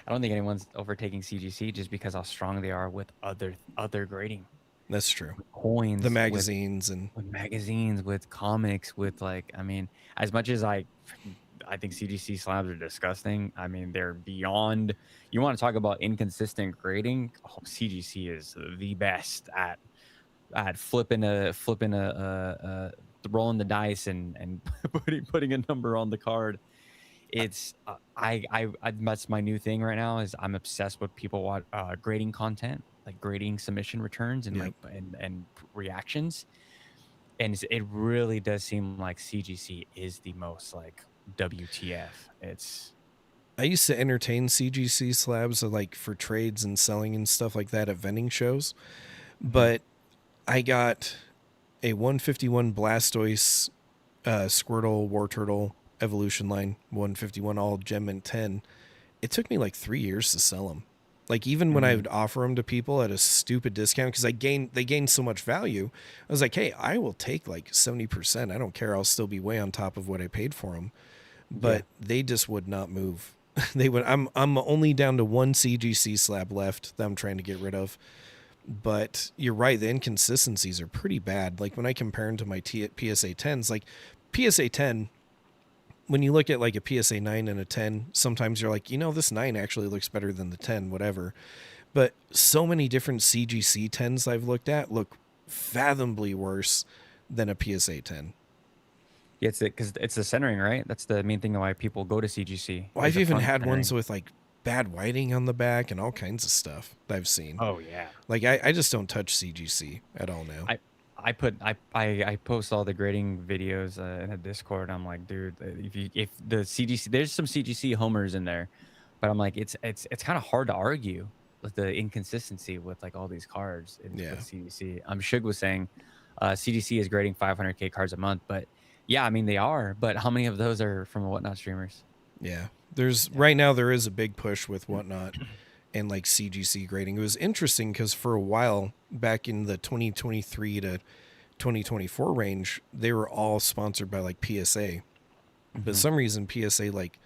don't think anyone's overtaking CGC just because how strong they are with other grading. That's true. Coins, The magazines with magazines, with comics, with like, I mean, as much as I think CGC slabs are disgusting. I mean, they're beyond. You want to talk about inconsistent grading? Oh, CGC is the best at flipping a rolling the dice and putting a number on the card. It's I that's my new thing right now. Is I'm obsessed with people grading content, like grading submission returns and like and reactions. And it really does seem like CGC is the most like WTF. I used to entertain CGC slabs like for trades and selling and stuff like that at vending shows, but I got a 151 Blastoise, Squirtle, Wartortle evolution line 151 all gem mint 10. It took me like 3 years to sell them. Like, even when I would offer them to people at a stupid discount, because they gained so much value, I was like, hey, I will take like 70%. I don't care. I'll still be way on top of what I paid for them. But they just would not move. They would. I'm only down to one CGC slab left that I'm trying to get rid of. But you're right. The inconsistencies are pretty bad. Like, when I compare them to my PSA 10s, like PSA 10, when you look at like a PSA 9 and a 10, sometimes you're like, this 9 actually looks better than the 10, whatever. But so many different CGC 10s I've looked at look fathomably worse than a PSA 10. Yeah, because it's the centering, right? That's the main thing why people go to CGC. Well, I've even had ones with like bad whiting on the back and all kinds of stuff that I've seen. Oh yeah. Like, I just don't touch CGC at all now. I post all the grading videos in a Discord. I'm like, dude, if the CGC, there's some CGC homers in there, but I'm like, it's kind of hard to argue with the inconsistency with like all these cards with CGC. Shug was saying CGC is grading 500K cards a month, but yeah, I mean they are, but how many of those are from Whatnot streamers? Yeah, right now there is a big push with Whatnot and like CGC grading. It was interesting because for a while back in the 2023 to 2024 range, they were all sponsored by like PSA, but some reason PSA like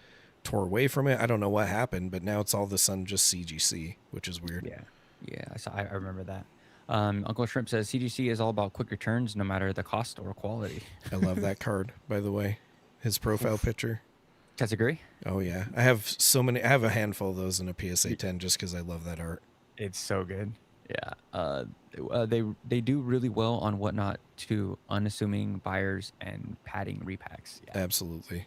tore away from it. I don't know what happened, but now it's all of a sudden just CGC, which is weird. Yeah, I remember that. Uncle Shrimp says CGC is all about quick returns, no matter the cost or quality. I love that card, by the way. His profile picture. Disagree? Oh yeah, I have a handful of those in a PSA 10 just because I love that art. It's so good. Yeah. They do really well on Whatnot to unassuming buyers and padding repacks. Yeah. Absolutely.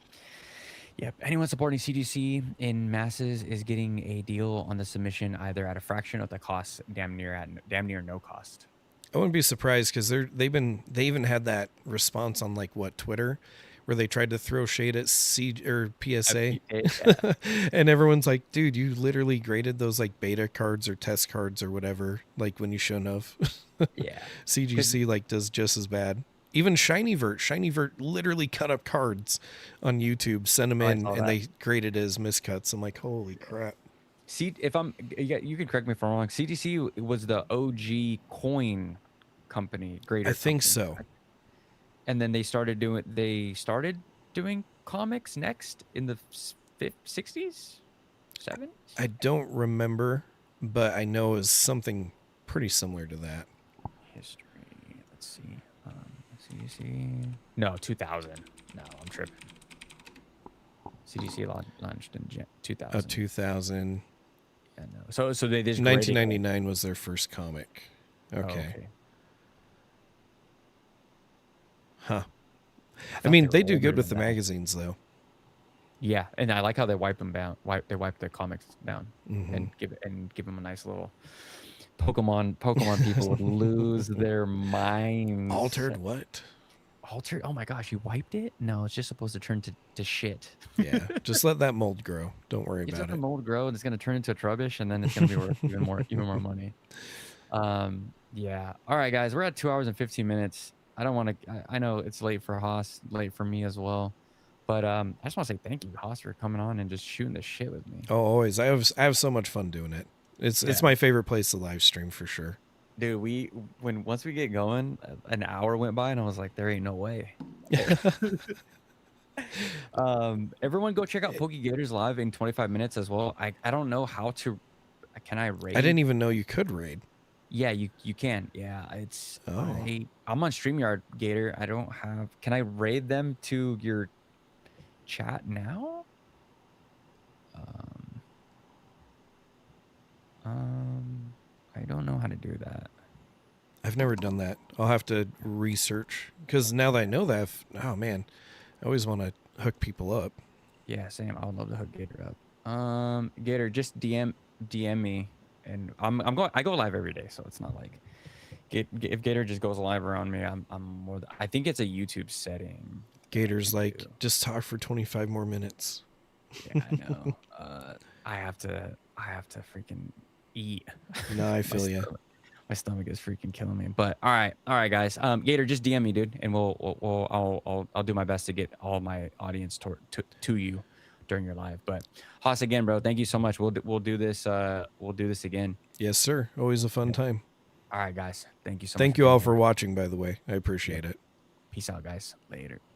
Yep. Anyone supporting CGC in masses is getting a deal on the submission either at a fraction of the cost, damn near no cost. I wouldn't be surprised because they even had that response on like what Twitter, where they tried to throw shade at PSA, Yeah. and everyone's like, "Dude, you literally graded those like beta cards or test cards or whatever. Like when you shouldn't have." Yeah. CGC like does just as bad. Even Shinyvert literally cut up cards on YouTube, sent them Oh, I in, saw and that. they graded it as miscuts. I'm like, holy crap. See, if I'm, yeah, you can correct me if I'm wrong. CGC was the OG coin company, grader I think company, so. right? And then they started doing comics next in the 60s, 70s. I don't remember, but I know it was something pretty similar to that. History. Let's see. CGC. No, 2000. No, I'm tripping. CGC launched in 2000. 2000. Yeah, no. So they just graded it. 1999 was their first comic. Oh, Okay. I Huh. I thought mean, were they do older good with the than that. magazines, though. Yeah, and I like how they wipe them down. They wipe the comics down Mhm. and give them a nice little Pokemon people would lose their minds. Altered what? Altered? Oh my gosh, you wiped it? No, it's just supposed to turn to shit. Yeah, just let that mold grow. Don't worry It's about let the it. mold grow and it's gonna turn into a trubbish and then it's gonna be worth even more money. Yeah. All right, guys, we're at 2 hours and 15 minutes. I don't want to. I know it's late for Haas, late for me as well, but I just want to say thank you, Haas, for coming on and just shooting the shit with me. Oh, always. I have so much fun doing it. It's Yeah. my favorite place to live stream for sure. Dude, once we get going, an hour went by and I was like, there ain't no way. Everyone go check out Pokegators live in 25 minutes as well. I don't know how to. Can I raid? I didn't even know you could raid. Yeah, you can. Yeah, it's. Oh. I'm on StreamYard Gator. I don't have. Can I raid them to your chat now? I don't know how to do that. I've never done that. I'll have to research because now that I know that, oh man, I always want to hook people up. Yeah, same. I would love to hook Gator up. Gator, just DM me, and I go live every day, so it's not like if Gator just goes live around me, I'm more. I think it's a YouTube setting. Gator's like, just talk for 25 more minutes. Yeah, I know. I have to freaking eat. No, I feel you. My stomach is freaking killing me. But all right, guys. Gator, just DM me, dude, and I'll do my best to get all my audience to you during your live. But Haas, again, bro, thank you so much. We'll do this. We'll do this again. Yes, sir. Always a fun time. All right, guys. Thank you so much. Thank you all for watching, by the way. I appreciate it. Peace out, guys. Later.